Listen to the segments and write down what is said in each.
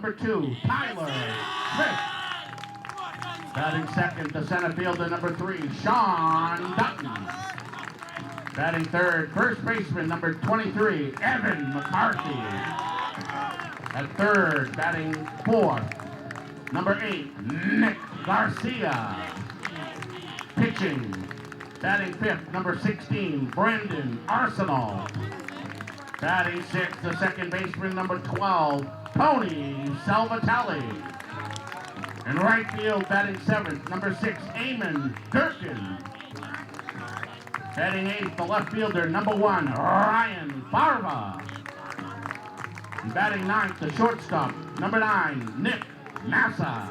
number 2, Tyler Smith. Batting second, the center fielder, number 3, Sean Dutton. Batting third, first baseman, number 23, Evan McCarthy. At third, batting fourth, number 8, Nick Garcia. Pitching, batting fifth, number 16, Brendan Arsenal. Batting sixth, the second baseman, number 12, Tony Salvatelli. In right field, batting seventh, number 6, Eamon Durkin. Batting eighth, the left fielder, number 1, Ryan Farva. And batting ninth, the shortstop, number 9, Nick Massa.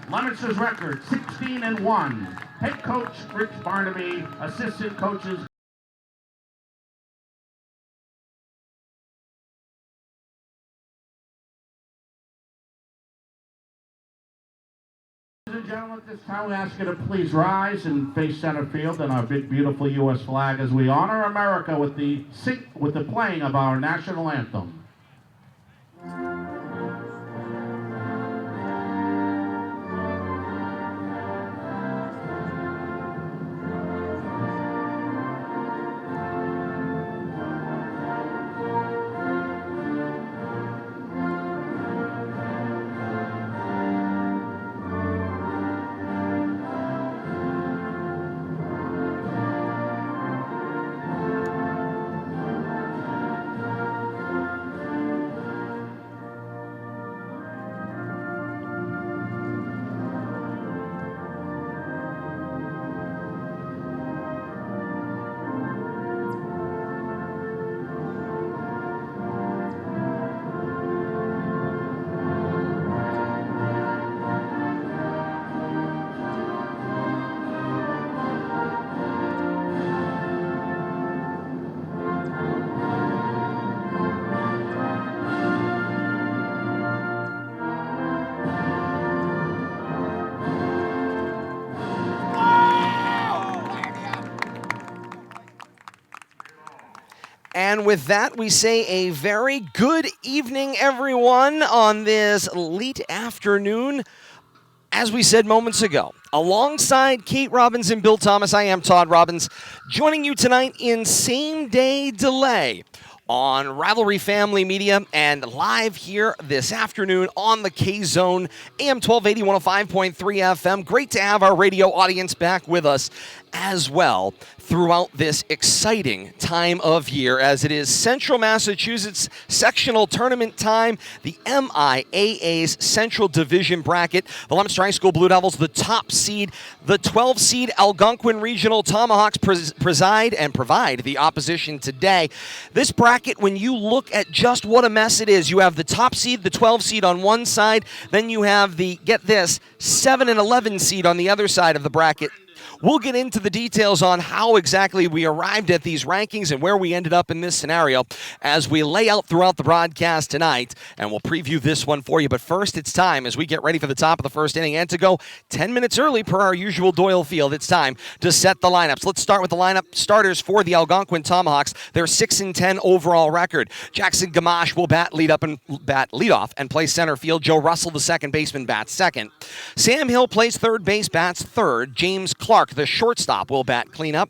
Leominster's record, 16-1. Head coach, Rich Barnaby. Assistant coaches, ladies and gentlemen, at this time we ask you to please rise and face center field in our big, beautiful U.S. flag as we honor America with the playing of our national anthem. And with that, we say a very good evening, everyone, on this late afternoon. As we said moments ago, alongside Kate Robbins and Bill Thomas, I am Todd Robbins, joining you tonight in same-day delay on Rivalry Family Media and live here this afternoon on the K-Zone AM1280 105.3 FM. Great to have our radio audience back with us as well throughout this exciting time of year as it is Central Massachusetts sectional tournament time, the MIAA's Central Division bracket. The Leominster High School Blue Devils, the top seed, the 12 seed Algonquin Regional Tomahawks preside and provide the opposition today. This bracket, when you look at just what a mess it is, you have the top seed, the 12 seed on one side, then you have the, get this, 7 and 11 seed on the other side of the bracket. We'll get into the details on how exactly we arrived at these rankings and where we ended up in this scenario as we lay out throughout the broadcast tonight, and we'll preview this one for you. But first, it's time as we get ready for the top of the first inning and to go 10 minutes early per our usual Doyle Field. It's time to set the lineups. Let's start with the lineup starters for the Algonquin Tomahawks. Their 6-10 overall record. Jackson Gamache will lead off and play center field. Joe Russell, the second baseman, bats second. Sam Hill plays third base, bats third. James Clark, the shortstop, will bat cleanup.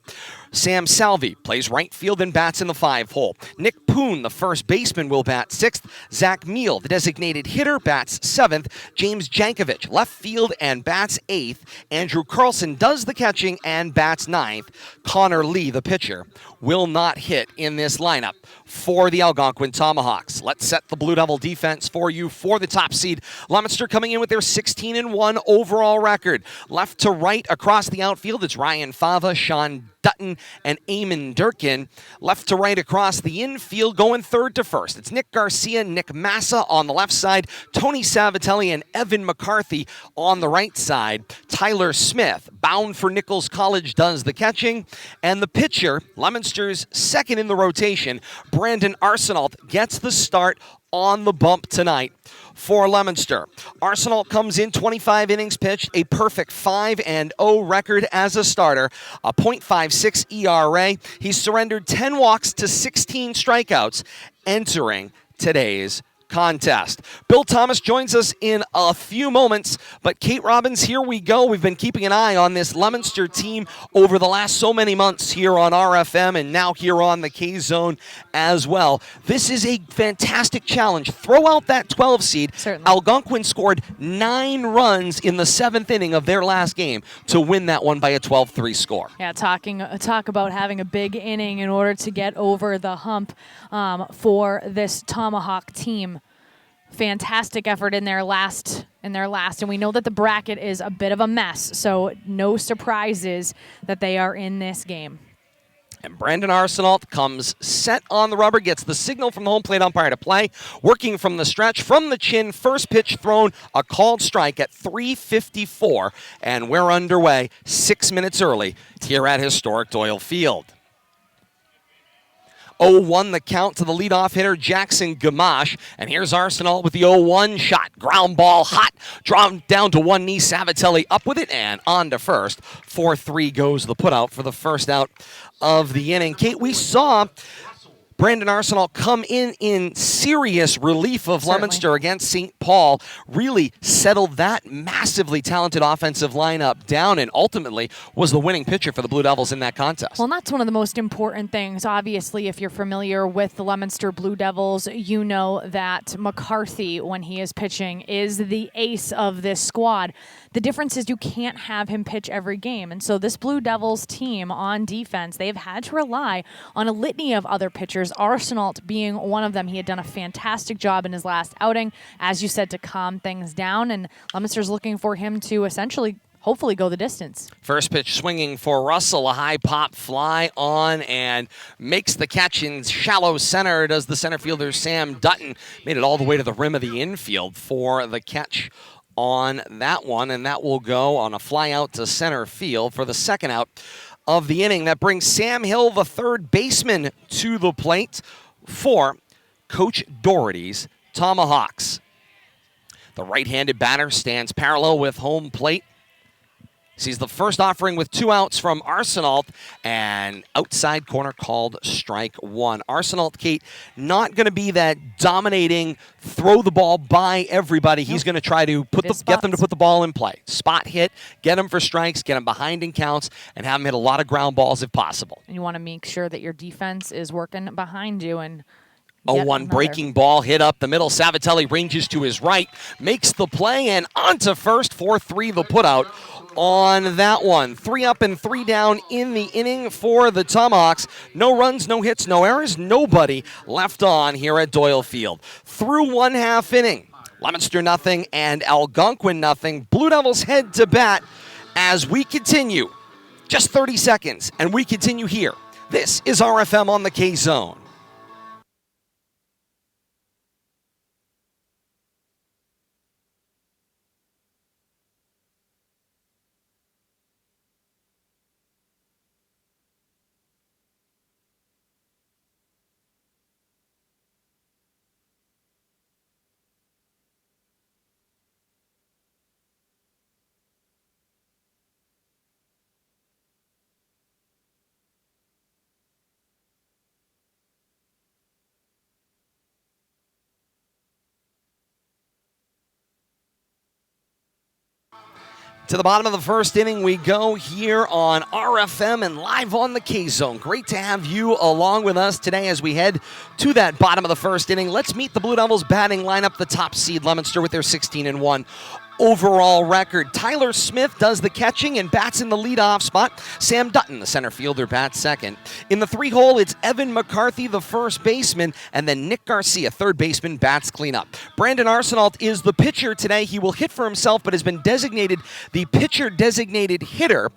Sam Salvi plays right field and bats in the 5-hole. Nick Poon, the first baseman, will bat 6th. Zach Meal, the designated hitter, bats 7th. James Jankovic, left field and bats 8th. Andrew Carlson does the catching and bats 9th. Connor Lee, the pitcher, will not hit in this lineup for the Algonquin Tomahawks. Let's set the Blue Devil defense for you for the top seed. Leominster coming in with their 16-1 overall record. Left to right across the outfield, it's Ryan Fava, Sean Dutton, and Eamon Durkin. Left to right across the infield, going third to first. It's Nick Garcia, Nick Massa on the left side, Tony Salvatelli, and Evan McCarthy on the right side. Tyler Smith, bound for Nichols College, does the catching. And the pitcher, Leominster's second in the rotation, Brandon Arsenal, gets the start on the bump tonight for Leominster. Arsenal comes in 25 innings pitched, a perfect 5-0 record as a starter, a .56 ERA. He's surrendered 10 walks to 16 strikeouts entering today's contest. Bill Thomas joins us in a few moments, but Kate Robbins, here we go. We've been keeping an eye on this Leominster team over the last so many months here on RFM and now here on the K-Zone as well. This is a fantastic challenge. Throw out that 12 seed. Certainly. Algonquin scored 9 runs in the 7th inning of their last game to win that one by a 12-3 score. Yeah, talk about having a big inning in order to get over the hump for this Tomahawk team. Fantastic effort in their last, and we know that the bracket is a bit of a mess, so no surprises that they are in this game. And Brandon Arsenault comes set on the rubber, gets the signal from the home plate umpire to play, working from the stretch, from the chin, first pitch thrown, a called strike at 3:54, and we're underway 6 minutes early here at historic Doyle Field. 0-1 the count to the leadoff hitter, Jackson Gamache. And here's Arsenault with the 0-1 shot. Ground ball hot. Drawn down to one knee. Savatelli up with it and on to first. 4-3 goes the putout for the first out of the inning. Kate, we saw Brandon Arsenault come in serious relief of Leominster against St. Paul, really settled that massively talented offensive lineup down and ultimately was the winning pitcher for the Blue Devils in that contest. Well, and that's one of the most important things. Obviously, if you're familiar with the Leominster Blue Devils, you know that McCarthy, when he is pitching, is the ace of this squad. The difference is you can't have him pitch every game. And so this Blue Devils team on defense, they've had to rely on a litany of other pitchers, Arsenault being one of them. He had done a fantastic job in his last outing, as you said, to calm things down. And Leominster's looking for him to essentially hopefully go the distance. First pitch swinging for Russell, a high pop fly on and makes the catch in shallow center. Does the center fielder Sam Dutton. Made it all the way to the rim of the infield for the catch on that one, and that will go on a fly out to center field for the second out of the inning. That brings Sam Hill, the third baseman, to the plate for Coach Doherty's Tomahawks. The right-handed batter stands parallel with home plate. Sees the first offering with 2 outs from Arsenault, and outside corner called strike 1. Arsenault, Kate, not going to be that dominating, throw the ball by everybody. He's going to try to get them to put the ball in play. Spot hit, get them for strikes, get them behind in counts, and have them hit a lot of ground balls if possible. And you want to make sure that your defense is working behind you. And 0-1 breaking ball hit up the middle. Savatelli ranges to his right, makes the play, and onto first. 4-3 the putout on that one. 3 up and 3 down in the inning for the Tomahawks. No runs, no hits, no errors, nobody left on here at Doyle Field. Through 1/2 inning, Leominster nothing and Algonquin nothing. Blue Devils head to bat as we continue. Just 30 seconds, and we continue here. This is RFM on the K-Zone. To the bottom of the first inning we go here on RFM and live on the K-Zone. Great to have you along with us today as we head to that bottom of the first inning. Let's meet the Blue Devils batting lineup, the top seed Leominster with their 16-1 overall record. Tyler Smith does the catching and bats in the leadoff spot. Sam Dutton, the center fielder, bats second. In the 3-hole, it's Evan McCarthy, the first baseman, and then Nick Garcia, third baseman, bats cleanup. Brandon Arsenault is the pitcher today. He will hit for himself, but has been designated the pitcher-designated hitter.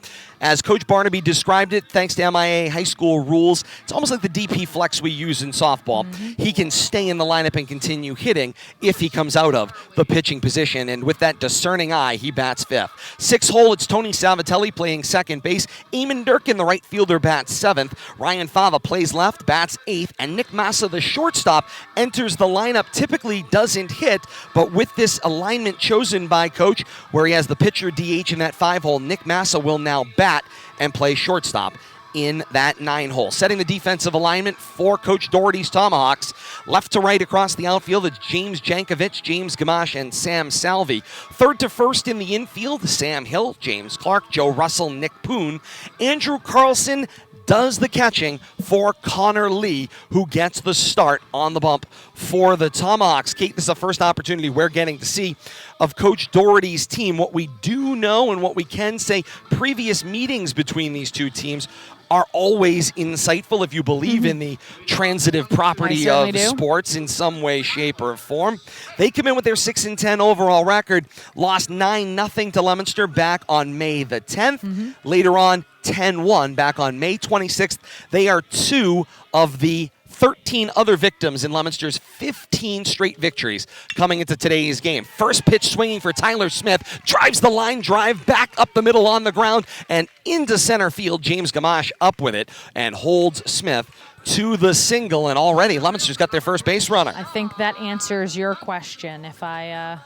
As Coach Barnaby described it, thanks to MIAA high school rules, it's almost like the DP flex we use in softball. He can stay in the lineup and continue hitting if he comes out of the pitching position. And with that discerning eye, he bats fifth. 6-hole, it's Tony Savatelli playing second base. Eamon Durkin, the right fielder, bats seventh. Ryan Fava plays left, bats eighth. And Nick Massa, the shortstop, enters the lineup. Typically doesn't hit, but with this alignment chosen by Coach, where he has the pitcher DH in that 5-hole, Nick Massa will now bat and play shortstop in that 9-hole. Setting the defensive alignment for Coach Doherty's Tomahawks. Left to right across the outfield, it's James Jankovic, James Gamache, and Sam Salvi. Third to first in the infield, Sam Hill, James Clark, Joe Russell, Nick Poon. Andrew Carlson does the catching for Connor Lee, who gets the start on the bump for the Tomahawks. Kate, this is the first opportunity we're getting to see of Coach Doherty's team. What we do know and what we can say, previous meetings between these two teams are always insightful if you believe in the transitive property of sports in some way, shape, or form. They come in with their 6-10 overall record, lost 9-0 to Leominster back on May the 10th. Later on, 10-1 back on May 26th. They are 2 of the 13 other victims in Leominster's 15 straight victories coming into today's game. First pitch swinging for Tyler Smith, drives the line drive back up the middle on the ground and into center field. James Gamache up with it and holds Smith to the single, and already Leominster's got their first base runner. I think that answers your question, if I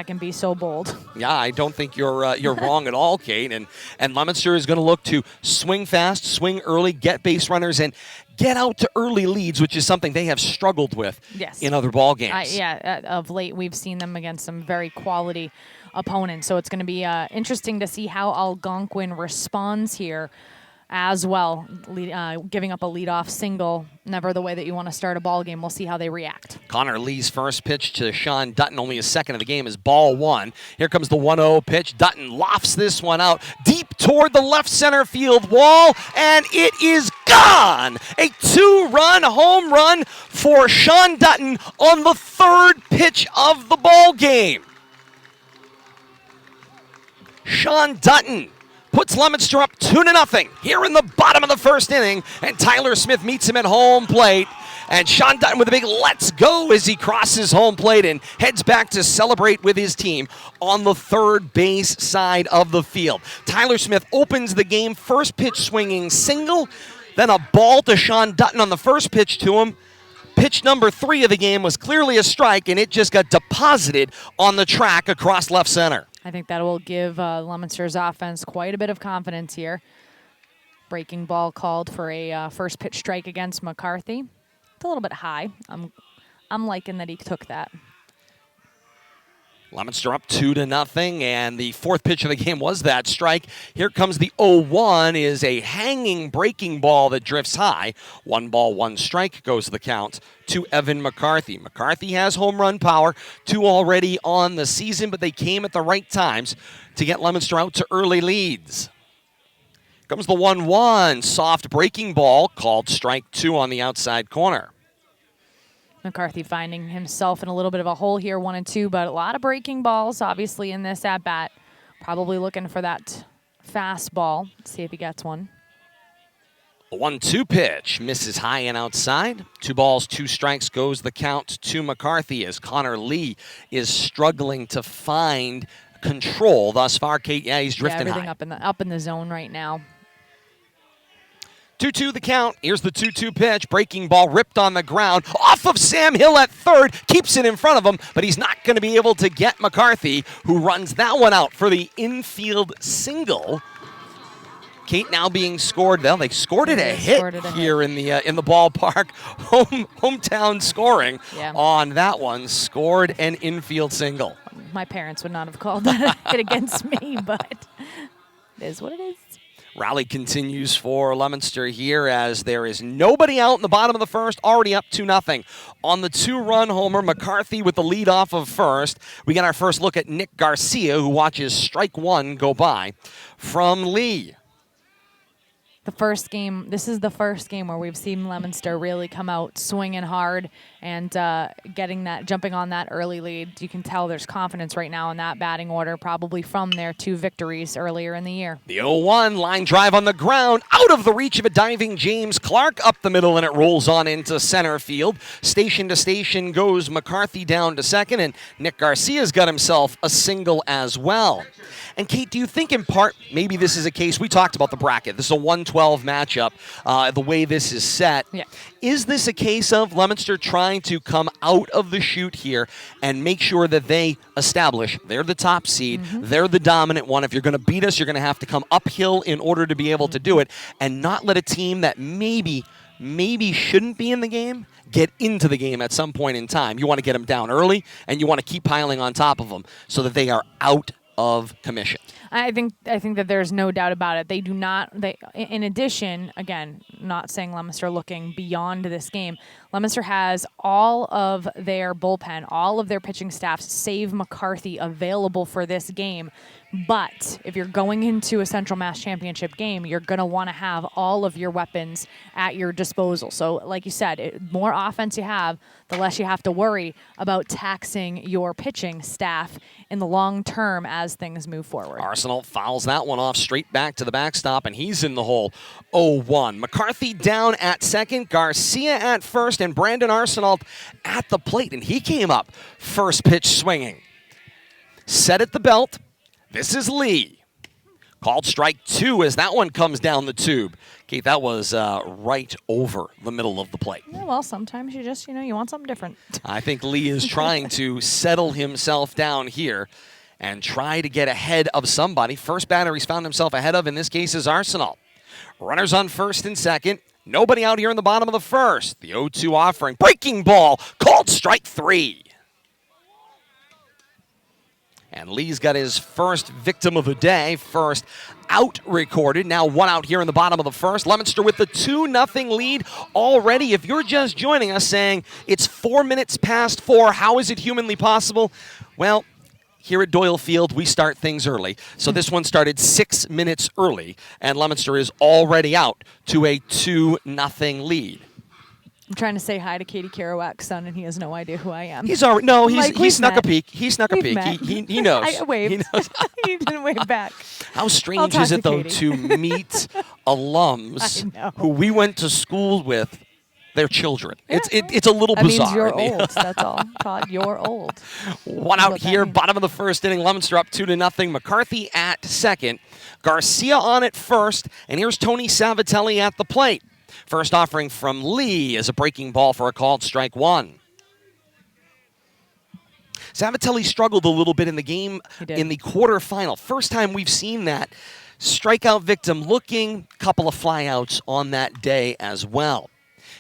can be so bold. Yeah, I don't think you're wrong at all, Kate. And Leominster is going to look to swing fast, swing early, get base runners, and get out to early leads, which is something they have struggled with in other ball games. Of late we've seen them against some very quality opponents. So it's going to be interesting to see how Algonquin responds here as well, giving up a leadoff single. Never the way that you want to start a ball game. We'll see how they react. Connor Lee's first pitch to Sean Dutton, only his second of the game, is ball 1. Here comes the 1-0 pitch. Dutton lofts this one out deep toward the left center field wall, and it is gone! A 2-run home run for Sean Dutton on the 3rd pitch of the ball game. Sean Dutton puts Leominster up 2-0 here in the bottom of the 1st inning, and Tyler Smith meets him at home plate. And Sean Dutton with a big let's go as he crosses home plate and heads back to celebrate with his team on the 3rd base side of the field. Tyler Smith opens the game, first pitch swinging single, then a ball to Sean Dutton on the first pitch to him. Pitch number 3 of the game was clearly a strike, and it just got deposited on the track across left center. I think that will give Leominster's offense quite a bit of confidence here. Breaking ball called for a first pitch strike against McCarthy. It's a little bit high. I'm liking that he took that. Leominster up 2-0, and the 4th pitch of the game was that strike. Here comes the 0-1, is a hanging breaking ball that drifts high. 1 ball, 1 strike goes the count to Evan McCarthy. McCarthy has home run power, 2 already on the season, but they came at the right times to get Leominster out to early leads. Comes the 1-1, soft breaking ball, called strike 2 on the outside corner. McCarthy finding himself in a little bit of a hole here, 1 and 2, but a lot of breaking balls, obviously, in this at-bat. Probably looking for that fastball. Let's see if he gets one. A 1-2 pitch misses high and outside. 2 balls, 2 strikes goes the count to McCarthy as Connor Lee is struggling to find control thus far. Kate, he's drifting everything high. up in the zone right now. 2-2 the count. Here's the 2-2 pitch. Breaking ball ripped on the ground. Off of Sam Hill at 3rd. Keeps it in front of him, but he's not going to be able to get McCarthy, who runs that one out for the infield single. Kate now being scored. Well, they scored it a hit here in the ballpark. Hometown scoring on that one. Scored an infield single. My parents would not have called that a hit against me, but it is what it is. Rally continues for Leominster here as there is nobody out in the bottom of the 1st, already up 2-0. On the 2-run homer, McCarthy with the lead off of first. We get our first look at Nick Garcia, who watches strike 1 go by from Lee. This is the first game where we've seen Leominster really come out swinging hard and jumping on that early lead. You can tell there's confidence right now in that batting order, probably from their 2 victories earlier in the year. The 0-1 line drive on the ground, out of the reach of a diving James Clark, up the middle, and it rolls on into center field. Station to station goes McCarthy down to 2nd, and Nick Garcia's got himself a single as well. And Kate, do you think in part maybe this is a case, we talked about the bracket, this is a 120 12 matchup, the way this is set. Yeah. Is this a case of Leominster trying to come out of the chute here and make sure that they establish they're the top seed, they're the dominant one. If you're going to beat us, you're going to have to come uphill in order to be able to do it, and not let a team that maybe shouldn't be in the game get into the game at some point in time. You want to get them down early, and you want to keep piling on top of them so that they are out of commission. I think that there's no doubt about it. They do not. In addition, again, not saying Leominster looking beyond this game. Leominster has all of their bullpen, all of their pitching staffs, save McCarthy, available for this game. But if you're going into a Central Mass Championship game, you're going to want to have all of your weapons at your disposal. So, like you said, more offense you have, the less you have to worry about taxing your pitching staff in the long term as things move forward. Arsenal fouls that one off straight back to the backstop, and he's in the hole 0-1. McCarthy down at second, Garcia at first, and Brandon Arsenal at the plate, and he came up first pitch swinging. Set at the belt. This is Lee. Called strike 2 as that one comes down the tube. Kate, that was right over the middle of the plate. Yeah, well, sometimes you just, you want something different. I think Lee is trying to settle himself down here and try to get ahead of somebody. First batter he's found himself ahead of in this case is Arsenal. Runners on first and second. Nobody out here in the bottom of the first. The 0-2 offering. Breaking ball. Called strike 3. And Lee's got his first victim of the day, first out recorded. Now one out here in the bottom of the first. Leominster with the 2-0 lead already. If you're just joining us saying it's 4 minutes past 4, how is it humanly possible? Well, here at Doyle Field, we start things early. So this one started 6 minutes early, and Leominster is already out to a 2-0 lead. I'm trying to say hi to Katie Kerouac's son, and he has no idea who I am. He's already he snuck met. a peek. He snuck a peek. He knows. I waved. He knows. He didn't wave back. How strange is it, though, to meet alums who we went to school with, their children? Yeah. It's a little bizarre. That means you're old. That's all. Todd, you're old. One out here, bottom of the first inning. Leominster up 2-0. McCarthy at second. Garcia on at first. And here's Tony Savatelli at the plate. First offering from Lee is a breaking ball for a called strike 1. Savatelli struggled a little bit in the game in the quarterfinal. First time we've seen that. Strikeout victim looking, couple of flyouts on that day as well.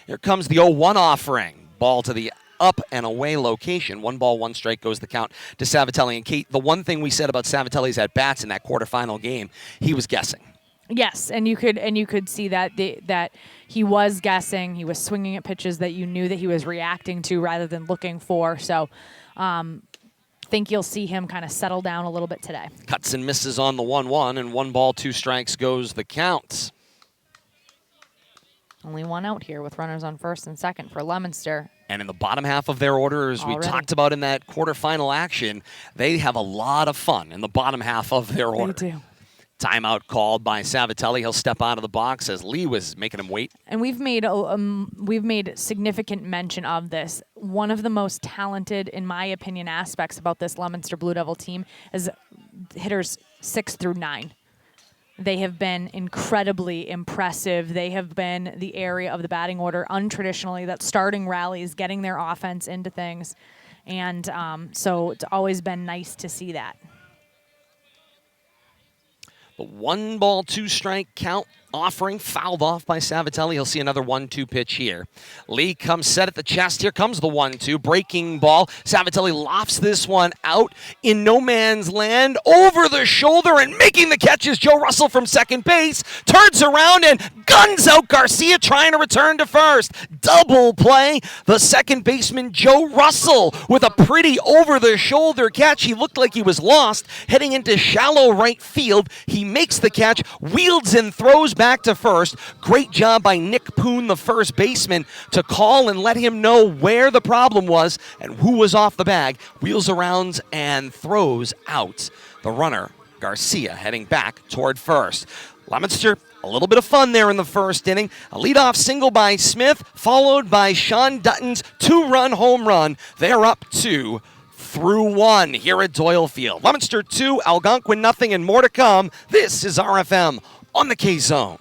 Here comes the 0-1 offering. Ball to the up and away location. 1 ball, 1 strike goes the count to Savatelli. And Kate, the one thing we said about Savatelli's at-bats in that quarterfinal game, he was guessing. Yes, and you could see that that he was guessing. He was swinging at pitches that you knew that he was reacting to rather than looking for. So, think you'll see him kind of settle down a little bit today. Cuts and misses on the 1-1, and 1 ball, 2 strikes goes the count. Only one out here with runners on first and second for Leominster. And in the bottom half of their order, as we talked about in that quarterfinal action, they have a lot of fun in the bottom half of their order. They do. Timeout called by Savatelli. He'll step out of the box as Lee was making him wait. And we've made significant mention of this. One of the most talented, in my opinion, aspects about this Leominster Blue Devil team is hitters 6 through 9. They have been incredibly impressive. They have been the area of the batting order untraditionally that's starting rallies, getting their offense into things. And so it's always been nice to see that. The 1 ball, 2 strike count offering fouled off by Savatelli. He'll see another 1-2 pitch here. Lee comes set at the chest. Here comes the 1-2. Breaking ball. Savatelli lofts this one out in no man's land. Over the shoulder and making the catch is Joe Russell from second base. Turns around and guns out Garcia trying to return to first. Double play. The second baseman Joe Russell with a pretty over the shoulder catch. He looked like he was lost heading into shallow right field. He makes the catch, wields and throws back to first. Great job by Nick Poon, the first baseman, to call and let him know where the problem was and who was off the bag. Wheels around and throws out the runner, Garcia, heading back toward first. Leominster, a little bit of fun there in the first inning. A leadoff single by Smith, followed by Sean Dutton's 2-run home run. They're up 2-1 here at Doyle Field. Leominster 2, Algonquin 0, and more to come. This is RFM on the K-Zone.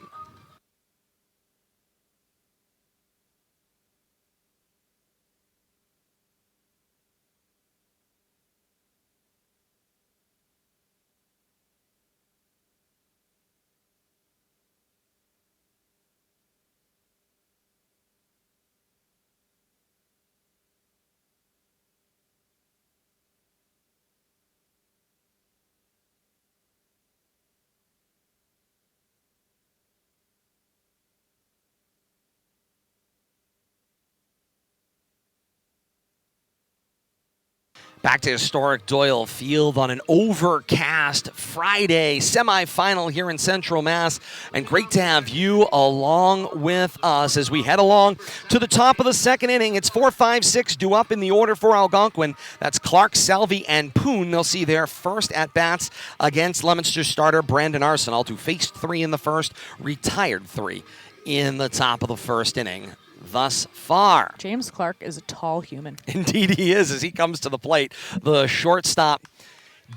Back to historic Doyle Field on an overcast Friday semifinal here in Central Mass. And great to have you along with us as we head along to the top of the second inning. It's 4, 5, 6 due up in the order for Algonquin. That's Clark, Salvi, and Poon. They'll see their first at-bats against Leominster starter Brandon Arsenault, who faced 3 in the first, retired 3 in the top of the first inning. Thus far. James Clark is a tall human. Indeed he is as he comes to the plate. The shortstop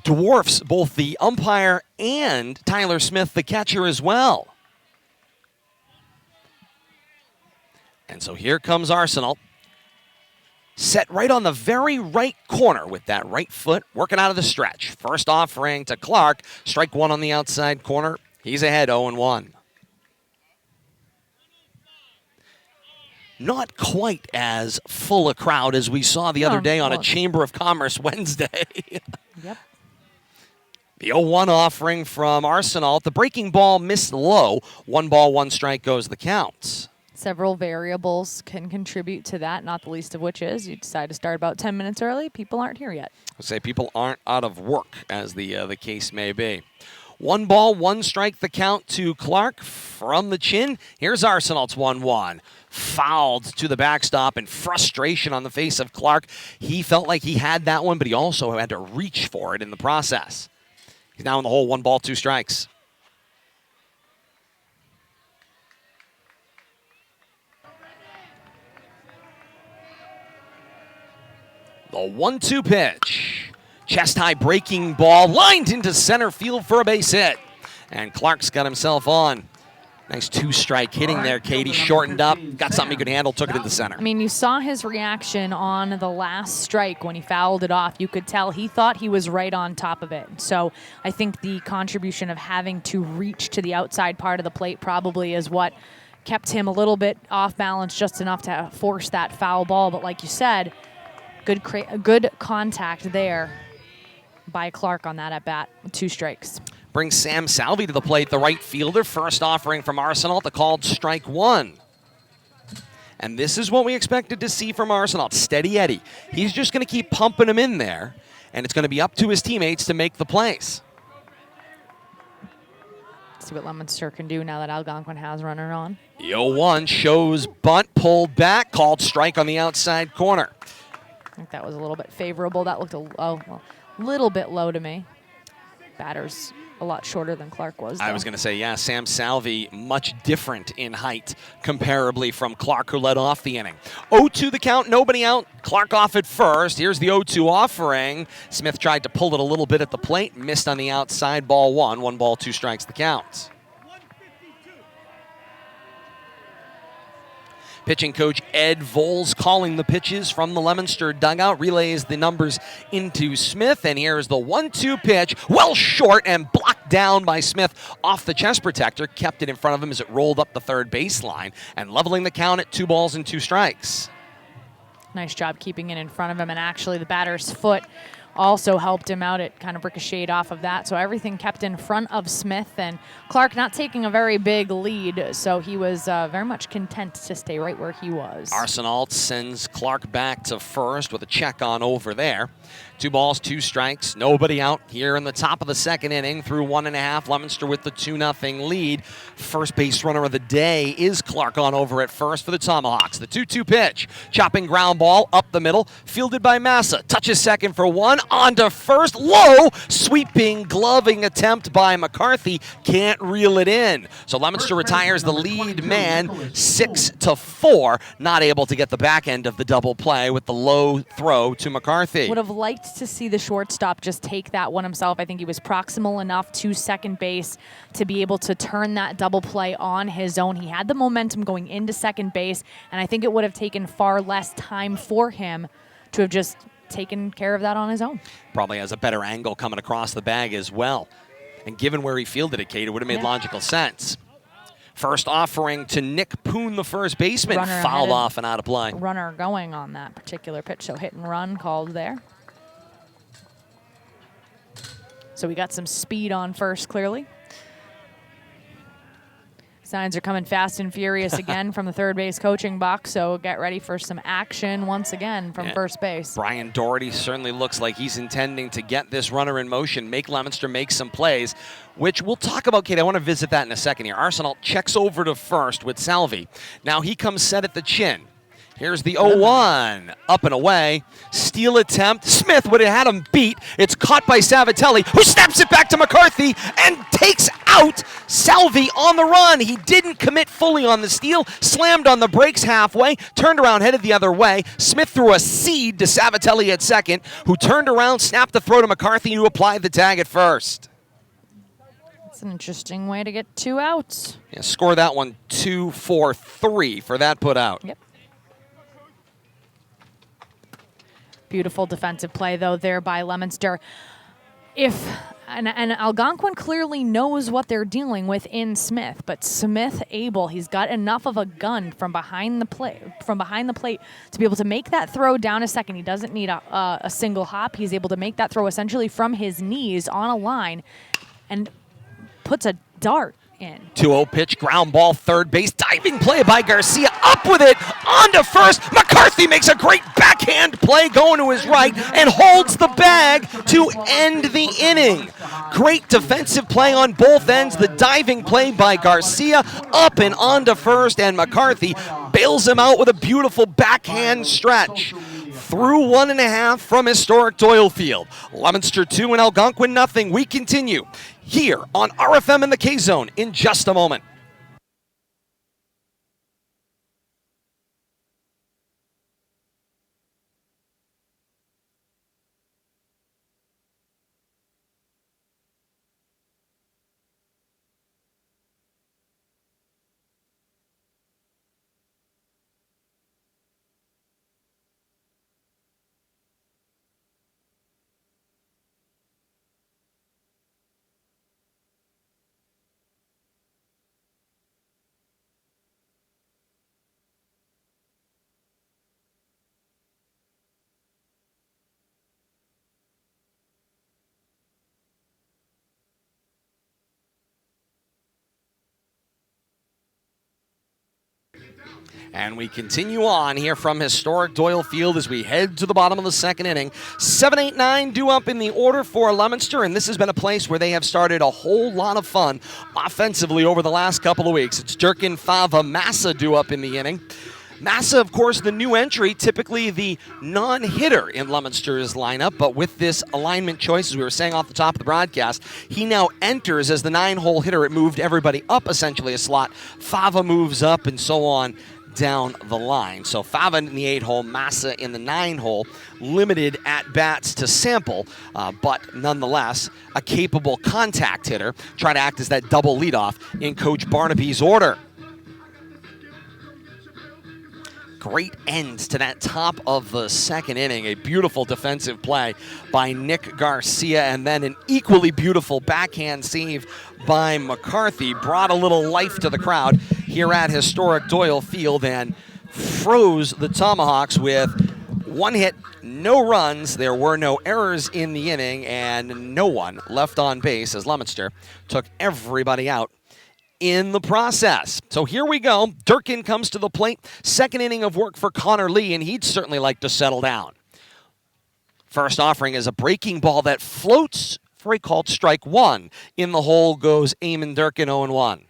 dwarfs both the umpire and Tyler Smith, the catcher, as well. And so here comes Arsenault. Set right on the very right corner with that right foot, working out of the stretch. First offering to Clark. Strike 1 on the outside corner. He's ahead 0-1. Not quite as full a crowd as we saw the other day on a Chamber of Commerce Wednesday. Yep. The 0-1 offering from Arsenault. The breaking ball missed low. 1 ball, 1 strike goes the count. Several variables can contribute to that, not the least of which is you decide to start about 10 minutes early. People aren't here yet. I say people aren't out of work, as the case may be. 1 ball, 1 strike the count to Clark from the chin. Here's Arsenault's 1-1. Fouled to the backstop and frustration on the face of Clark. He felt like he had that one, but he also had to reach for it in the process. He's now in the hole, 1 ball, 2 strikes. The 1-2 pitch. Chest-high breaking ball lined into center field for a base hit. And Clark's got himself on. Nice 2-strike hitting there, Katie. Shortened up, got something he could handle, took it into center. I mean, you saw his reaction on the last strike when he fouled it off. You could tell he thought he was right on top of it. So I think the contribution of having to reach to the outside part of the plate probably is what kept him a little bit off balance, just enough to force that foul ball. But like you said, good contact there by Clark on that at-bat, 2 strikes. Brings Sam Salvi to the plate, the right fielder. First offering from Arsenault, the called strike 1. And this is what we expected to see from Arsenault. Steady Eddie. He's just going to keep pumping him in there, and it's going to be up to his teammates to make the plays. See what Leominster can do now that Algonquin has runner on. The 0-1 shows bunt, pulled back, called strike on the outside corner. I think that was a little bit favorable. That looked a little bit low to me. Batter's a lot shorter than Clark was, though. I was going to say, yeah, Sam Salvi, much different in height comparably from Clark, who led off the inning. 0-2 the count, nobody out. Clark off at first. Here's the 0-2 offering. Smith tried to pull it a little bit at the plate, missed on the outside, ball 1. 1 ball, 2 strikes the count. Pitching coach Ed Voles calling the pitches from the Leominster dugout, relays the numbers into Smith, and here's the 1-2 pitch, well short and blocked down by Smith off the chest protector, kept it in front of him as it rolled up the third baseline, and leveling the count at 2 balls and 2 strikes. Nice job keeping it in front of him, and actually the batter's foot also helped him out. It kind of ricocheted off of that. So everything kept in front of Smith, and Clark not taking a very big lead, so he was very much content to stay right where he was. Arsenault sends Clark back to first with a check on over there. 2 balls, 2 strikes, nobody out here in the top of the second inning through 1.5. Leominster with the 2-0 lead. First base runner of the day is Clark on over at first for the Tomahawks. The 2-2 pitch, chopping ground ball up the middle, fielded by Massa. Touches second for 1, on to first, low, sweeping, gloving attempt by McCarthy. Can't reel it in. So Leominster retires the lead man 6-4, not able to get the back end of the double play with the low throw to McCarthy. Would have liked to see the shortstop just take that one himself. I think he was proximal enough to second base to be able to turn that double play on his own. He had the momentum going into second base, and I think it would have taken far less time for him to have just taken care of that on his own. Probably has a better angle coming across the bag as well. And given where he fielded it, Kate, it would have made logical sense. First offering to Nick Poon, the first baseman, fouled off and out of play. Runner going on that particular pitch, so hit and run called there. So we got some speed on first, clearly. Signs are coming fast and furious again from the third base coaching box, so get ready for some action once again from first base. Brian Doherty certainly looks like he's intending to get this runner in motion, make Leominster make some plays, which we'll talk about, Kate. I want to visit that in a second here. Arsenal checks over to first with Salvi. Now he comes set at the chin. Here's the 0-1, up and away. Steal attempt. Smith would have had him beat. It's caught by Savatelli, who snaps it back to McCarthy and takes out Salvi on the run. He didn't commit fully on the steal, slammed on the brakes halfway, turned around, headed the other way. Smith threw a seed to Savatelli at second, who turned around, snapped the throw to McCarthy, who applied the tag at first. That's an interesting way to get 2 outs. Yeah, score that one 2-4-3 for that put out. Yep. Beautiful defensive play, though, there by Leominster. And Algonquin clearly knows what they're dealing with in Smith, but Smith he's got enough of a gun from behind the plate to be able to make that throw down a second. He doesn't need a single hop. He's able to make that throw essentially from his knees on a line and puts a dart in. 2-0 pitch, ground ball, third base, diving play by Garcia, up with it, on to first. McCarthy makes a great backhand play going to his right and holds the bag to end the inning. Great defensive play on both ends. The diving play by Garcia, up and on to first, and McCarthy bails him out with a beautiful backhand stretch. Through 1.5 from historic Doyle Field. Leominster 2 and Algonquin nothing. We continue here on RFM in the K-Zone in just a moment. And we continue on here from historic Doyle Field as we head to the bottom of the second inning. 7-8-9 due up in the order for Leominster, and this has been a place where they have started a whole lot of fun offensively over the last couple of weeks. It's Durkin, Fava, Massa due up in the inning. Massa, of course, the new entry, typically the non-hitter in Leominster's lineup, but with this alignment choice, as we were saying off the top of the broadcast, he now enters as the 9-hole hitter. It moved everybody up essentially a slot. Fava moves up and so on down the line. So Fava in the 8-hole, Massa in the 9-hole, limited at-bats to sample, but nonetheless a capable contact hitter. Try to act as that double leadoff in Coach Barnaby's order. Great ends to that top of the second inning. A beautiful defensive play by Nick Garcia, and then an equally beautiful backhand save by McCarthy brought a little life to the crowd here at historic Doyle Field and froze the Tomahawks with 1 hit, no runs. There were no errors in the inning, and no one left on base as Leominster took everybody out in the process. So here we go. Durkin comes to the plate. Second inning of work for Connor Lee, and he'd certainly like to settle down. First offering is a breaking ball that floats for a called strike one. In the hole goes Eamon Durkin, 0-1.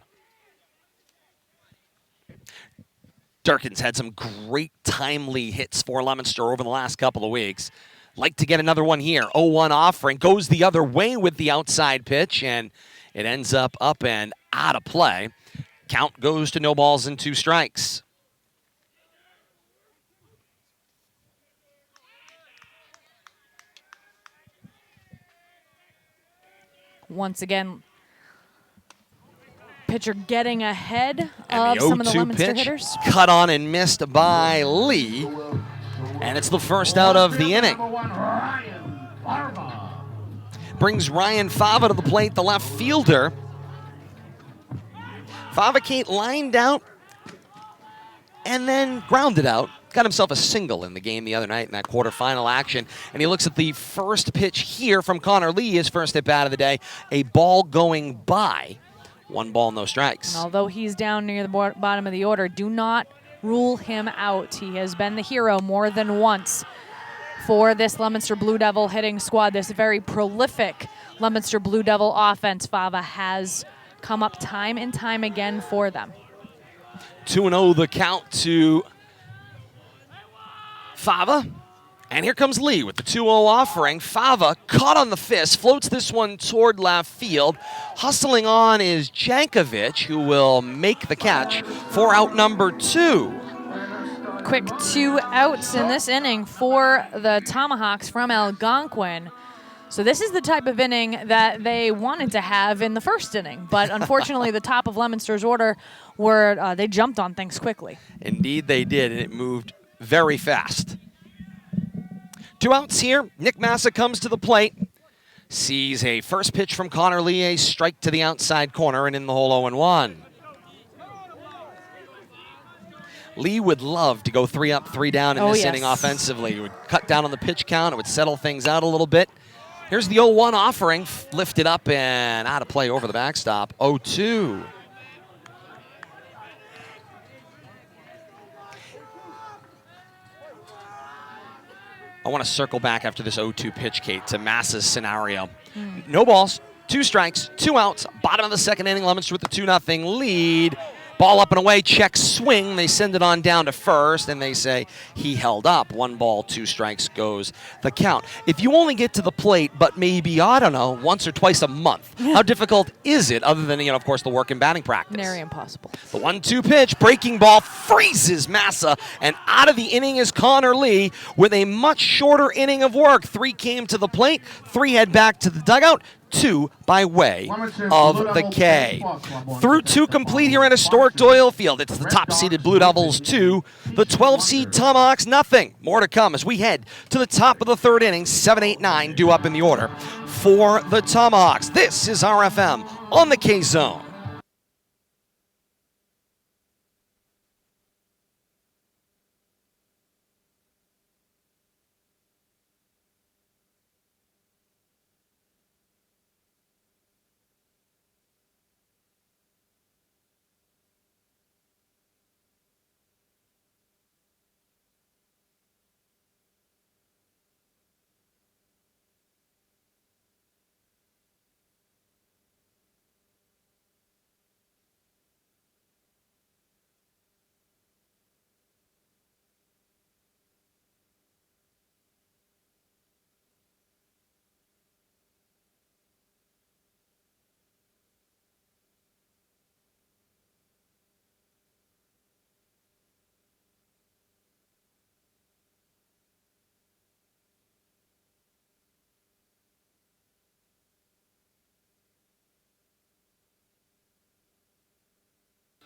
Durkin's had some great timely hits for Leominster over the last couple of weeks. Like to get another one here. 0-1 offering goes the other way with the outside pitch, and it ends up and out of play. Count goes to no balls and 2 strikes. Once again, pitcher getting ahead of some of the Leominster hitters. Cut on and missed by Lee. And it's the first out of the inning. Brings Ryan Fava to the plate, the left fielder. Fava Kate lined out and then grounded out. Got himself a single in the game the other night in that quarterfinal action. And he looks at the first pitch here from Connor Lee, his first at bat of the day. A ball going by 1 ball, no strikes. And although he's down near the bottom of the order, do not rule him out. He has been the hero more than once for this Leominster Blue Devil hitting squad. This very prolific Leominster Blue Devil offense, Fava, has come up time and time again for them. 2-0 the count to Fava. And here comes Lee with the 2-0 offering. Fava caught on the fist, floats this one toward left field. Hustling on is Jankovic, who will make the catch for out number 2. Quick 2 outs in this inning for the Tomahawks from Algonquin. So this is the type of inning that they wanted to have in the first inning. But unfortunately, the top of Leominster's order, they jumped on things quickly. Indeed they did, and it moved very fast. 2 outs here. Nick Massa comes to the plate. Sees a first pitch from Connor Lee, a strike to the outside corner, and in the hole 0-1. Lee would love to go 3 up, 3 down in this inning offensively. He would cut down on the pitch count. It would settle things out a little bit. Here's the 0-1 offering. Lifted up and out of play over the backstop. 0-2. I want to circle back after this 0-2 pitch, Kate, to Massa's scenario. No balls, 2 strikes, 2 outs. Bottom of the second inning, Leominster with the 2-0 lead. Ball up and away, check swing. They send it on down to first, and they say he held up. 1 ball, 2 strikes goes the count. If you only get to the plate, but maybe, I don't know, once or twice a month, how difficult is it, other than, of course, the work in batting practice? Nearly impossible. The 1-2 pitch, breaking ball, freezes Massa, and out of the inning is Connor Lee with a much shorter inning of work. 3 came to the plate, 3 head back to the dugout, 2 by way of the K. Through 2 complete here at historic Doyle Field. It's the top-seeded Blue Devils 2, the 12-seed Tomahawks nothing. More to come as we head to the top of the 3rd inning. 7, 8, 9 due up in the order for the Tomahawks. This is RFM on the K-Zone.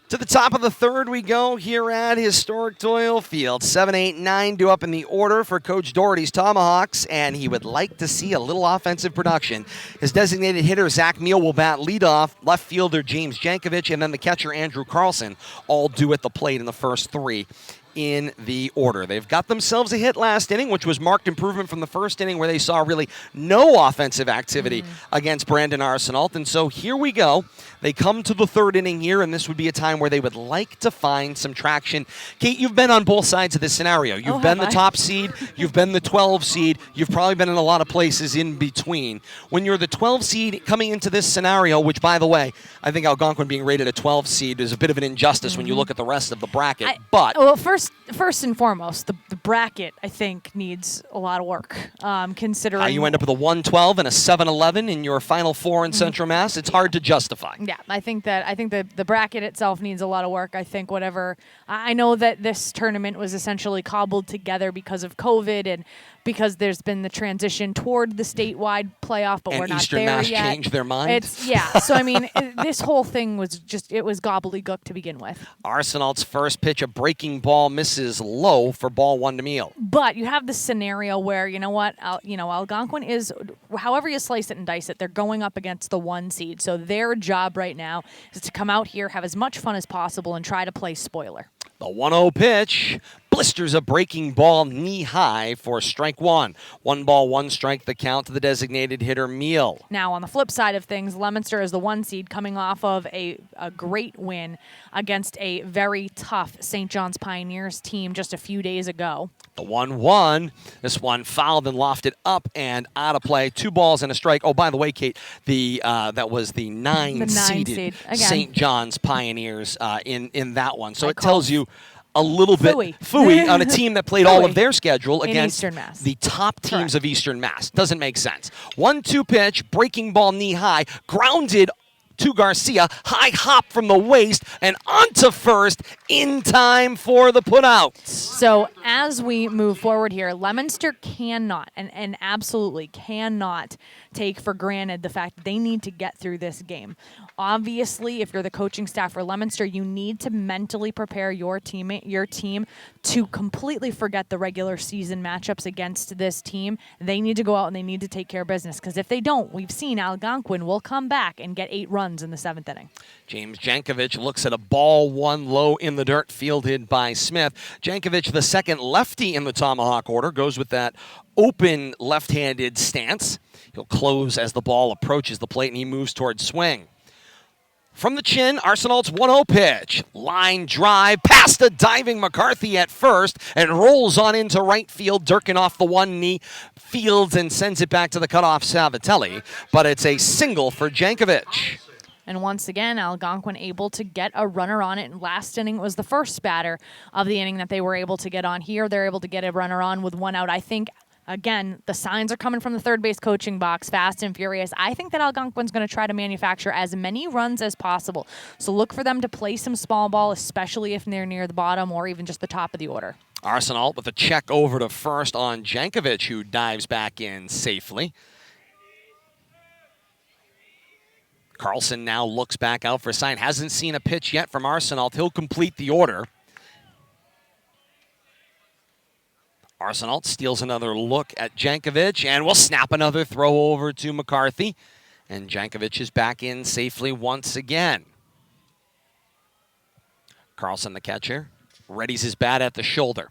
To the top of the 3rd we go here at historic Doyle Field. 7, 8, 9 due up in the order for Coach Doherty's Tomahawks, and he would like to see a little offensive production. His designated hitter, Zach Neal, will bat leadoff. Left fielder, James Jankovic, and then the catcher, Andrew Carlson, all due at the plate in the first 3 in the order. They've got themselves a hit last inning, which was marked improvement from the first inning where they saw really no offensive activity against Brandon Arsenault. And so here we go. They come to the 3rd inning here, and this would be a time where they would like to find some traction. Kate, you've been on both sides of this scenario. You've been the top seed. You've been the 12 seed. You've probably been in a lot of places in between. When you're the 12 seed coming into this scenario, which, by the way, I think Algonquin being rated a 12 seed is a bit of an injustice when you look at the rest of the bracket. Well, first and foremost, the bracket, I think, needs a lot of work, considering... you end up with a 1-12 and a 7-11 in your Final 4 in Central Mass. It's hard to justify. Yeah, I think the bracket itself needs a lot of work. I think I know that this tournament was essentially cobbled together because of COVID and because there's been the transition toward the statewide playoff, but we're not Eastern there Mass yet. changed their mind. So I mean, this whole thing was gobbledygook to begin with. Arsenault's first pitch, a breaking ball, misses low for ball 1 to Meal. But you have this scenario where, Algonquin is, however you slice it and dice it, they're going up against the 1 seed. So their job right now is to come out here, have as much fun as possible, and try to play spoiler. The 1-0 pitch, blisters a breaking ball knee high for strike one. 1 ball, 1 strike, the count to the designated hitter, Meal. Now, on the flip side of things, Leominster is the 1 seed coming off of a great win against a very tough St. John's Pioneers team just a few days ago. The 1-1. This one fouled and lofted up and out of play. 2 balls and a strike. Oh, by the way, Kate, that was the 9-seeded St. John's Pioneers in that one. So it tells you a little bit phooey on a team that played all of their schedule against the top teams of Eastern Mass. Doesn't make sense. 1-2 pitch, breaking ball knee high, grounded to Garcia, high hop from the waist, and onto first in time for the putout. So as we move forward here, Leominster cannot and absolutely cannot take for granted the fact that they need to get through this game. Obviously, if you're the coaching staff for Leominster, you need to mentally prepare your team to completely forget the regular season matchups against this team. They need to go out and they need to take care of business, because if they don't, we've seen Algonquin will come back and get 8 runs in the 7th inning. James Jankovic looks at a ball 1 low in the dirt, fielded by Smith. Jankovic, the second lefty in the Tomahawk order, goes with that open left-handed stance. He'll close as the ball approaches the plate and he moves towards swing. From the chin, Arsenal's 1-0 pitch. Line drive past a diving McCarthy at first and rolls on into right field. Durkin off the one knee, fields and sends it back to the cutoff Savatelli. But it's a single for Jankovic. And once again, Algonquin able to get a runner on it. And last inning was the first batter of the inning that they were able to get on. Here, they're able to get a runner on with 1 out. I think, again, the signs are coming from the third base coaching box, fast and furious. I think that Algonquin's going to try to manufacture as many runs as possible. So look for them to play some small ball, especially if they're near the bottom or even just the top of the order. Arsenal with a check over to first on Jankovic, who dives back in safely. Carlson now looks back out for a sign. Hasn't seen a pitch yet from Arsenal. He'll complete the order. Arsenal steals another look at Jankovic and will snap another throw over to McCarthy. And Jankovic is back in safely once again. Carlson, the catcher, readies his bat at the shoulder.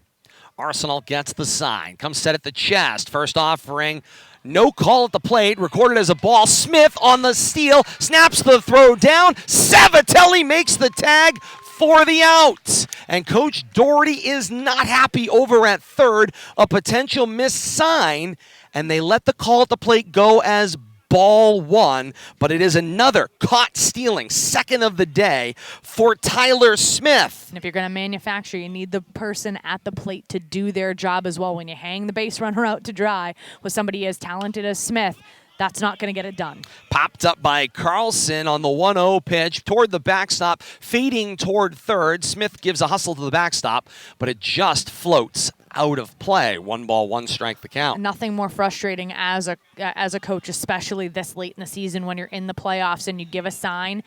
Arsenal gets the sign, comes set at the chest. First offering, no call at the plate, recorded as a ball. Smith on the steal, snaps the throw down. Savatelli makes the tag for the out. And Coach Doherty is not happy over at third. A potential missed sign, and they let the call at the plate go as ball 1, but it is another caught stealing, second of the day for Tyler Smith. And if you're going to manufacture, you need the person at the plate to do their job as well. When you hang the base runner out to dry with somebody as talented as Smith, that's not going to get it done. Popped up by Carlson on the 1-0 pitch toward the backstop, fading toward third. Smith gives a hustle to the backstop, but it just floats out of play. 1 ball, 1 strike, the count. Nothing more frustrating as a coach, especially this late in the season when you're in the playoffs and you give a sign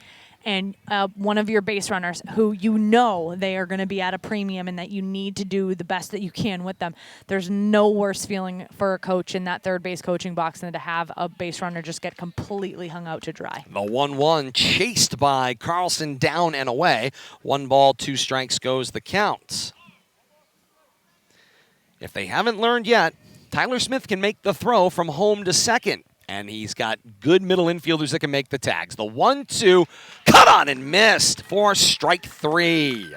and one of your base runners who you know they are going to be at a premium and that you need to do the best that you can with them. There's no worse feeling for a coach in that third base coaching box than to have a base runner just get completely hung out to dry. The 1-1 chased by Carlson, down and away. 1 ball, 2 strikes goes the count. If they haven't learned yet, Tyler Smith can make the throw from home to second. And he's got good middle infielders that can make the tags. The 1-2, cut on and missed for strike 3.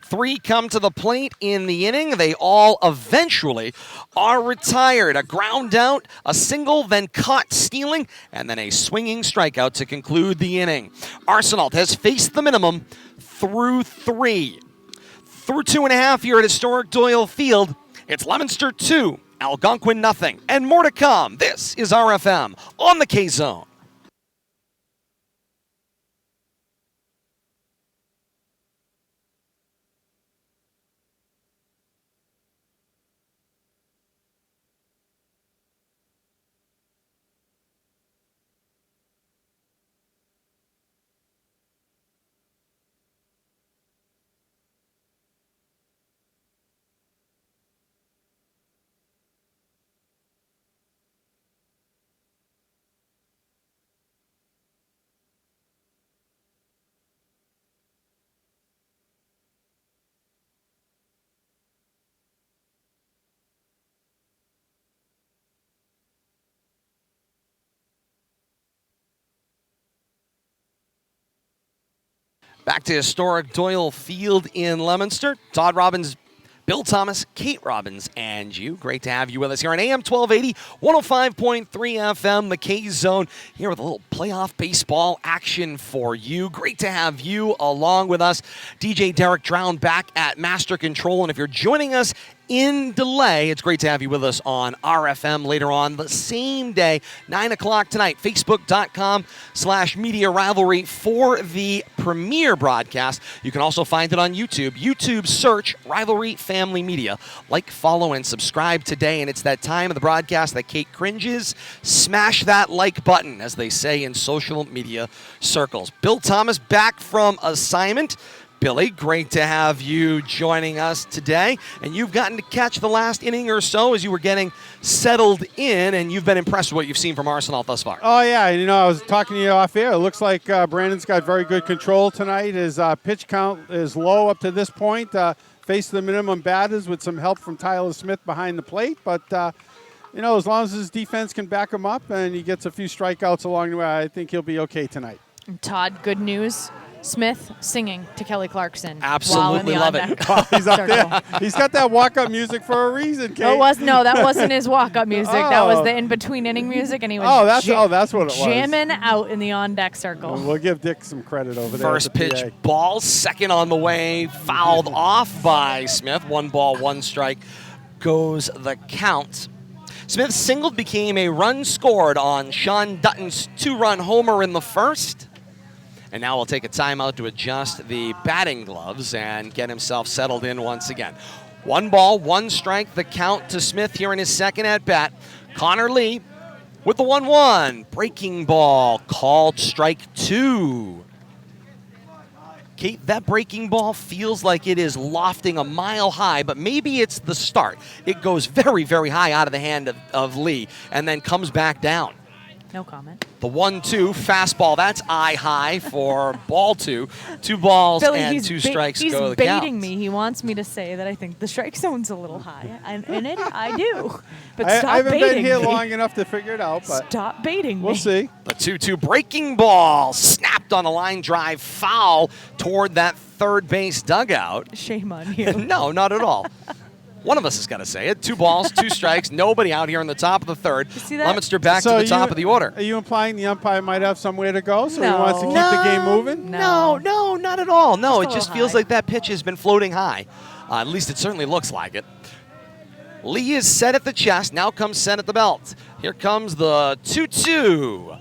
3 come to the plate in the inning. They all eventually are retired. A ground out, a single, then caught stealing, and then a swinging strikeout to conclude the inning. Arsenal has faced the minimum through 3. Through 2.5 here at historic Doyle Field, it's Leominster 2, Algonquin nothing, and more to come. This is RFM on the K-Zone. Back to historic Doyle Field in Leominster. Todd Robbins, Bill Thomas, Kate Robbins, and you. Great to have you with us here on AM1280, 105.3 FM, the K-Zone, here with a little playoff baseball action for you. Great to have you along with us. DJ Derek Drown back at Master Control, and if you're joining us in delay, it's great to have you with us on RFM later on the same day, 9 o'clock tonight, facebook.com/Media Rivalry for the premiere broadcast. You can also find it on YouTube. YouTube search Rivalry Family Media. Like, follow, and subscribe today, and it's that time of the broadcast that Kate cringes. Smash that like button, as they say in social media circles. Bill Thomas back from assignment. Billy, great to have you joining us today. And you've gotten to catch the last inning or so as you were getting settled in, and you've been impressed with what you've seen from Arsenal thus far. Oh, yeah. You know, I was talking to you off air. It looks like Brandon's got very good control tonight. His pitch count is low up to this point. Faced the minimum batters with some help from Tyler Smith behind the plate. But, you know, as long as his defense can back him up and he gets a few strikeouts along the way, I think he'll be okay tonight. Todd, good news. Smith singing to Kelly Clarkson. Absolutely love it. He's up there. He's got that walk-up music for a reason, Kate. That wasn't his walk-up music. That was the in-between inning music, and he was that's what it was. Jamming out in the on-deck circle. We'll give Dick some credit over there. First pitch, ball, second on the way, fouled off by Smith. 1 ball, 1 strike goes the count. Smith singled, became a run scored on Sean Dutton's 2-run homer in the first. And now we'll take a timeout to adjust the batting gloves and get himself settled in once again. 1 ball, 1 strike, the count to Smith here in his second at-bat. Connor Lee with the 1-1. Breaking ball, called strike 2. Kate, that breaking ball feels like it is lofting a mile high, but maybe it's the start. It goes very, very high out of the hand of Lee and then comes back down. No comment. The 1-2 fastball, that's eye high for ball 2. 2 balls Billy, and 2 strikes he's go to the count. baiting me. He wants me to say that I think the strike zone's a little high. And in it, I do. But stop I haven't baiting been here me. long enough to figure it out, but Stop baiting me. we'll see. The 2-2 breaking ball snapped on a line drive foul toward that third base dugout. Shame on you. No, not at all. One of us has got to say it. 2 balls, 2 strikes, nobody out here in the top of the third. You see that? Leominster back to the top of the order. Are you implying the umpire might have somewhere to go, so he No. wants to keep the game moving? No, not at all. No, it Just a just little feels high. like that pitch has been floating high. At least it certainly looks like it. Lee is set at the chest. Now comes set at the belt. Here comes the 2-2.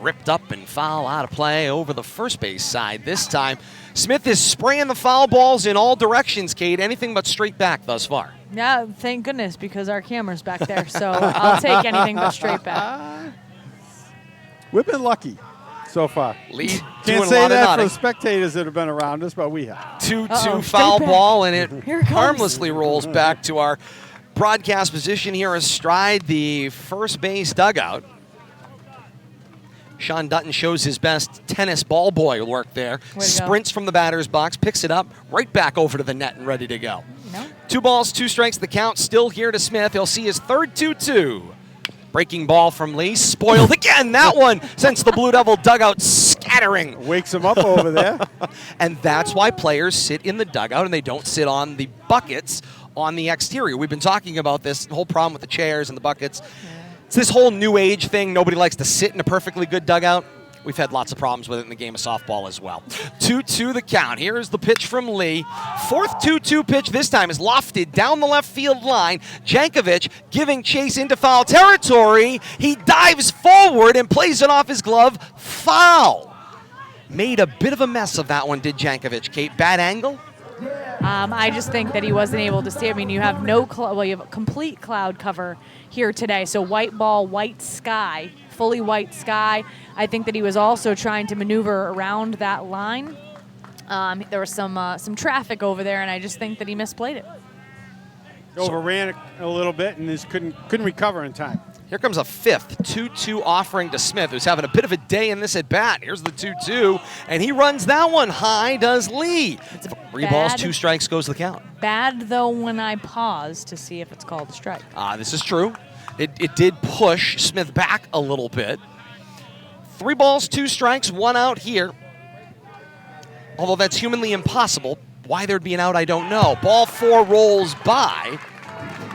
Ripped up and foul out of play over the first base side this time. Smith is spraying the foul balls in all directions, Kate. Anything but straight back thus far. Yeah, thank goodness, because our camera's back there. So I'll take anything but straight back. We've been lucky so far. Lee doing Can't a say lot of that for nodding. the spectators that have been around us, but we have. 2-2 Uh-oh, foul straight back. ball, and Here it it comes. harmlessly rolls back to our broadcast position here astride the first base dugout. Sean Dutton shows his best tennis ball boy work there. Way to go. Sprints from the batter's box, picks it up, right back over to the net and ready to go. No? 2 balls, 2 strikes, the count still here to Smith. He'll see his third 2-2. Breaking ball from Lee, spoiled again, that one, since the Blue Devil dugout scattering. Wakes him up over there. And that's why players sit in the dugout and they don't sit on the buckets on the exterior. We've been talking about this whole problem with the chairs and the buckets. It's this whole new age thing. Nobody likes to sit in a perfectly good dugout. We've had lots of problems with it in the game of softball as well. 2-2 the count. Here's the pitch from Lee. Fourth 2-2 pitch this time is lofted down the left field line. Jankovic giving chase into foul territory. He dives forward and plays it off his glove. Foul. Made a bit of a mess of that one, did Jankovic. Kate, bad angle? I just think that he wasn't able to see. I mean, you have you have complete cloud cover here today. So white ball, white sky, fully white sky. I think that he was also trying to maneuver around that line. There was some traffic over there, and I just think that he misplayed it. Overran it a little bit and just couldn't recover in time. Here comes a fifth 2-2 offering to Smith, who's having a bit of a day in this at bat. Here's the 2-2, and he runs that one high, does Lee. 3 balls, 2 strikes goes the count. Bad, though, when I pause to see if it's called a strike. This is true. It did push Smith back a little bit. 3 balls, 2 strikes, 1 out here. Although that's humanly impossible. Why there'd be an out, I don't know. Ball 4 rolls by,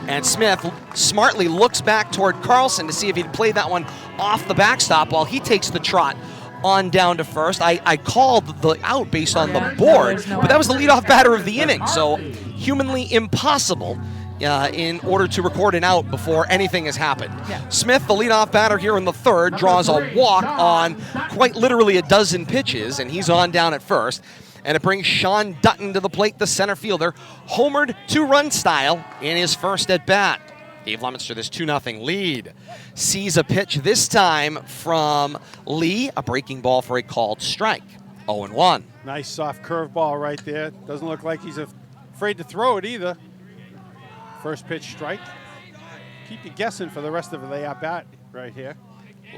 and Smith smartly looks back toward Carlson to see if he'd played that one off the backstop while he takes the trot on down to first. I called the out based on the board, but that was the leadoff batter of the inning, so humanly impossible in order to record an out before anything has happened. Yeah. Smith, the leadoff batter here in the third, draws a walk on quite literally a dozen pitches, and he's on down at first. And it brings Sean Dutton to the plate, the center fielder, homered 2-run style in his first at bat. Gave Leominster this 2-0 lead. Sees a pitch this time from Lee, a breaking ball for a called strike. 0-1. Nice soft curveball right there. Doesn't look like he's afraid to throw it either. First pitch strike. Keep you guessing for the rest of the at-bat right here.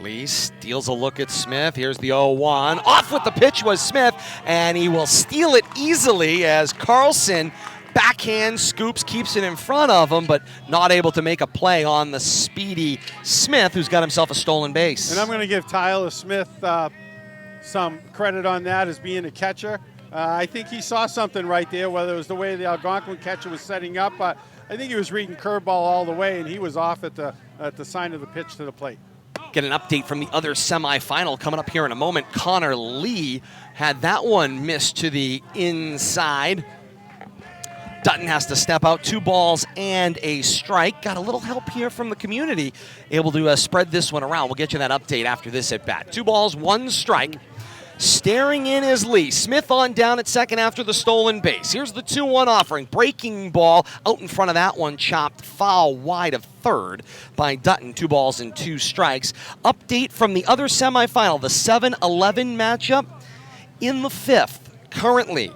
Lee steals a look at Smith. Here's the 0-1. Off with the pitch was Smith, and he will steal it easily as Carlson backhand scoops, keeps it in front of him, but not able to make a play on the speedy Smith, who's got himself a stolen base. And I'm going to give Tyler Smith some credit on that as being a catcher. I think he saw something right there, whether it was the way the Algonquin catcher was setting up. I think he was reading curveball all the way, and he was off at the sign of the pitch to the plate. Get an update from the other semifinal coming up here in a moment. Connor Lee had that one missed to the inside. Dutton has to step out, 2 balls and a strike. Got a little help here from the community, able to spread this one around. We'll get you that update after this at bat. 2 balls, 1 strike. Staring in is Lee. Smith on down at second after the stolen base. Here's the 2-1 offering. Breaking ball out in front of that one, chopped foul wide of third by Dutton. 2 balls and 2 strikes. Update from the other semifinal, the 7-11 matchup. In the 5th, currently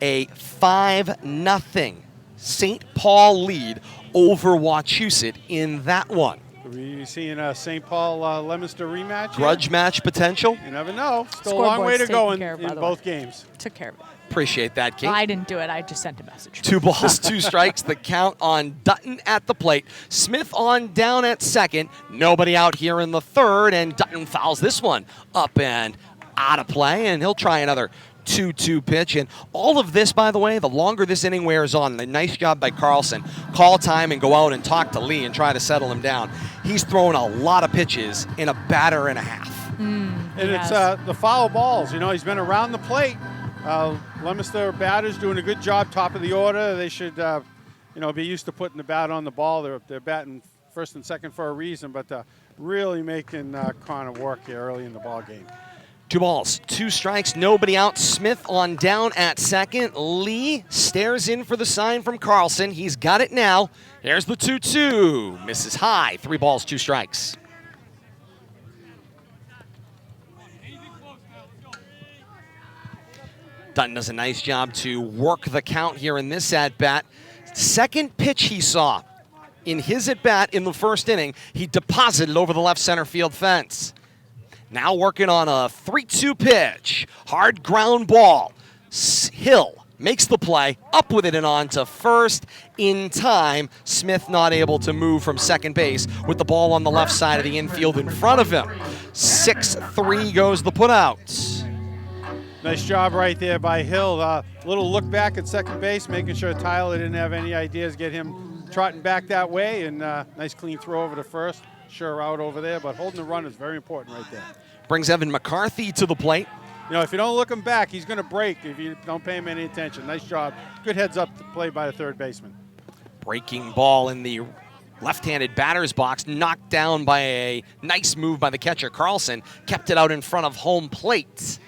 a 5-0 St. Paul lead over Wachusett in that one. Are we seeing a St. Paul Leominster rematch? Grudge match potential? You never know. Still a long way to go in both games. Took care of it. Appreciate that, Kate. Well, I didn't do it. I just sent a message. 2 balls, 2 strikes. The count on Dutton at the plate. Smith on down at second. Nobody out here in the third, and Dutton fouls this one up and out of play, and he'll try another 2-2 pitch. And all of this, by the way, the longer this inning wears on, the nice job by Carlson. Call time and go out and talk to Lee and try to settle him down. He's thrown a lot of pitches in a batter and a half. And it's the foul balls. You know, he's been around the plate. Leominster batters doing a good job, top of the order. They should, be used to putting the bat on the ball. They're batting first and second for a reason, but really making Connor work here early in the ball game. 2 balls, 2 strikes, nobody out. Smith on down at second. Lee stares in for the sign from Carlson. He's got it now. Here's the 2-2. Misses high. 3 balls, 2 strikes. Dutton does a nice job to work the count here in this at-bat. Second pitch he saw in his at-bat in the first inning, he deposited over the left center field fence. Now working on a 3-2 pitch. Hard ground ball. Hill makes the play, up with it and on to first in time. Smith not able to move from second base with the ball on the left side of the infield in front of him. 6-3 goes the putout. Nice job right there by Hill. Little look back at second base, making sure Tyler didn't have any ideas, get him trotting back that way, and nice clean throw over to first. Sure out over there, but holding the run is very important right there. Brings Evan McCarthy to the plate. You know, if you don't look him back, he's going to break if you don't pay him any attention. Nice job. Good heads up play by the third baseman. Breaking ball in the left-handed batter's box, knocked down by a nice move by the catcher. Carlson kept it out in front of home plate.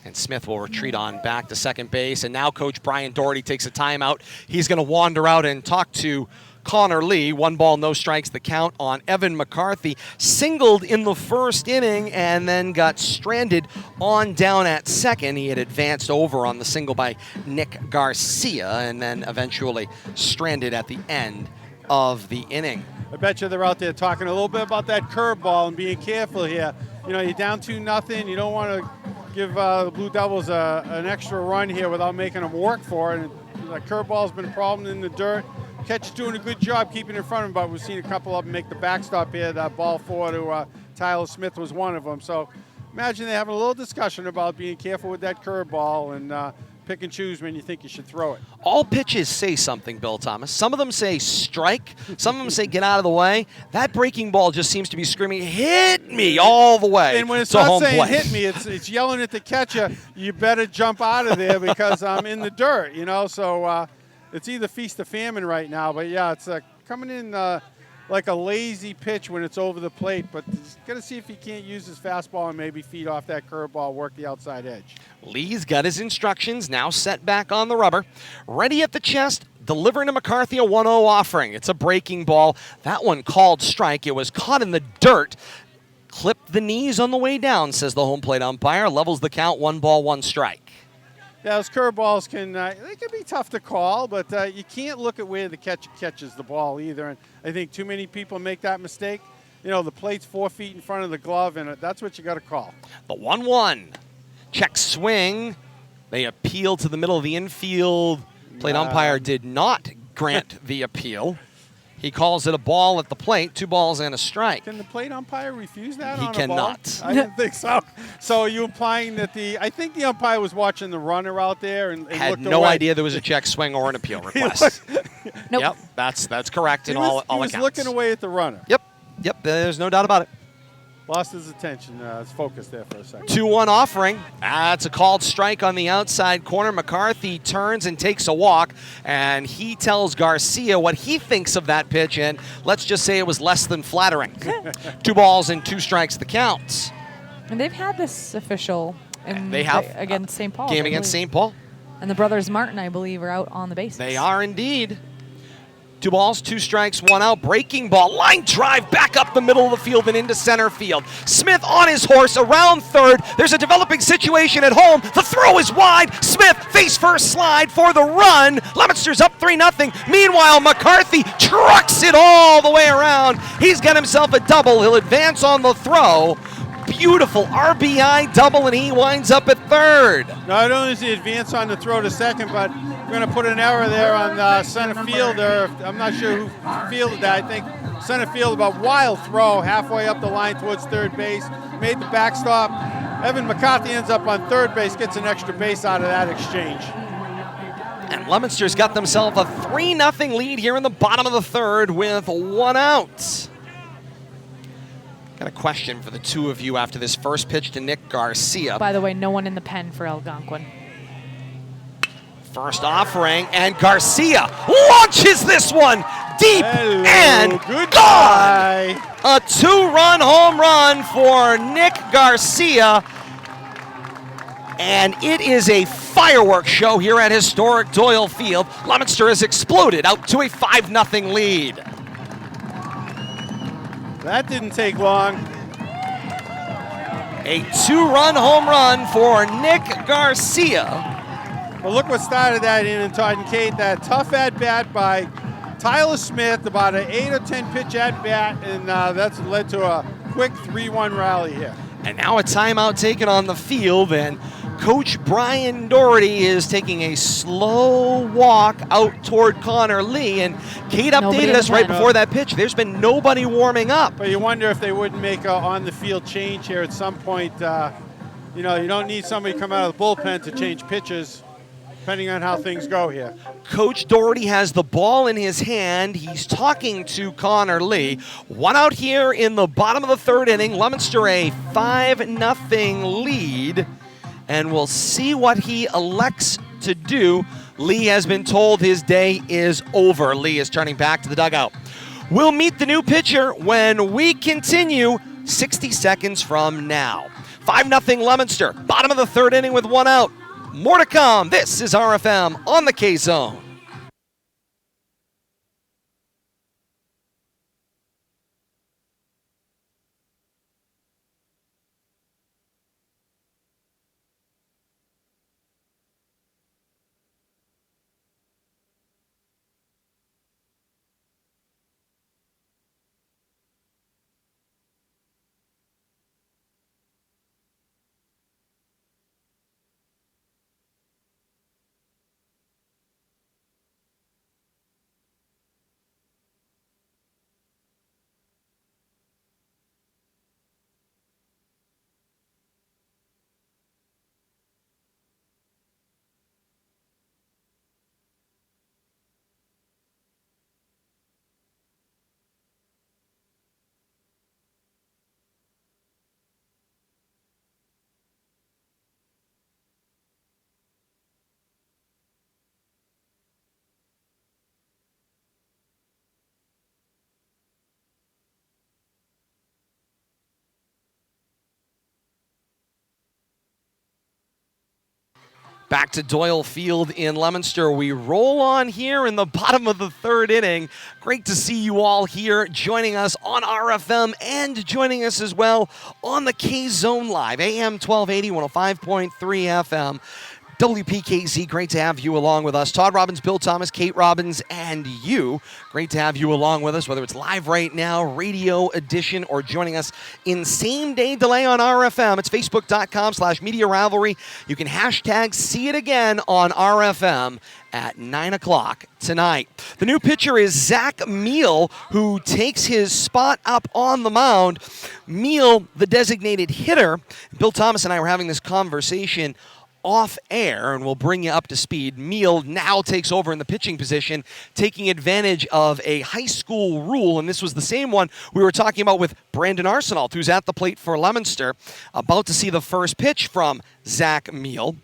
And Smith will retreat on back to second base. And now Coach Brian Doherty takes a timeout. He's going to wander out and talk to Connor Lee. 1 ball, no strikes, the count on Evan McCarthy. Singled in the first inning and then got stranded on down at second. He had advanced over on the single by Nick Garcia and then eventually stranded at the end of the inning. I bet you they're out there talking a little bit about that curveball and being careful here. You know, you're down 2-0. You don't want to give the Blue Devils an extra run here without making them work for it. And the curveball's been a problem in the dirt. Catch doing a good job keeping in front of him, but we've seen a couple of them make the backstop here. That ball 4 to Tyler Smith was one of them. So imagine they're having a little discussion about being careful with that curveball and pick and choose when you think you should throw it. All pitches say something, Bill Thomas. Some of them say strike. Some of them say get out of the way. That breaking ball just seems to be screaming, hit me all the way. And when it's to not home saying plate. hit me, it's yelling at the catcher, you better jump out of there because I'm in the dirt, you know. So it's either feast or famine right now. But, yeah, it's coming in like a lazy pitch when it's over the plate. But he's got to see if he can't use his fastball and maybe feed off that curveball, work the outside edge. Lee's got his instructions, now set back on the rubber. Ready at the chest, delivering to McCarthy a 1-0 offering. It's a breaking ball. That one called strike. It was caught in the dirt. Clipped the knees on the way down, says the home plate umpire. Levels the count, 1 ball, 1 strike. Yeah, those curveballs can be tough to call, but you can't look at where the catcher catches the ball either. And I think too many people make that mistake. You know, the plate's 4 feet in front of the glove, and that's what you got to call. The 1-1. Check swing. They appeal to the middle of the infield. Plate umpire did not grant the appeal. He calls it a ball at the plate, 2 balls and a strike. Can the plate umpire refuse that He on a cannot. ball? I didn't think so. So are you implying that I think the umpire was watching the runner out there and Had looked no away. idea there was a check swing or an appeal request. Nope. Yep, that's correct in He all was accounts. looking away at the runner. Yep, there's no doubt about it. Lost his attention. His focus there for a second. 2-1 offering. That's a called strike on the outside corner. McCarthy turns and takes a walk, and he tells Garcia what he thinks of that pitch, and let's just say it was less than flattering. 2 balls and 2 strikes the count. And they've had this official They have against St. Paul. Game against St. Paul. And the brothers Martin, I believe, are out on the bases. They are indeed. 2 balls, 2 strikes, 1 out. Breaking ball, line drive back up the middle of the field and into center field. Smith on his horse around third. There's a developing situation at home. The throw is wide. Smith face first slide for the run. Leominster's up 3-0. Meanwhile, McCarthy trucks it all the way around. He's got himself a double. He'll advance on the throw. Beautiful RBI double, and he winds up at third. Not only does he advance on the throw to second, but we're going to put an error there on center fielder. I'm not sure who fielded that. I think center field, about wild throw halfway up the line towards third base. Made the backstop. Evan McCarthy ends up on third base, gets an extra base out of that exchange. And Leominster's got themselves a 3-0 lead here in the bottom of the third with 1 out. Got a question for the two of you after this first pitch to Nick Garcia. By the way, no one in the pen for Algonquin. First offering, and Garcia launches this one deep and gone. A 2-run home run for Nick Garcia. And it is a fireworks show here at historic Doyle Field. Leominster has exploded out to a 5-0 lead. That didn't take long. A 2-run home run for Nick Garcia. Well, look what started that in Todd and Kate. That tough at-bat by Tyler Smith, about an 8 or 10 pitch at-bat, and that's led to a quick 3-1 rally here. And now a timeout taken on the field, and Coach Brian Doherty is taking a slow walk out toward Connor Lee, and Kate updated us right before that pitch. There's been nobody warming up. But you wonder if they wouldn't make a on-the-field change here at some point. You know, you don't need somebody to come out of the bullpen to change pitches, depending on how things go here. Coach Doherty has the ball in his hand. He's talking to Connor Lee. 1 out here in the bottom of the third inning. Leominster a 5-0 lead. And we'll see what he elects to do. Lee has been told his day is over. Lee is turning back to the dugout. We'll meet the new pitcher when we continue 60 seconds from now. 5-0 Leominster. Bottom of the third inning with 1 out. More to come. This is RFM on the K-Zone. Back to Doyle Field in Leominster. We roll on here in the bottom of the third inning. Great to see you all here joining us on RFM and joining us as well on the K-Zone Live, AM1280, 105.3 FM. WPKZ, great to have you along with us. Todd Robbins, Bill Thomas, Kate Robbins, and you. Great to have you along with us, whether it's live right now, radio edition, or joining us in same-day delay on RFM. It's facebook.com/Media Rivalry. You can hashtag see it again on RFM at 9 o'clock tonight. The new pitcher is Zach Meal, who takes his spot up on the mound. Meal, the designated hitter. Bill Thomas and I were having this conversation off air, and we'll bring you up to speed. Meal now takes over in the pitching position, taking advantage of a high school rule, and this was the same one we were talking about with Brandon Arsenault, who's at the plate for Leominster, about to see the first pitch from Zach Meal.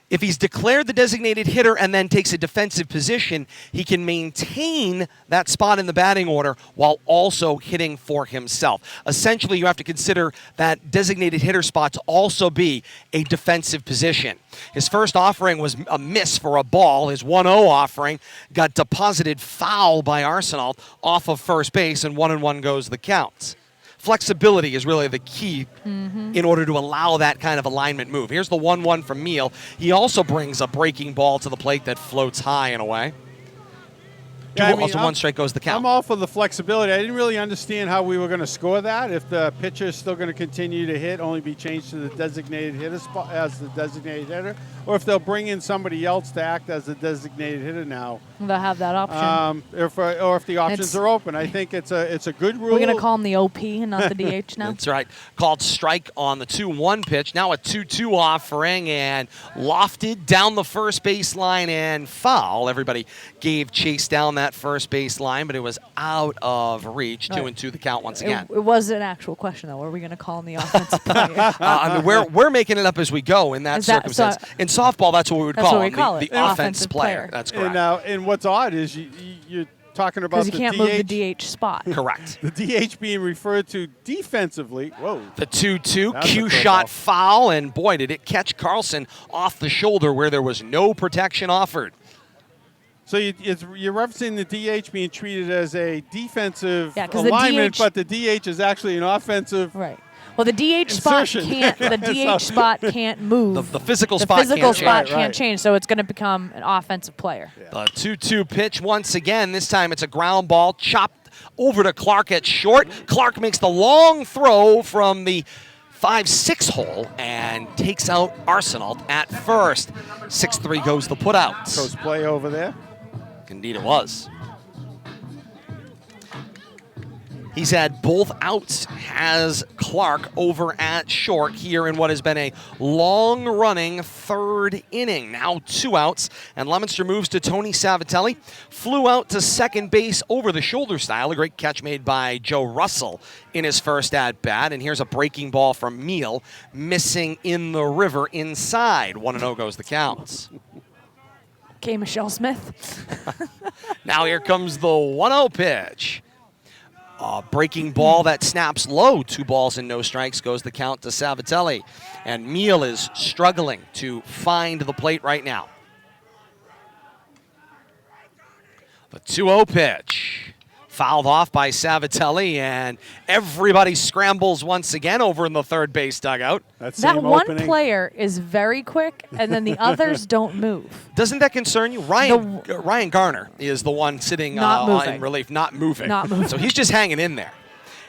If he's declared the designated hitter and then takes a defensive position, he can maintain that spot in the batting order while also hitting for himself. Essentially, you have to consider that designated hitter spot to also be a defensive position. His first offering was a miss for a ball. His 1-0 offering got deposited foul by Arsenault off of first base, and 1-1 goes the count. Flexibility is really the key in order to allow that kind of alignment move. Here's the 1-1 from Meal. He also brings a breaking ball to the plate that floats high and away. Yeah, One strike goes the count. I'm all for the flexibility. I didn't really understand how we were going to score that. If the pitcher is still going to continue to hit, only be changed to the designated hitter spot as the designated hitter, or if they'll bring in somebody else to act as the designated hitter now. They'll have that option. Or if the options are open. I think it's a good rule. We're going to call him the OP and not the DH now. That's right. Called strike on the 2-1 pitch. Now a 2-2 offering and lofted down the first baseline and foul. Everybody gave chase down that first base line, but it was out of reach. Right. 2-2 the count once again. It was an actual question, though. Are we going to call him the offensive player? I mean, we're making it up as we go in that circumstance. In softball, that's what we would call him, the offense player. That's correct. And what's odd is you're talking about because you can't move the DH spot. Correct. The DH being referred to defensively. Whoa. The 2-2 cue shot foul, and boy, did it catch Carlson off the shoulder where there was no protection offered. So you're referencing the DH being treated as a defensive the alignment, DH, but the DH is actually an offensive. Right. Well, the DH spot can't. The DH spot can't move. The physical spot can't change. So it's going to become an offensive player. Yeah. The 2-2 pitch once again. This time it's a ground ball chopped over to Clark at short. Clark makes the long throw from the 5-6 hole and takes out Arsenault at first. 6-3 goes the putout. Close play over there. Indeed it was. He's had both outs, has Clark over at short here in what has been a long-running third inning. Now 2 outs, and Leominster moves to Tony Savatelli. Flew out to second base over the shoulder style. A great catch made by Joe Russell in his first at-bat. And here's a breaking ball from Meal, missing in the river inside. 1-0 goes the counts. Okay, Michelle Smith. Now here comes the 1-0 pitch. Breaking ball that snaps low. 2 balls and no strikes goes the count to Savatelli. And Meal is struggling to find the plate right now. The 2-0 pitch. Fouled off by Savatelli, and everybody scrambles once again over in the third base dugout. That one player is very quick, and then the others don't move. Doesn't that concern you? Ryan Garner is the one sitting in relief, not moving. So he's just hanging in there.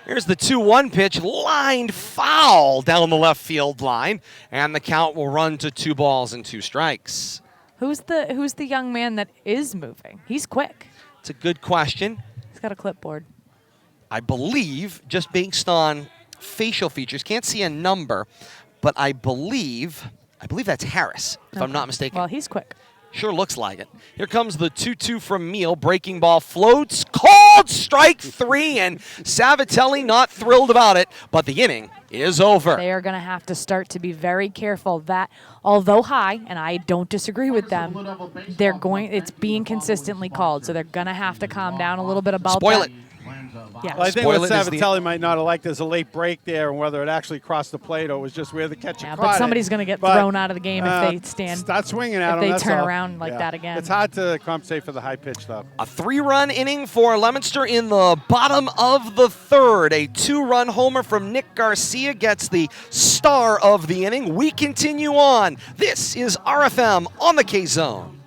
Here's the 2-1 pitch, lined foul down the left field line, and the count will run to 2 balls and 2 strikes. Who's the young man that is moving? He's quick. It's a good question. Got a clipboard. I believe, just based on facial features, can't see a number, but I believe that's Harris, if I'm not mistaken. Well, he's quick. Sure looks like it. Here comes the 2-2 from Meal. Breaking ball floats, called strike 3, and Savatelli not thrilled about it, but the inning is over. They are going to have to start to be very careful that, although high, and I don't disagree with them, it's being consistently called, so they're going to have to calm down a little bit about Spoil that. it. Yeah. Well, I think Spoil what it is the- Savatelli might not have liked is a late break there, and whether it actually crossed the plate or was just where the catcher Yeah, caught but it. somebody's going to get But, thrown out of the game if they stand. Start swinging at if them. they that's turn all. around like that again. It's hard to compensate for the high pitch, though. A 3-run inning for Leominster in the bottom of the third. A 2-run homer from Nick Garcia gets the star of the inning. We continue on. This is RFM on the K-Zone.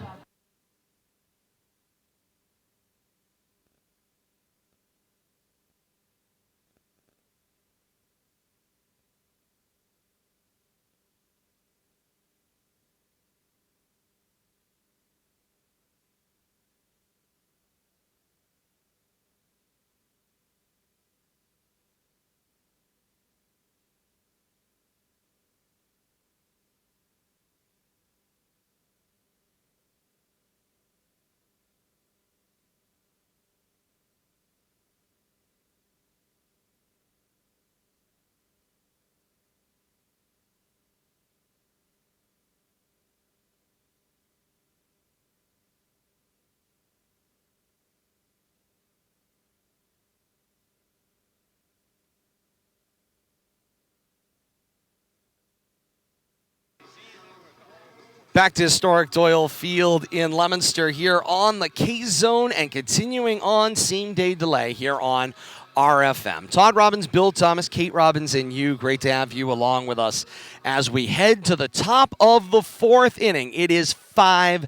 Back to historic Doyle Field in Leominster here on the K-Zone and continuing on same-day delay here on RFM. Todd Robbins, Bill Thomas, Kate Robbins, and you. Great to have you along with us as we head to the top of the fourth inning. It is 5-0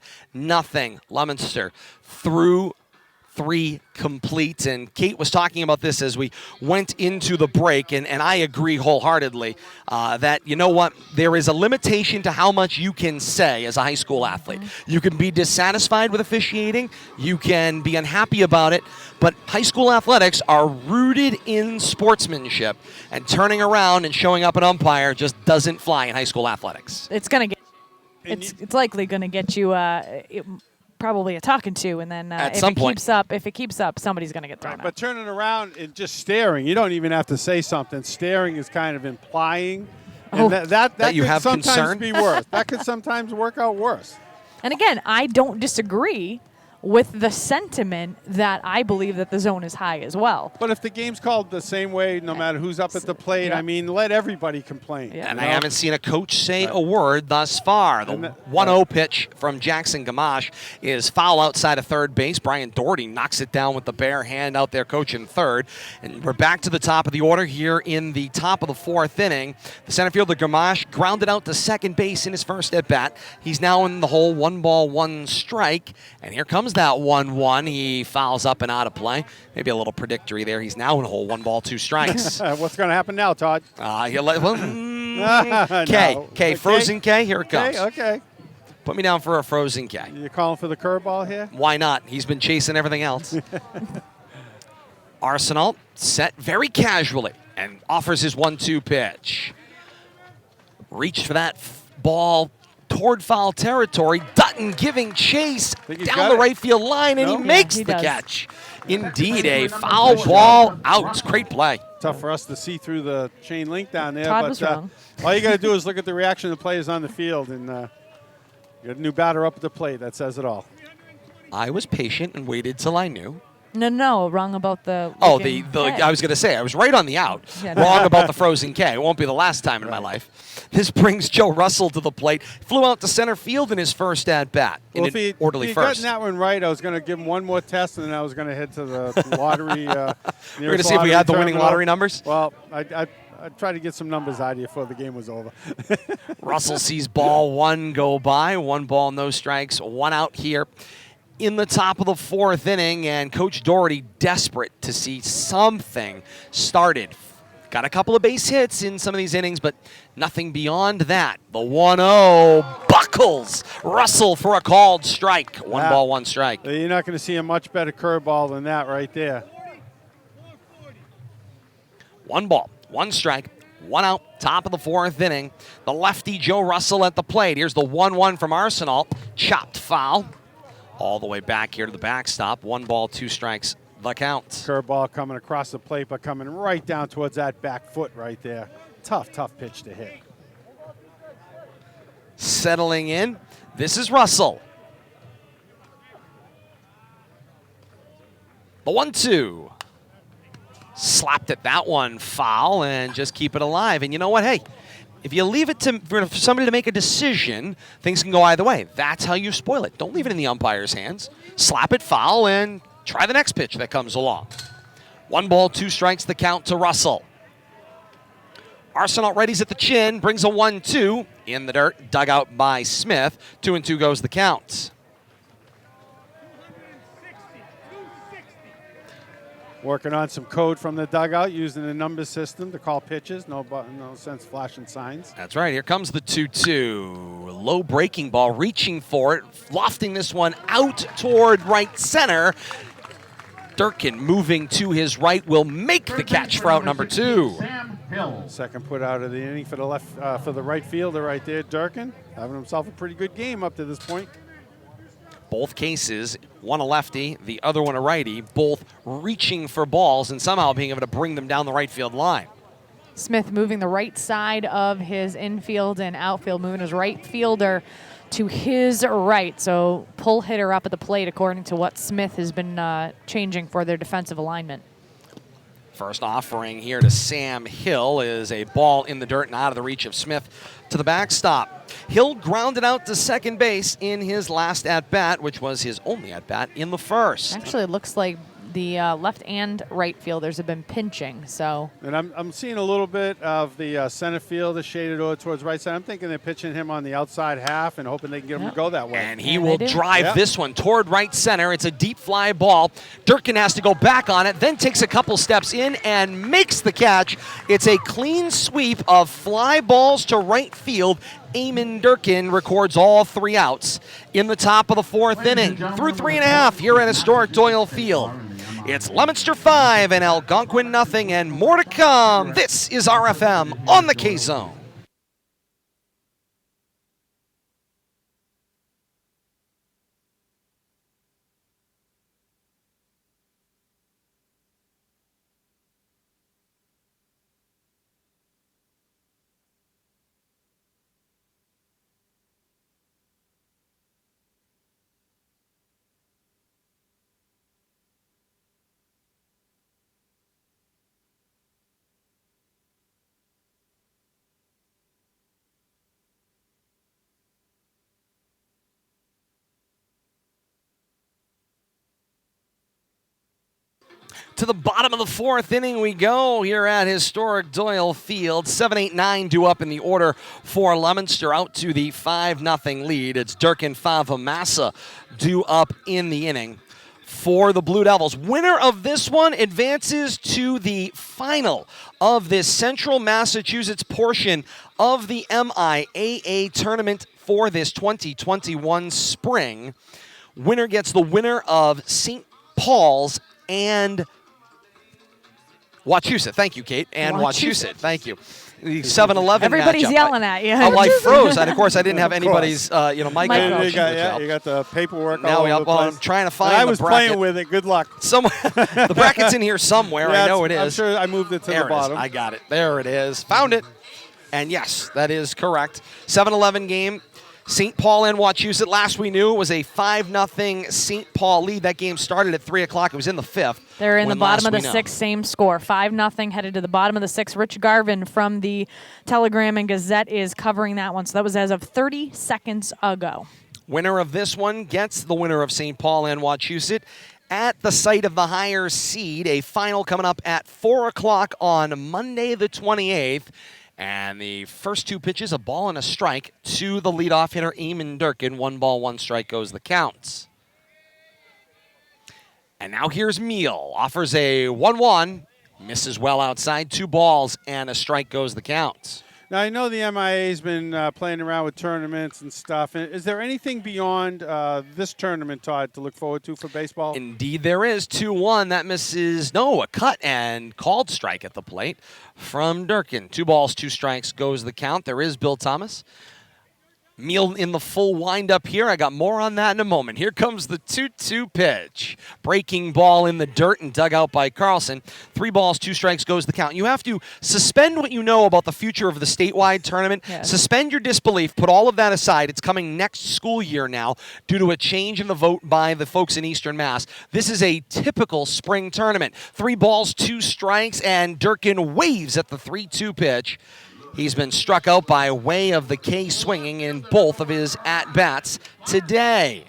Leominster through 3 complete. And Kate was talking about this as we went into the break, and I agree wholeheartedly that, you know what, there is a limitation to how much you can say as a high school athlete. You can be dissatisfied with officiating, you can be unhappy about it, but high school athletics are rooted in sportsmanship, and turning around and showing up an umpire just doesn't fly in high school athletics. It's going to get. It's likely going to get you. Probably a talking to, and then At some point. If it keeps up, somebody's going to get thrown out. But turning around and just staring, you don't even have to say something. Staring is kind of implying. And that you could have sometimes concern? be worse. That could sometimes work out worse. And again, I don't disagree with the sentiment that I believe that the zone is high as well. But if the game's called the same way, no matter who's up at the plate, Yeah. I mean, let everybody complain. Yeah. And you I know? haven't seen a coach say a word thus far. The 1-0 pitch from Jackson Gamache is foul outside of third base. Brian Doherty knocks it down with the bare hand out there coaching third. And we're back to the top of the order here in the top of the fourth inning. The center fielder Gamache grounded out to second base in his first at-bat. He's now in the hole, 1 ball, 1 strike. And here comes that 1-1. He fouls up and out of play. Maybe a little predictory there. He's now in the hole, 1 ball, 2 strikes. What's going to happen now, Todd? K, frozen K, here it comes. Okay. Put me down for a frozen K. You calling for the curveball here? Why not? He's been chasing everything else. Arsenal set very casually and offers his 1-2 pitch. Reached for that ball toward foul territory. Dutton giving chase Think he's down got the it? right field line, and No? he makes he the does. catch. Indeed, a foul ball out. Great play. Tough for us to see through the chain link down there. Todd but was wrong. all you got to do is look at the reaction of the players on the field, and you got a new batter up at the plate. That says it all. I was patient and waited till I knew. No, wrong about the. Oh, looking the head. I was going to say, I was right on the out. Yeah, no. Wrong about the frozen K. It won't be the last time in my life. This brings Joe Russell to the plate. Flew out to center field in his first at-bat in Well, an orderly if he first. gotten that one right, I was going to give him one more test, and then I was going to head to the lottery. We're going to see if we had the winning lottery numbers. Well, I tried to get some numbers out of you before the game was over. Russell sees ball 1 go by. 1 ball, no strikes, 1 out here in the top of the fourth inning, and Coach Doherty desperate to see something started. Got a couple of base hits in some of these innings, but nothing beyond that. The 1-0 buckles Russell for a called strike. 1 ball, 1 strike. You're not going to see a much better curveball than that right there. 1 ball, 1 strike, 1 out, top of the fourth inning. The lefty Joe Russell at the plate. Here's the 1-1 from Arsenal. Chopped foul. All the way back here to the backstop. 1 ball, 2 strikes, the count. Curveball coming across the plate, but coming right down towards that back foot right there. Tough pitch to hit. Settling in, this is Russell. The 1-2. Slapped at that one, foul, and just keep it alive. And you know what? Hey, if you leave it for somebody to make a decision, things can go either way. That's how you spoil it. Don't leave it in the umpire's hands. Slap it, foul, and try the next pitch that comes along. 1 ball, 2 strikes, the count to Russell. Arsenault righties at the chin, brings a 1-2 in the dirt, dug out by Smith. 2-2 goes the count. Working on some code from the dugout, using the number system to call pitches. No sense flashing signs. That's right. Here comes the 2-2. Low breaking ball, reaching for it, lofting this one out toward right center. Durkin moving to his right will make the catch for out number 2. Second put out of the inning for the for the right fielder right there, Durkin, having himself a pretty good game up to this point. Both cases, one a lefty, the other one a righty, both reaching for balls and somehow being able to bring them down the right field line. Smith moving the right side of his infield and outfield, moving his right fielder to his right. So pull hitter up at the plate according to what Smith has been changing for their defensive alignment. First offering here to Sam Hill is a ball in the dirt and out of the reach of Smith to the backstop. Hill grounded out to second base in his last at-bat, which was his only at-bat in the first. Actually, it looks like the left and right fielders have been pinching. So, and I'm seeing a little bit of the center field shaded over towards right side. I'm thinking they're pitching him on the outside half and hoping they can get him to go that way. And he will drive this one toward right center. It's a deep fly ball. Durkin has to go back on it, then takes a couple steps in and makes the catch. It's a clean sweep of fly balls to right field. Eamon Durkin records all 3 outs in the top of the 4th inning. Through 3.5 here at historic Doyle Field. It's Leominster 5 and Algonquin nothing, and more to come. This is RFM on the K-Zone. To the bottom of the 4th inning we go here at historic Doyle Field. 7-8-9 due up in the order for Leominster, out to the 5-0 lead. It's Durkin Favamasa due up in the inning for the Blue Devils. Winner of this one advances to the final of this Central Massachusetts portion of the MIAA tournament for this 2021 spring. Winner gets the winner of St. Paul's and Wachusett. Thank you, Kate. And Wachusett. Thank you. The 7-11 Everybody's matchup. yelling at you. I froze. And of course, I didn't have anybody's, mic. You got the paperwork now all over the place. I'm trying to find and I was the bracket. playing with it. Good luck. Somewhere, the bracket's in here somewhere. Yeah, I know it is. I'm sure I moved it to there the bottom. I got it. There it is. Found it. And yes, that is correct. 7-11 game. St. Paul and Wachusett. Last we knew it was a 5-0 St. Paul lead. That game started at 3 o'clock. It was in the 5th. They're in the bottom of the 6th, same score. 5-0 headed to the bottom of the 6th. Rich Garvin from the Telegram and Gazette is covering that one. So that was as of 30 seconds ago. Winner of this one gets the winner of St. Paul and Wachusett at the site of the higher seed. A final coming up at 4 o'clock on Monday the 28th. And the first 2 pitches, a ball and a strike to the leadoff hitter, Eamon Durkin. 1 ball, 1 strike goes the counts. And now here's Meal. Offers a 1-1. Misses well outside. 2 balls and a strike goes the counts. Now, I know the MIA's been playing around with tournaments and stuff. Is there anything beyond this tournament, Todd, to look forward to for baseball? Indeed there is. 2-1. That misses, a cut and called strike at the plate from Durkin. 2 balls, 2 strikes goes the count. There is Bill Thomas. Meal in the full windup here. I got more on that in a moment. Here comes the 2-2 pitch. Breaking ball in the dirt and dug out by Carlson. 3 balls, 2 strikes goes the count. You have to suspend what you know about the future of the statewide tournament. Yes. Suspend your disbelief. Put all of that aside. It's coming next school year now due to a change in the vote by the folks in Eastern Mass. This is a typical spring tournament. 3 balls, 2 strikes, and Durkin waves at the 3-2 pitch. He's been struck out by way of the K swinging in both of his at-bats today.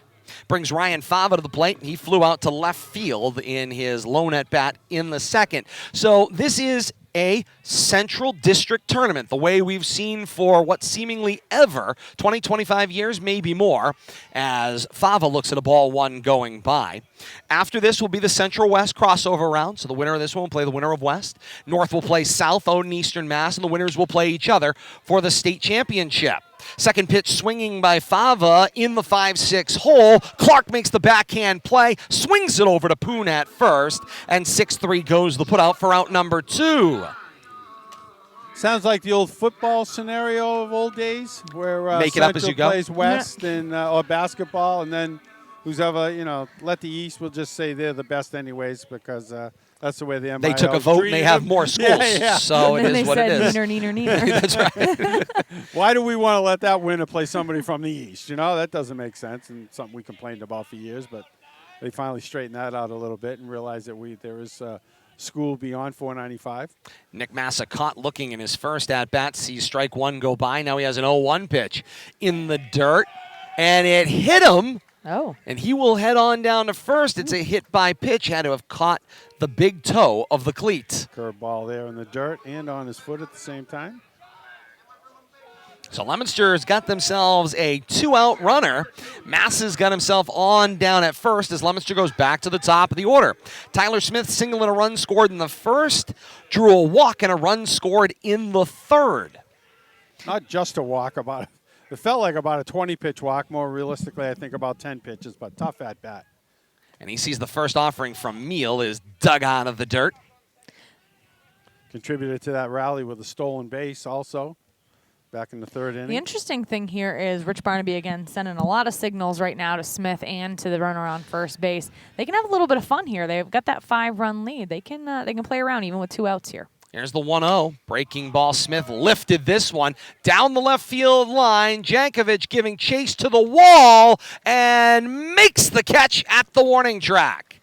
Brings Ryan Fava to the plate. He flew out to left field in his lone at-bat in the second. So this is a Central District tournament, the way we've seen for what seemingly ever, 20, 25 years, maybe more, as Fava looks at a ball 1 going by. After this will be the Central West crossover round, so the winner of this one will play the winner of West. North will play South out in Eastern Mass, and the winners will play each other for the state championship. Second pitch swinging by Fava in the 5-6 hole. Clark makes the backhand play, swings it over to Poon at first, and 6-3 goes the putout for out number 2. Sounds like the old football scenario of old days, where Make it up as Central you go. plays West and or basketball, and then who's ever let the East. We'll just say they're the best anyways because that's the way the MIAA They took a vote and they have more schools, so it And then is they what it is. said, neener. That's right. Why do we want to let that winner play somebody from the East? That doesn't make sense, and something we complained about for years. But they finally straightened that out a little bit and realized that there is school beyond 495. Nick Massa caught looking in his first at-bat, sees strike 1 go by. Now he has an 0-1 pitch in the dirt, and it hit him. Oh. And he will head on down to first. It's a hit by pitch. Had to have caught the big toe of the cleat. Curveball there in the dirt and on his foot at the same time. So Leominster's got themselves a 2-out runner. Massa's got himself on down at first as Leominster goes back to the top of the order. Tyler Smith single and a run scored in the first. Drew a walk and a run scored in the third. Not just a walk, it felt like about a 20-pitch walk. More realistically, I think about 10 pitches, but tough at bat. And he sees the first offering from Meal is dug out of the dirt. Contributed to that rally with a stolen base also back in the third inning. The interesting thing here is Rich Barnaby, again, sending a lot of signals right now to Smith and to the runner on first base. They can have a little bit of fun here. They've got that 5-run lead. They can play around even with 2 outs here. Here's the 1-0. Breaking ball. Smith lifted this one down the left field line. Jankovic giving chase to the wall and makes the catch at the warning track.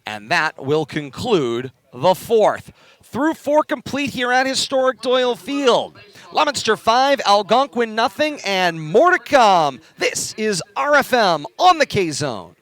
And that will conclude the 4th. Through 4 complete here at historic Doyle Field. Leominster 5, Algonquin nothing, and more to come. This is RFM on the K-Zone.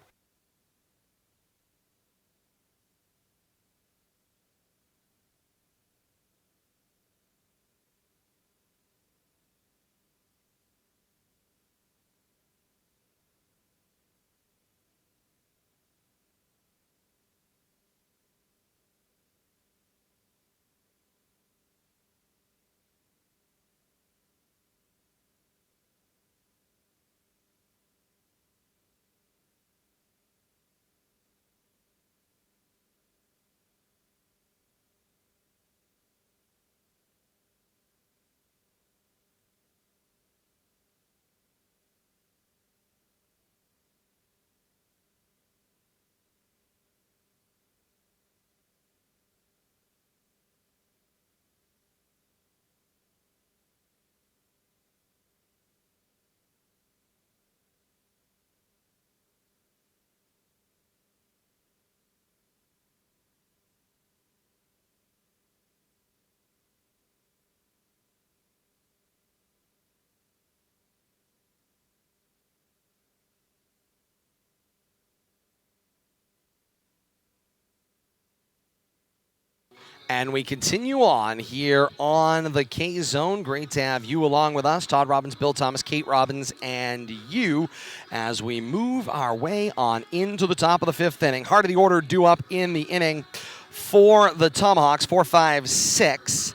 And we continue on here on the K-Zone. Great to have you along with us. Todd Robbins, Bill Thomas, Kate Robbins, and you as we move our way on into the top of the 5th inning. Heart of the order due up in the inning for the Tomahawks. 4, 5, 6.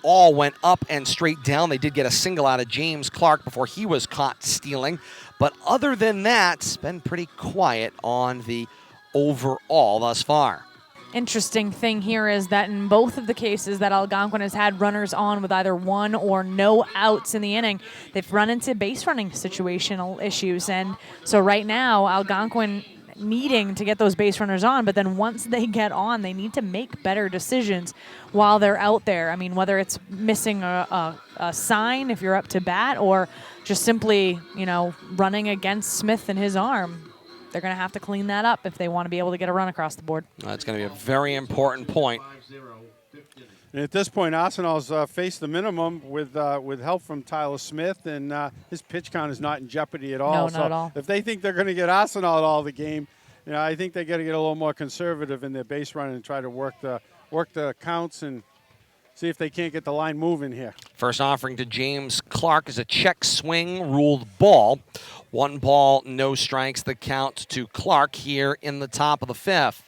All went up and straight down. They did get a single out of James Clark before he was caught stealing. But other than that, it's been pretty quiet on the overall thus far. interesting thing here is that in both of the cases that Algonquin has had runners on with either one or no outs in the inning, they've run into base running situational issues. And so right now, Algonquin needing to get those base runners on, but then once they get on, they need to make better decisions while they're out there. I mean, whether it's missing a sign if you're up to bat or just simply, running against Smith and his arm. They're going to have to clean that up if they want to be able to get a run across the board. That's going to be a very important point. And at this point, Arsenal's faced the minimum with help from Tyler Smith, and his pitch count is not in jeopardy at all. No, not at all. If they think they're going to get Arsenal at all the game, I think they got to get a little more conservative in their base run and try to work the counts and see if they can't get the line moving here. First offering to James Clark is a check swing, ruled ball. 1 ball, no strikes, the count to Clark here in the top of the 5th.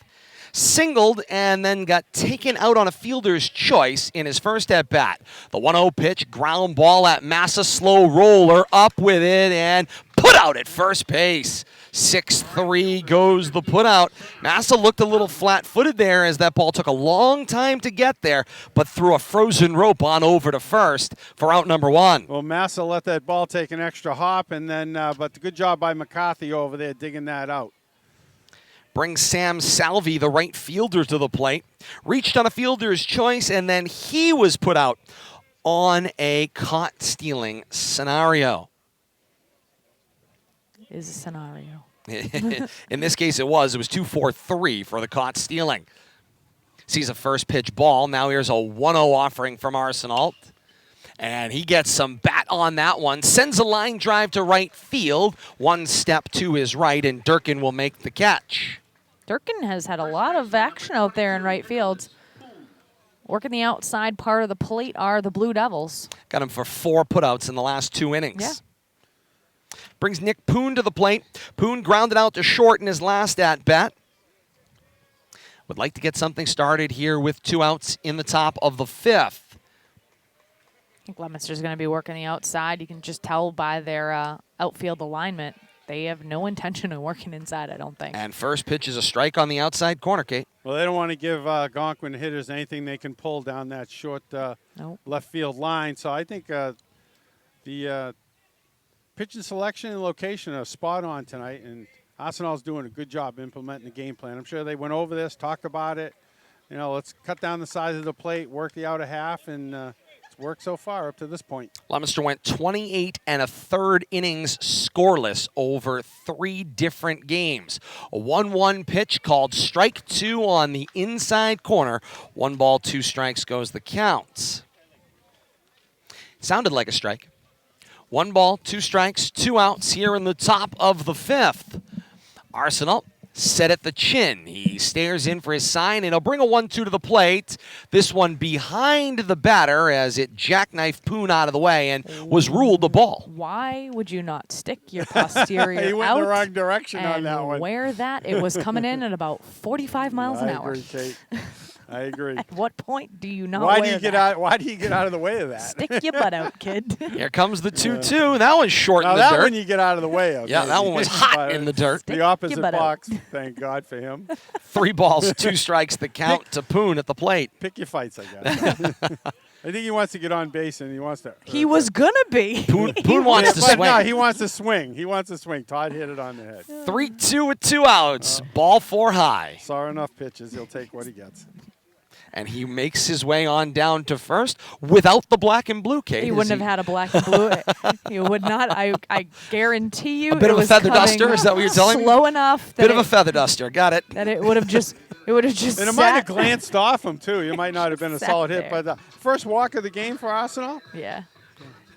Singled and then got taken out on a fielder's choice in his first at-bat. The 1-0 pitch, ground ball at Massa, slow roller, up with it, and put out at first base. 6-3 goes the put out. Massa looked a little flat-footed there as that ball took a long time to get there, but threw a frozen rope on over to first for out number 1. Well, Massa let that ball take an extra hop, and then but good job by McCarthy over there digging that out. Brings Sam Salvi, the right fielder, to the plate. Reached on a fielder's choice, and then he was put out on a caught-stealing scenario. Is a scenario. In this case, it was. It was 2-4-3 for the caught stealing. Sees a first pitch ball. Now here's a 1-0 offering from Arsenal. And he gets some bat on that one. Sends a line drive to right field. 1 step to his right, and Durkin will make the catch. Durkin has had a lot of action out there in right field. Working the outside part of the plate are the Blue Devils. Got him for 4 putouts in the last 2 innings. Yeah. Brings Nick Poon to the plate. Poon grounded out to short in his last at-bat. Would like to get something started here with 2 outs in the top of the 5th. I think Leominster's going to be working the outside. You can just tell by their outfield alignment. They have no intention of working inside, I don't think. And first pitch is a strike on the outside corner, Kate. Well, they don't want to give Algonquin hitters anything they can pull down that short left field line. So I think the pitching selection and location are spot on tonight, and Arsenal's doing a good job implementing the game plan. I'm sure they went over this, talked about it. Let's cut down the size of the plate, work the outer half, and it's worked so far up to this point. Leominster went 28 1/3 innings scoreless over 3 different games. A 1-1 pitch called strike 2 on the inside corner. 1 ball, 2 strikes goes the count. Sounded like a strike. 1 ball, 2 strikes, 2 outs here in the top of the 5th. Arsenal set at the chin. He stares in for his sign, and he'll bring a 1-2 to the plate. This one behind the batter as it jackknifed Poon out of the way and was ruled the ball. Why would you not stick your posterior He went out in the wrong direction and on that one. wear that? It was coming in at about 45 miles an hour. I agree, Kate. I agree. At what point do you not Why wear do you get that? out? Why do you get out of the way of that? Stick your butt out, kid. Here comes the 2-2. That one's short Now in the that dirt. one you get out of the way of. Yeah, that one was hot in the dirt. Stick The opposite your butt out. box. Thank God for him. 3 balls, 2 strikes, the count to Poon at the plate. Pick your fights, I guess. I think he wants to get on base and he wants to. He was gonna be. Poon wants to But swing. no, he wants to swing. He wants to swing. Todd hit it on the head. 3-2 with 2 outs. Ball 4 high. Saw enough pitches. He'll take what he gets. And he makes his way on down to first without the black and blue, Kate. He wouldn't have had a black and blue. He would not. I guarantee you. A bit it of a was feather coming duster? Is that what you're telling me? Slow enough. Bit of a feather duster. Got it. That it would have just. It would have just. And it might have sat- glanced off him, too. It might not have been a Sat solid hit. there. But the first walk of the game for Arsenal. Yeah.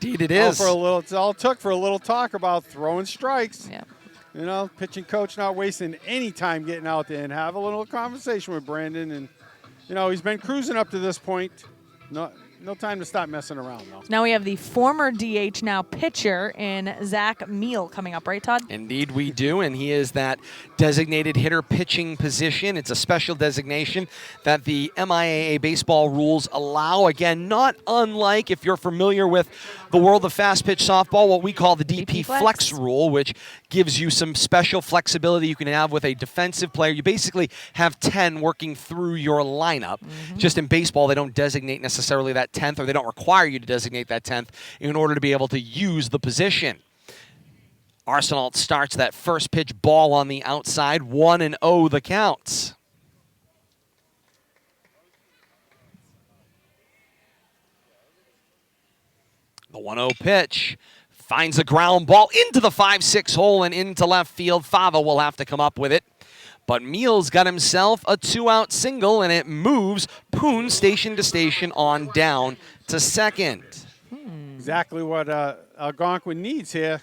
Indeed it Oh, is. it's all it took for a little talk about throwing strikes. Yeah. Pitching coach not wasting any time getting out there and have a little conversation with Brandon. And, he's been cruising up to this point. No time to stop messing around, though. Now we have the former DH, now pitcher, in Zach Meal coming up, right, Todd? Indeed we do, and he is that designated hitter pitching position. It's a special designation that the MIAA baseball rules allow. Again, not unlike, if you're familiar with the world of fast pitch softball, what we call the DP Flex rule, which gives you some special flexibility you can have with a defensive player. You basically have 10 working through your lineup. Just in baseball, they don't designate necessarily that 10th, or they don't require you to designate that 10th in order to be able to use the position. Arsenault starts that first pitch ball on the outside, 1-0 the counts. The 1-0 pitch finds a ground ball into the 5-6 hole and into left field. Fava will have to come up with it. But Meals got himself a 2-out single, and it moves Poon station to station on down to second. Exactly what Algonquin needs here.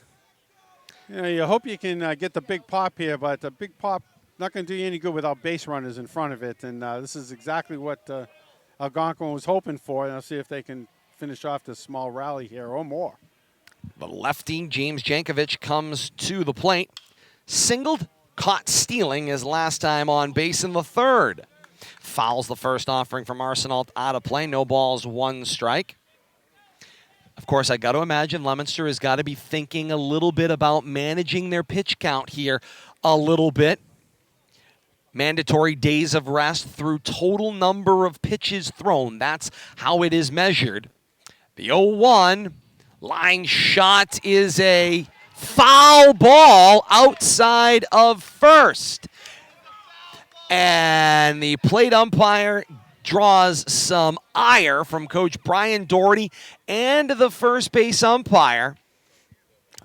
You know, you hope you can get the big pop here, but the big pop not going to do you any good without base runners in front of it. And this is exactly what Algonquin was hoping for. And I'll see if they can finish off this small rally here or more. The lefty, James Jankovic, comes to the plate. Singled, caught stealing his last time on base in the third. Fouls the first offering from Arsenault out of play. No balls, 1 strike. Of course, I got to imagine Leominster has got to be thinking a little bit about managing their pitch count here a little bit. Mandatory days of rest through total number of pitches thrown. That's how it is measured. The 0-1 line shot is a foul ball outside of first. And the plate umpire draws some ire from Coach Brian Doherty and the first base umpire.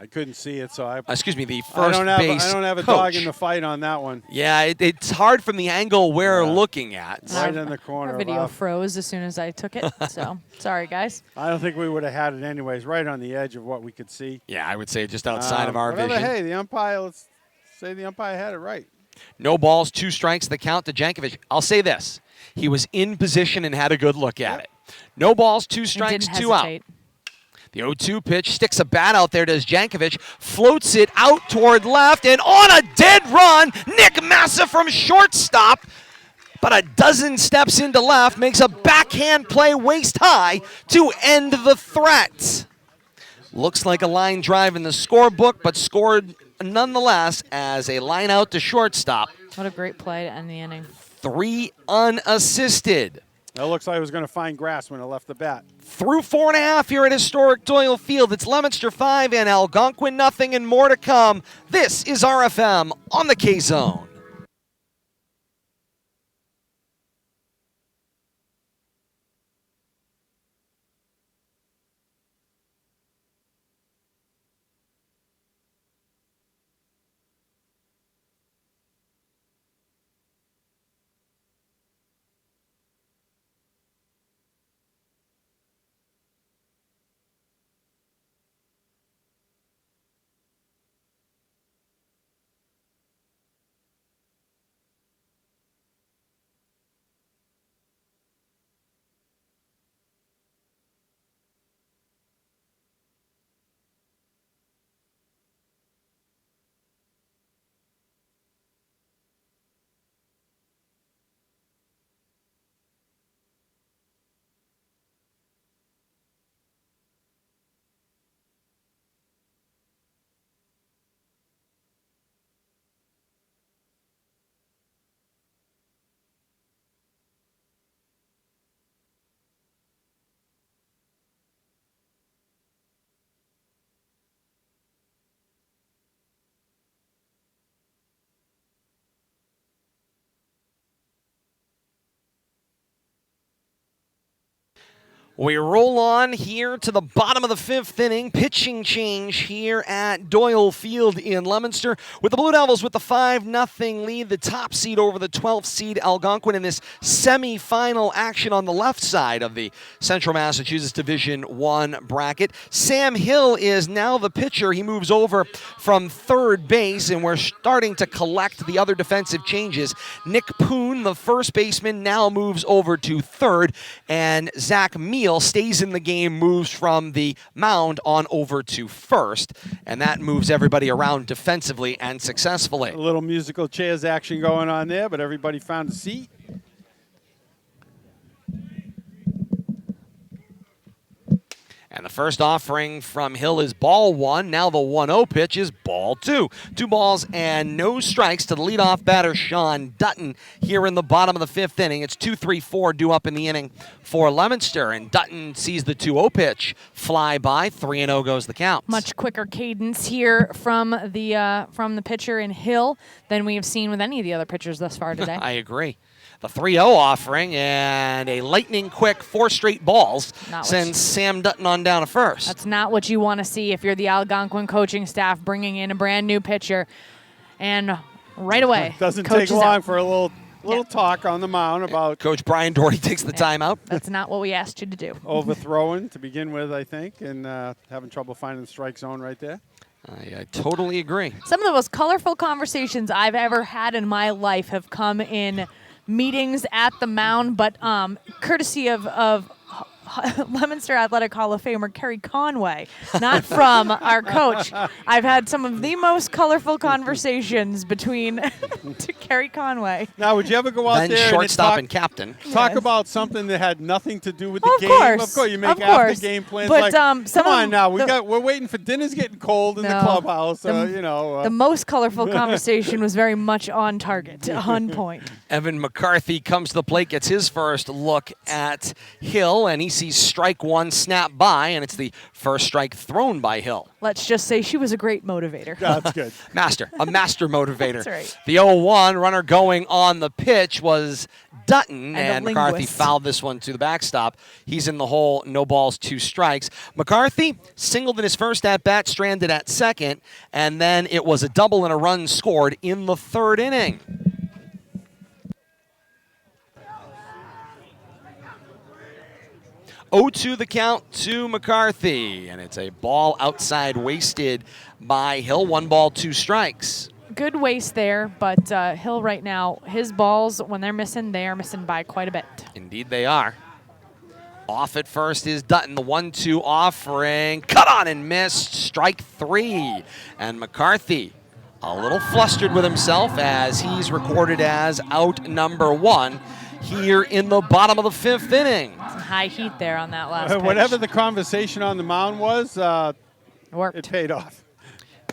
I couldn't see it, so I. Excuse me, the first base I don't have a coach. dog in the fight on that one. Yeah, it's hard from the angle we're looking at. Right in the corner. Our video froze as soon as I took it, so sorry, guys. I don't think we would have had it anyways. Right on the edge of what we could see. Yeah, I would say just outside of our whatever, vision. Hey, the umpire. Let's say the umpire had it right. No balls, 2 strikes. The count to Jankovic. I'll say this: he was in position and had a good look at it. No balls, 2 strikes, 2 out. The 0-2 pitch sticks a bat out there, does Jankovic, floats it out toward left, and on a dead run, Nick Massa from shortstop, but a dozen steps into left, makes a backhand play waist high to end the threat. Looks like a line drive in the scorebook, but scored nonetheless as a line out to shortstop. What a great play to end the inning. 3 unassisted. That looks like it was going to find grass when it left the bat. Through 4.5 here at historic Doyle Field. It's Leominster 5 and Algonquin nothing, and more to come. This is RFM on the K-Zone. We roll on here to the bottom of the 5th inning. Pitching change here at Doyle Field in Leominster with the Blue Devils with the 5-0 lead. The top seed over the 12th seed Algonquin in this semifinal action on the left side of the Central Massachusetts Division I bracket. Sam Hill is now the pitcher. He moves over from third base, and we're starting to collect the other defensive changes. Nick Poon, the first baseman, now moves over to third, and Zach Meal Steele stays in the game, moves from the mound on over to first, and that moves everybody around defensively and successfully. A little musical chairs action going on there, but everybody found a seat. And the first offering from Hill is ball 1. Now the 1-0 pitch is ball 2. 2 balls and no strikes to the leadoff batter, Sean Dutton, here in the bottom of the 5th inning. It's 2-3-4 due up in the inning for Leominster, and Dutton sees the 2-0 pitch fly by. 3-0 goes the count. Much quicker cadence here from the pitcher in Hill than we have seen with any of the other pitchers thus far today. I agree. The 3-0 offering and a lightning quick 4 straight balls sends Sam Dutton on down to first. That's not what you want to see if you're the Algonquin coaching staff bringing in a brand new pitcher. And right away, doesn't take long for a little talk on the mound about Coach Brian Doherty takes the timeout. That's not what we asked you to do. Overthrowing to begin with, I think, and having trouble finding the strike zone right there. I totally agree. Some of the most colorful conversations I've ever had in my life have come in meetings at the mound, but courtesy of Leominster Athletic Hall of Famer Kerry Conway, not from our coach. I've had some of the most colorful conversations between Kerry Conway. Now, would you ever go out then there shortstop and captain talk about something that had nothing to do with the game? Course. Of course, you make after game plans. But like, come on now, we're waiting for dinner's getting cold in the clubhouse. The most colorful conversation was very much on target, on point. Evan McCarthy comes to the plate, gets his first look at Hill, and he sees strike 1 snap by, and it's the first strike thrown by Hill. Let's just say she was a great motivator. That's good. A master motivator. That's right. The 0-1 runner going on the pitch was Dutton, and McCarthy fouled this one to the backstop. He's in the hole, no balls, 2 strikes. McCarthy singled in his first at-bat, stranded at second, and then it was a double and a run scored in the 3rd inning. 0-2 the count to McCarthy, and it's a ball outside wasted by Hill. 1 ball, 2 strikes. Good waste there, but Hill right now, his balls, when they're missing, they are missing by quite a bit. Indeed they are. Off at first is Dutton, the 1-2 offering. Cut on and missed, strike 3. And McCarthy a little flustered with himself as he's recorded as out number 1 here in the bottom of the 5th inning. Some high heat there on that last pitch. Whatever the conversation on the mound was, it paid off.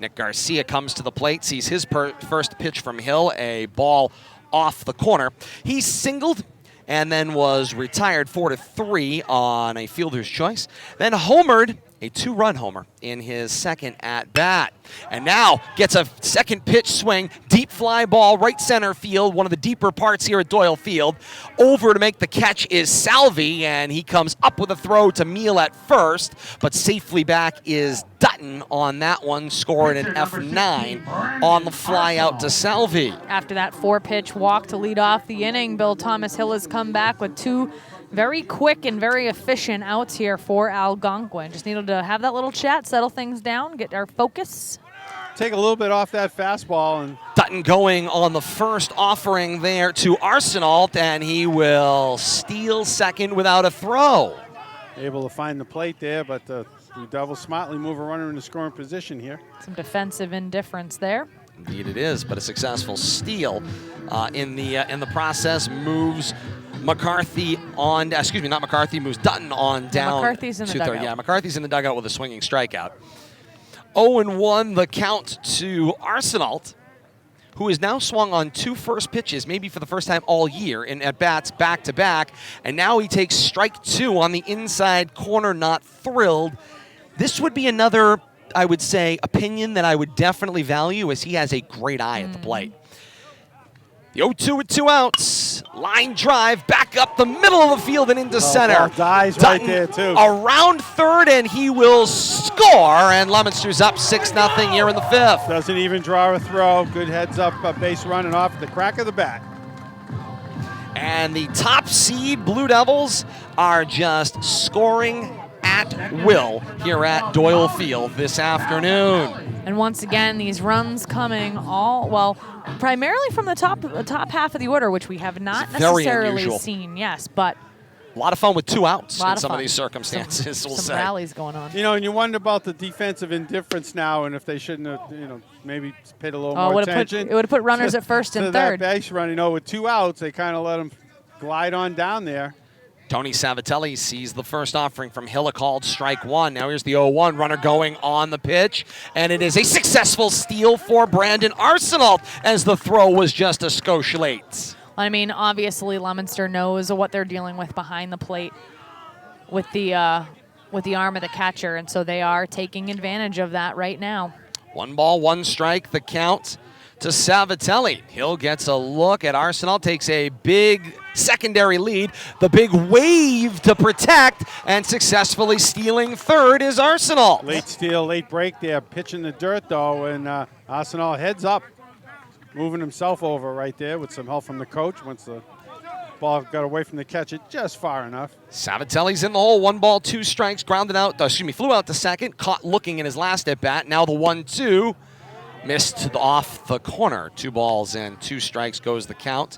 Nick Garcia comes to the plate, sees his first pitch from Hill, a ball off the corner. He singled and then was retired 4-3 on a fielder's choice. Then homered, a 2-run homer in his second at-bat. And now gets a second pitch swing, deep fly ball, right center field, one of the deeper parts here at Doyle Field. Over to make the catch is Salvi, and he comes up with a throw to Meal at first, but safely back is Dutton on that one, scoring an F9 on the fly out to Salvi. After that 4-pitch walk to lead off the inning, Bill Thomas Hill has come back with 2 very quick and very efficient outs here for Algonquin. Just needed to have that little chat, settle things down, get our focus. Take a little bit off that fastball. And Dutton going on the first offering there to Arsenal, and he will steal second without a throw. Able to find the plate there, but the Blue Devils smartly move a runner in the scoring position here. Some defensive indifference there. Indeed it is, but a successful steal in the process moves McCarthy on, not McCarthy, moves Dutton on down. McCarthy's in the dugout. Yeah, McCarthy's in the dugout with a swinging strikeout. 0-1 the count to Arsenal, who has now swung on 2 first pitches, maybe for the first time all year, in at-bats back-to-back, and now he takes strike 2 on the inside corner, not thrilled. This would be another, I would say, opinion that I would definitely value, as he has a great eye at the plate. The 0-2 with 2 outs. Line drive back up the middle of the field and into center. Ball dies right there, too. Around third, and he will score. And Leominster's up 6-0 here in the 5th. Doesn't even draw a throw. Good heads-up base running off at the crack of the bat. And the top seed Blue Devils are just scoring at will here at Doyle Field this afternoon. And once again, these runs coming primarily from the top half of the order, which we have not necessarily seen. Yes, but A lot of fun with 2 outs in Lot of some of fun. these circumstances, Some we'll say. rallies going on. You know, and you wonder about the defensive indifference now, and if they shouldn't have, you know, maybe paid a little Oh, more it attention. would have put runners at first to and that third. base run. You know, with 2 outs, they kind of let them glide on down there. Tony Savatelli sees the first offering from Hill, called strike 1. Now here's the 0-1 runner going on the pitch, and it is a successful steal for Brandon Arsenault as the throw was just a skosh late. I mean, obviously, Leominster knows what they're dealing with behind the plate with the arm of the catcher, and so they are taking advantage of that right now. 1 ball, 1 strike, the count to Savatelli. Hill gets a look at Arsenault, takes a big secondary lead. The big wave to protect, and successfully stealing third is Arsenault. Late steal, late break there, pitching the dirt though, and Arsenault heads up, moving himself over right there with some help from the coach once the ball got away from the catcher just far enough. Savatelli's in the hole, 1 ball, 2 strikes, grounded out, flew out to second, caught looking in his last at bat. Now the 1-2, missed off the corner. 2 balls and 2 strikes goes the count.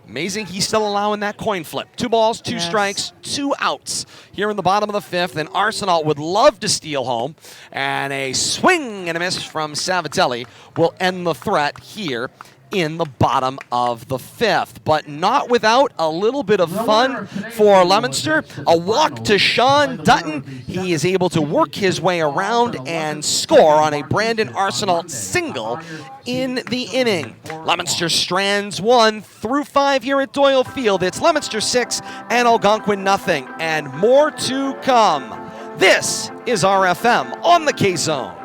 Amazing he's still allowing that coin flip. 2 balls, 2 strikes, 2 outs here in the bottom of the 5th, and Arsenault would love to steal home, and a swing and a miss from Savatelli will end the threat here in the bottom of the 5th, but not without a little bit of fun for Leominster. A walk to Sean Dutton. He is able to work his way around and score on a Brandon Arsenault single in the inning. Leominster strands 1 through 5 here at Doyle Field. It's Leominster 6 and Algonquin nothing, and more to come. This is RFM on the K-Zone.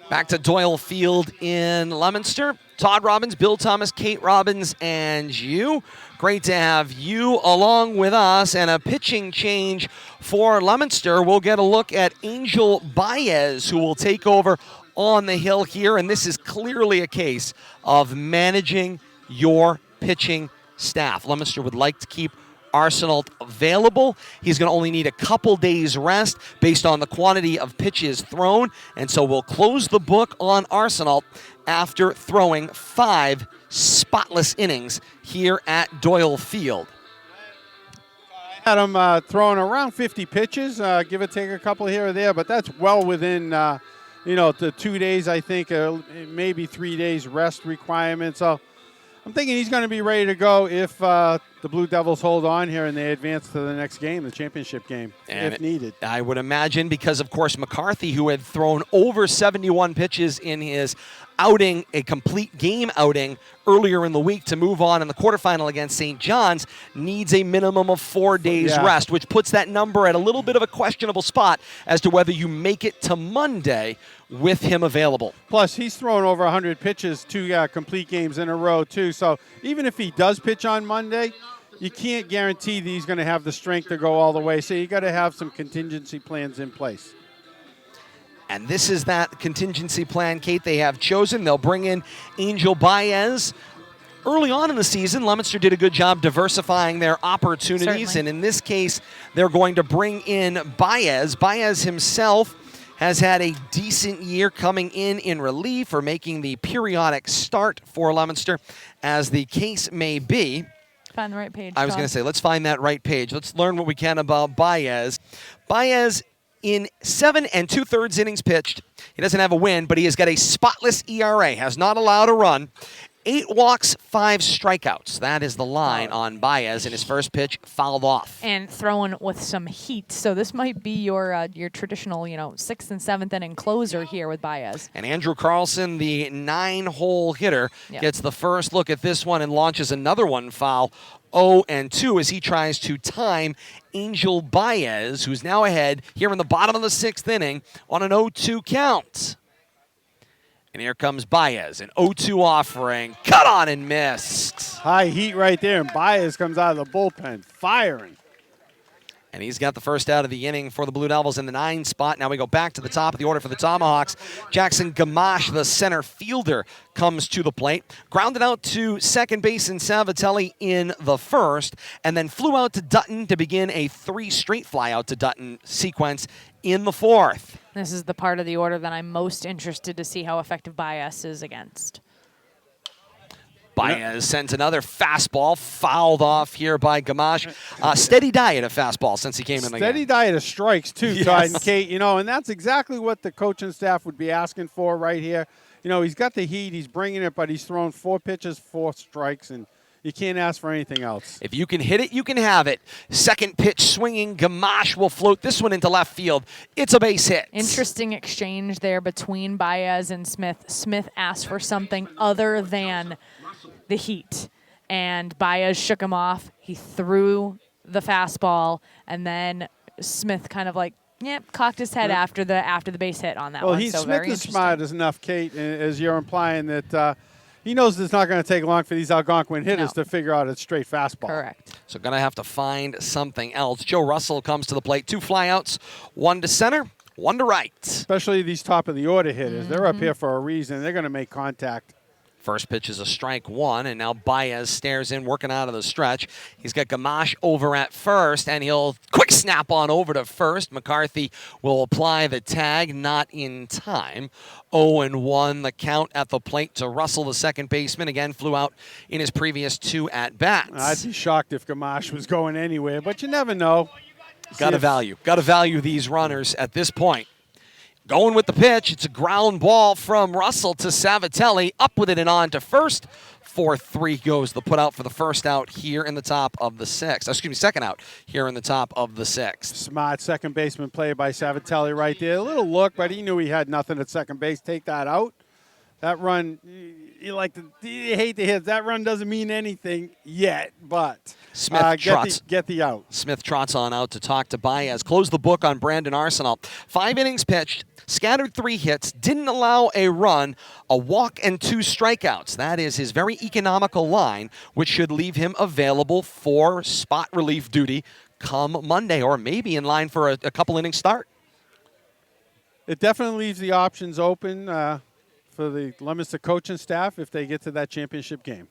Back to Doyle Field in Leominster. Todd Robbins, Bill Thomas, Kate Robbins, and you. Great to have you along with us. And a pitching change for Leominster. We'll get a look at Angel Baez, who will take over on the hill here. And this is clearly a case of managing your pitching staff. Leominster would like to keep Arsenault available. He's going to only need a couple days rest based on the quantity of pitches thrown, and so we'll close the book on Arsenault after throwing 5 spotless innings here at Doyle Field. Had him throwing around 50 pitches, give or take a couple here or there, but that's well within the 2 days, I think, maybe 3 days rest requirement. So I'm thinking he's going to be ready to go if the Blue Devils hold on here and they advance to the next game, the championship game, and if needed. I would imagine because, of course, McCarthy, who had thrown over 71 pitches in his outing, a complete game outing earlier in the week to move on in the quarterfinal against St. John's, needs a minimum of 4 days rest, which puts that number at a little bit of a questionable spot as to whether you make it to Monday with him available. Plus, he's thrown over 100 pitches 2 complete games in a row, too. So even if he does pitch on Monday, you can't guarantee that he's going to have the strength to go all the way. So you got to have some contingency plans in place. And this is that contingency plan, Kate, they have chosen. They'll bring in Angel Baez. Early on in the season, Leominster did a good job diversifying their opportunities. Certainly. And in this case, they're going to bring in Baez. Baez himself has had a decent year coming in relief or making the periodic start for Leominster, as the case may be. Find the right page. I was going to say, let's find that right page. Let's learn what we can about Baez. Baez, in 7 2/3 innings pitched, he doesn't have a win, but he has got a spotless ERA, has not allowed a run. 8 walks, 5 strikeouts. That is the line on Baez, and his first pitch fouled off. And thrown with some heat. So this might be your traditional, 6th and 7th inning closer here with Baez. And Andrew Carlson, the 9-hole hitter, gets the first look at this one and launches another one foul 0-2 as he tries to time Angel Baez, who's now ahead here in the bottom of the 6th inning on an 0-2 count. And here comes Baez, an 0-2 offering, cut on and missed. High heat right there, and Baez comes out of the bullpen, firing. And he's got the first out of the inning for the Blue Devils in the 9 spot. Now we go back to the top of the order for the Tomahawks. Jackson Gamache, the center fielder, comes to the plate. Grounded out to second base in Savatelli in the 1st, and then flew out to Dutton to begin a 3 straight fly out to Dutton sequence in the 4th. This is the part of the order that I'm most interested to see how effective Baez is against. Baez sent another fastball, fouled off here by Gamache. Steady diet of fastball since he came in the game. Steady diet of strikes, too, Yes. Todd and Kate. And that's exactly what the coaching staff would be asking for right here. He's got the heat, he's bringing it, but he's thrown 4 pitches, 4 strikes, and you can't ask for anything else. If you can hit it, you can have it. Second pitch swinging, Gamache will float this one into left field. It's a base hit. Interesting exchange there between Baez and Smith. Smith asked for something other than the heat, and Baez shook him off. He threw the fastball, and then Smith kind of cocked his head after the base hit on that one. Well, So Smith very is interesting. smart as enough, Kate, as you're implying that he knows it's not going to take long for these Algonquin hitters No. to figure out a straight fastball. Correct. So going to have to find something else. Joe Russell comes to the plate. 2 flyouts, 1 to center, 1 to right. Especially these top of the order hitters. They're up here for a reason. They're going to make contact. First pitch is a strike 1, and now Baez stares in, working out of the stretch. He's got Gamache over at first, and he'll quick snap on over to first. McCarthy will apply the tag, not in time. 0-1 the count at the plate to Russell, the second baseman. Again, flew out in his previous 2 at-bats. I'd be shocked if Gamache was going anywhere, but you never know. Got to value these runners at this point. Going with the pitch, it's a ground ball from Russell to Savatelli, up with it and on to first. 4-3 goes the put out for the first out here in the top of the 6th. Excuse me, second out here in the top of the 6th. Smart second baseman play by Savatelli right there. A little look, but he knew he had nothing at second base. Take that out. That run, you hate to hit. That run doesn't mean anything yet, but Smith get the out. Smith trots on out to talk to Baez. Close the book on Brandon Arsenal. 5 innings pitched, scattered 3 hits, didn't allow a run, a walk, and 2 strikeouts. That is his very economical line, which should leave him available for spot relief duty come Monday, or maybe in line for a couple innings start. It definitely leaves the options open for the Leominster coaching staff if they get to that championship game.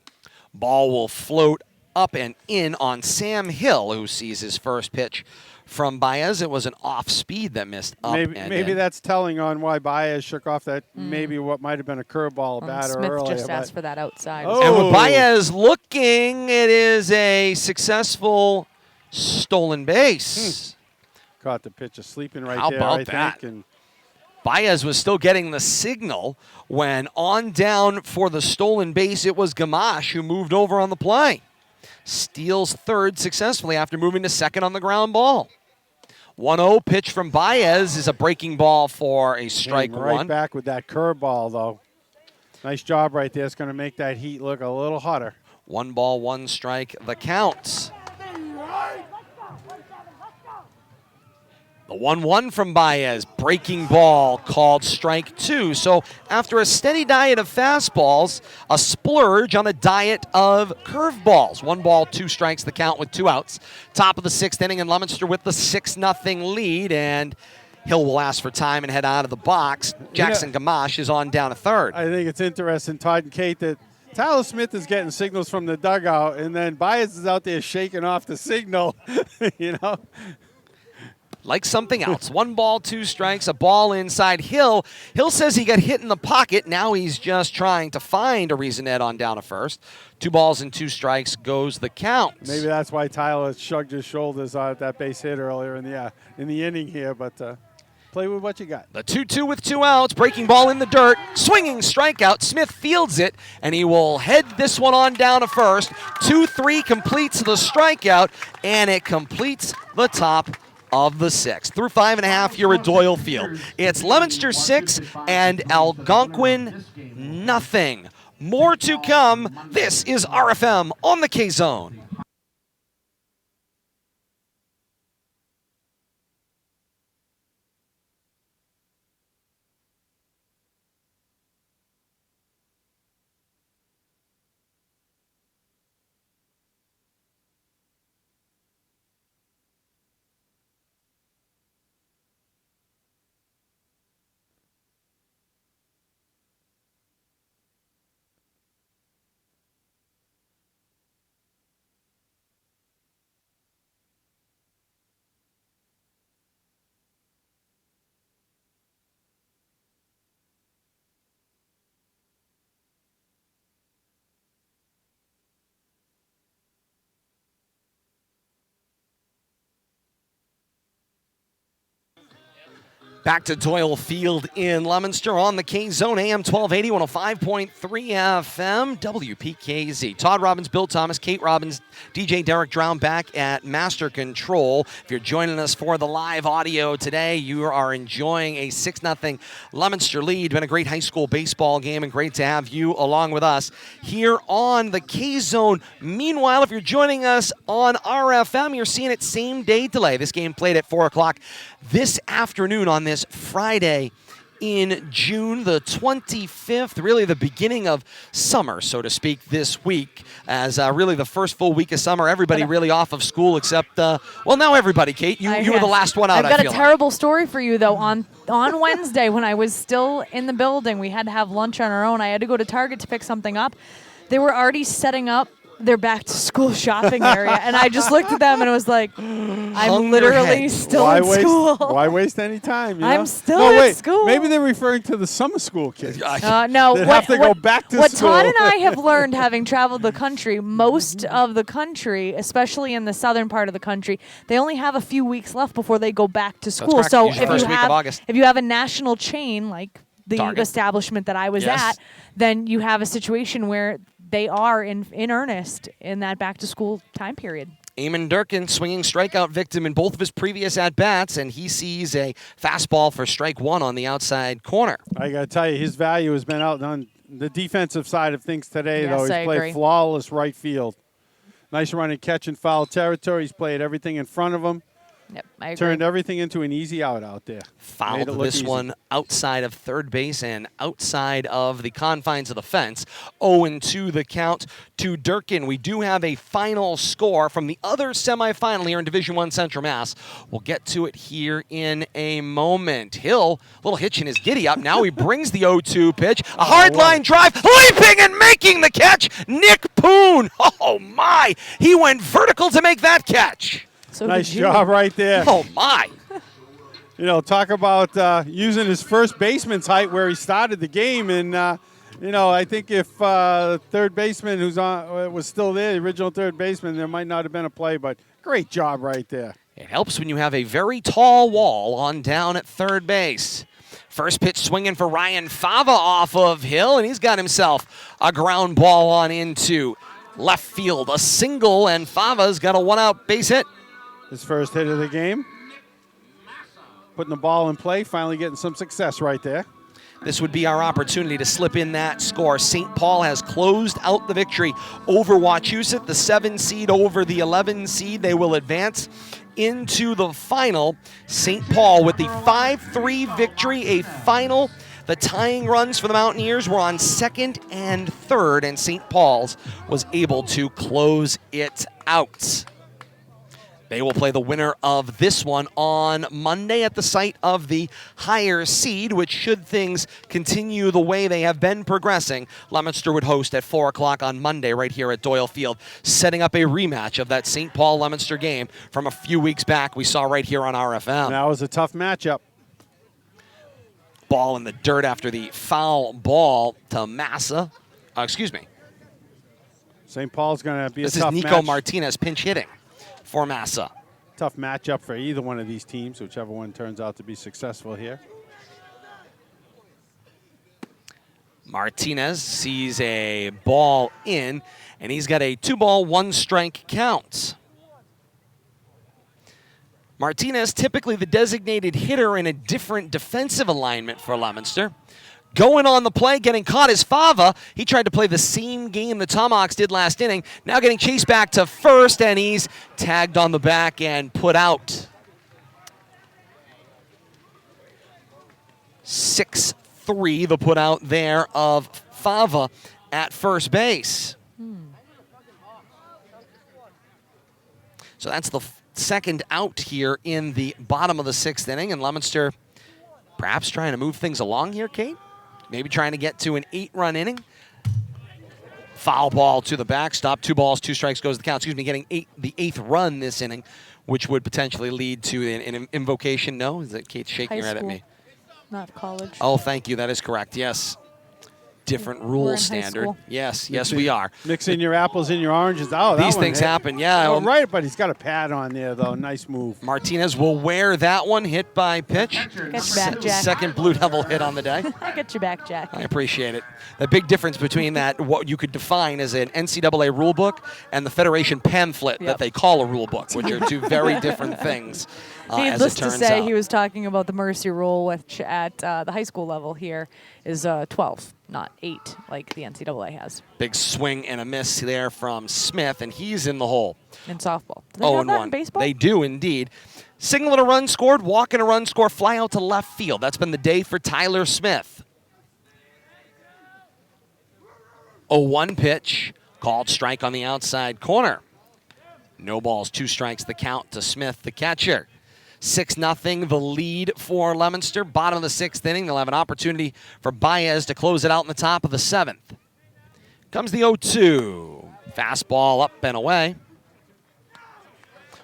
Ball will float up and in on Sam Hill, who sees his first pitch from Baez. It was an off speed that missed up Maybe and maybe in. that's telling on why Baez shook off that maybe what might have been a curveball batter Smith earlier. just but- asked for that outside. Oh. And with Baez looking, it is a successful stolen base. Caught the pitch of sleeping right How there, about I that? think. And Baez was still getting the signal when on down for the stolen base, it was Gamache who moved over on the play. Steals third successfully after moving to second on the ground ball. 1-0 pitch from Baez is a breaking ball for a strike came right 1. back with that curveball, though. Nice job right there. It's going to make that heat look a little hotter. 1 ball, 1 strike, the count. The 1-1 from Baez, breaking ball called strike 2. So after a steady diet of fastballs, a splurge on a diet of curveballs. 1 ball, 2 strikes, the count with 2 outs. Top of the 6th inning, and Leominster with the 6-0 lead, and Hill will ask for time and head out of the box. Jackson Gamache is on down to third. I think it's interesting, Todd and Kate, that Tyler Smith is getting signals from the dugout, and then Baez is out there shaking off the signal, you know. Like something else. 1 ball, 2 strikes, a ball inside Hill. Hill says he got hit in the pocket. Now he's just trying to find a reason to head on down to first. 2 balls and 2 strikes goes the count. Maybe that's why Tyler shrugged his shoulders at that base hit earlier in the inning here, but play with what you got. The 2-2 with 2 outs, breaking ball in the dirt, swinging strikeout. Smith fields it, and he will head this one on down to first. 2-3 completes the strikeout, and it completes the top of the 6th. Through 5.5 here at Doyle Field. It's Leominster 6 and Algonquin nothing. More to come. This is RFM on the K-Zone. Back to Doyle Field in Leominster on the K-Zone AM1280, 105.3 FM, WPKZ. Todd Robbins, Bill Thomas, Kate Robbins, DJ Derek Drown back at Master Control. If you're joining us for the live audio today, you are enjoying a 6-0 Leominster lead. Been a great high school baseball game, and great to have you along with us here on the K-Zone. Meanwhile, if you're joining us on RFM, you're seeing it same day delay. This game played at 4 o'clock this afternoon on this Friday in June the 25th, really the beginning of summer, so to speak, this week, as really the first full week of summer. Everybody really off of school except, well, now everybody, Kate. You were the last one out, I've got I feel a terrible story for you, though. On Wednesday, when I was still in the building, we had to have lunch on our own. I had to go to Target to pick something up. They were already setting up their back-to-school shopping area, and I just looked at them and was like, I'm literally still in school. Why waste any time? You know? I'm still in school. Maybe they're referring to the summer school kids. No, they have to go back to what school. Todd and I have learned, having traveled the country, most of the country, especially in the southern part of the country, they only have a few weeks left before they go back to school. That's So usually first week of August. if you have a national chain like the Target. establishment that I was at, then you have a situation where they are in earnest in that back-to-school time period. Eamon Durkin, swinging strikeout victim in both of his previous at-bats, and he sees a fastball for strike one on the outside corner. I got to tell you, his value has been out on the defensive side of things today, Yes, though. He's I played agree. flawless right field. Nice run and catch in foul territory. He's played everything in front of him. Yep, I agree. Turned everything into an easy out there. Made Fouled it look this easy. one outside of third base and outside of the confines of the fence. 0-2 the count to Durkin. We do have a final score from the other semifinal here in Division I Central Mass. We'll get to it here in a moment. Hill, a little hitch in his giddy up. Now he brings the 0-2 pitch. A hard line drive, leaping and making the catch. Nick Poon. Oh my! He went vertical to make that catch. So Nice did you. job right there. Oh my! You know, talk about using his first baseman's height where he started the game. And, you know, I think if third baseman who's on was still there, the original third baseman, there might not have been a play. But great job right there. It helps when you have a very tall wall on down at third base. First pitch swinging for Ryan Fava off of Hill, and he's got himself a ground ball on into left field. A single, and Fava's got a one-out base hit. His first hit of the game. Putting the ball in play, finally getting some success right there. This would be our opportunity to slip in that score. St. Paul has closed out the victory over Wachusett, the 7 seed over the 11 seed. They will advance into the final. St. Paul with the 5-3 victory, a final. The tying runs for the Mountaineers were on second and third, and St. Paul's was able to close it out. They will play the winner of this one on Monday at the site of the higher seed, which should things continue the way they have been progressing, Leominster would host at 4 o'clock on Monday right here at Doyle Field, setting up a rematch of that St. Paul-Leominster game from a few weeks back we saw right here on RFM. That was a tough matchup. Ball in the dirt after the foul ball to Massa. Excuse me. St. Paul's going to be This a is tough Nico match. Martinez pinch hitting for Massa. Tough matchup for either one of these teams, whichever one turns out to be successful here. Martinez sees a ball in, and he's got a 2-ball, 1-strike count. Martinez, typically the designated hitter in a different defensive alignment for Leominster. Going on the play, getting caught is Fava. He tried to play the same game the Tomahawks did last inning. Now getting chased back to first, and he's tagged on the back and put out. 6-3, the put out there of Fava at first base. So that's the second out here in the bottom of the 6th inning, and Leominster perhaps trying to move things along here, Kate. Maybe trying to get to an 8-run inning. Foul ball to the backstop. 2 balls, 2 strikes goes the count. Excuse me, getting the 8th run this inning, which would potentially lead to an invocation. No? Is that Kate shaking her head at me? Not college. Oh, thank you. That is correct. Yes. different We're rule in high standard. school. Yes, we are. Mixing your apples in your oranges. Oh, that These one things hit. happen, yeah. Oh, right, but he's got a pad on there, though. Nice move. Martinez will wear that one, hit by pitch. Got your back, Jack. Second Blue Devil hit on the day. I got your back, Jack. I appreciate it. The big difference between that, what you could define as an NCAA rule book and the Federation pamphlet that they call a rule book, which are two very different things, as it Needless to turns say, out. he was talking about the mercy rule, which at the high school level here is 12, not 8, like the NCAA has Big swing and a miss there from Smith, and he's in the hole. in softball. Do they have that in baseball? They do indeed. Single and a run scored, walk and a run score, fly out to left field. That's been the day for Tyler Smith. 0-1 pitch, called strike on the outside corner. No balls, 2 strikes the count to Smith, the catcher. 6-0 the lead for Leominster. Bottom of the 6th inning. They'll have an opportunity for Baez to close it out in the top of the 7th. Comes the 0-2. Fastball up and away.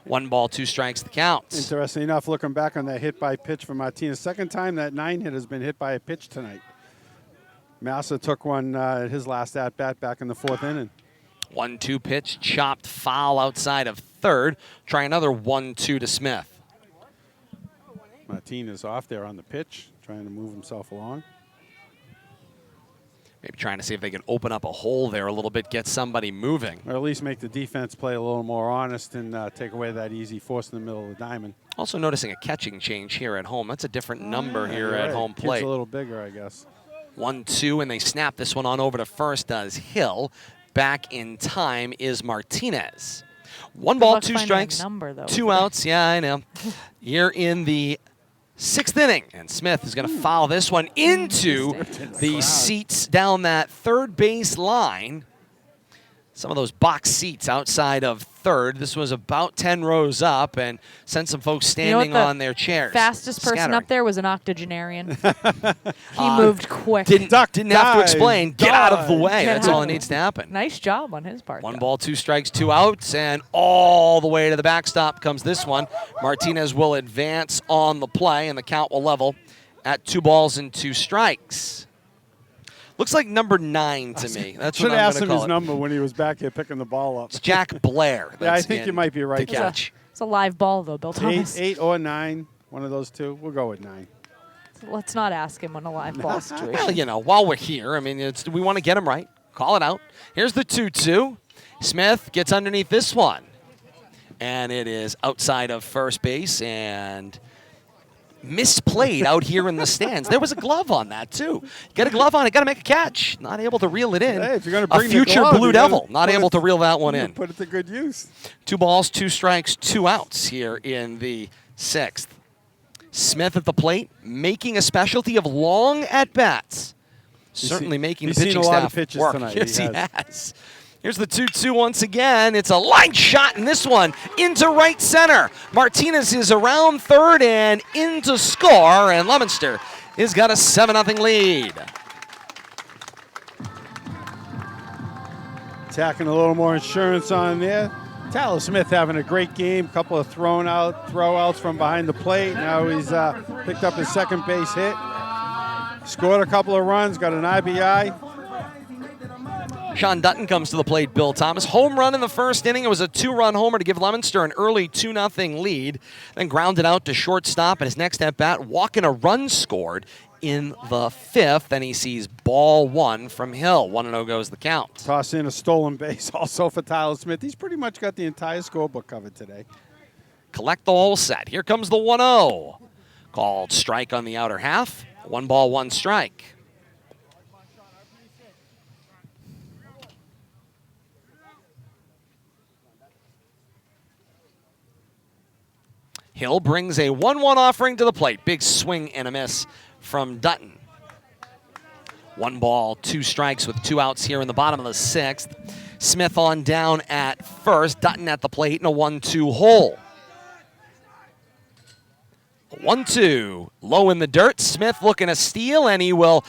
1 ball, 2 strikes the count. Interesting enough, looking back on that hit by pitch from Martinez. Second time that 9 hit has been hit by a pitch tonight. Massa took one at his last at-bat back in the 4th inning. 1-2 pitch, chopped foul outside of third. Try another 1-2 to Smith. Martinez off there on the pitch, trying to move himself along. Maybe trying to see if they can open up a hole there a little bit, get somebody moving. Or at least make the defense play a little more honest and take away that easy force in the middle of the diamond. Also noticing a catching change here at home. That's a different number here at home Kid's plate. a little bigger, I guess. 1-2, and they snap this one on over to first, does Hill. Back in time is Martinez. 1 ball, 2 strikes, number, though, 2 outs. Yeah, I know. Here in the 6th inning, and Smith is going to foul this one into the seats down that third base line. Some of those box seats outside of third. This was about 10 rows up and sent some folks standing on their chairs. Fastest person scattering. up there was an octogenarian. He moved quick. Didn't have to dive, explain. Get out of the way. Get That's all out. that needs to happen. Nice job on his part. 1 though. ball, 2 strikes, 2 outs, and all the way to the backstop comes this one. Martinez will advance on the play, and the count will level at 2 balls and 2 strikes. Looks like number 9 to me. That's Should what have I'm asked going him to his call it. number when he was back here picking the ball up. It's Jack Blair. Yeah, I that's think you in might be right. the catch. It's a live ball, though, Bill Thomas. 8 or 9, one of those two. We'll go with 9. Let's not ask him on a live ball situation. Well, you know, while we're here, I mean, we want to get him right. Call it out. Here's the 2-2. Smith gets underneath this one. And it is outside of first base and misplayed out here in the stands. There was a glove on that, too. You get a glove on it, got to make a catch. Not able to reel it in. Hey, if you're gonna bring a the future glove, Blue you gotta Devil, not put able it- to reel that one in. Put it to good use. 2 balls, 2 strikes, 2 outs here in the 6th. Smith at the plate, making a specialty of long at-bats. Certainly making the he's seen pitching a lot staff of pitches work. tonight. Yes, He he has. has. Here's the 2-2 once again. It's a line shot in this one into right center. Martinez is around third and into score, and Leominster has got a 7-0 lead. Tacking a little more insurance on there. Tyler Smith having a great game. Couple of throw-outs from behind the plate. Now he's picked up his second base hit. Scored a couple of runs, got an RBI. Sean Dutton comes to the plate, Bill Thomas. Home run in the first inning. It was a 2-run homer to give Leominster an early 2-0 lead. Then grounded out to shortstop, and his next at-bat, walking a run scored in the 5th, and he sees ball 1 from Hill. 1-0 goes the count. Toss in a stolen base also for Tyler Smith. He's pretty much got the entire scorebook covered today. Collect the whole set. Here comes the 1-0. Called strike on the outer half. 1 ball, 1 strike. Hill brings a 1-1 offering to the plate. Big swing and a miss from Dutton. 1 ball, 2 strikes with 2 outs here in the bottom of the 6th. Smith on down at first. Dutton at the plate in a 1-2 hole. 1-2. Low in the dirt. Smith looking to steal, and he will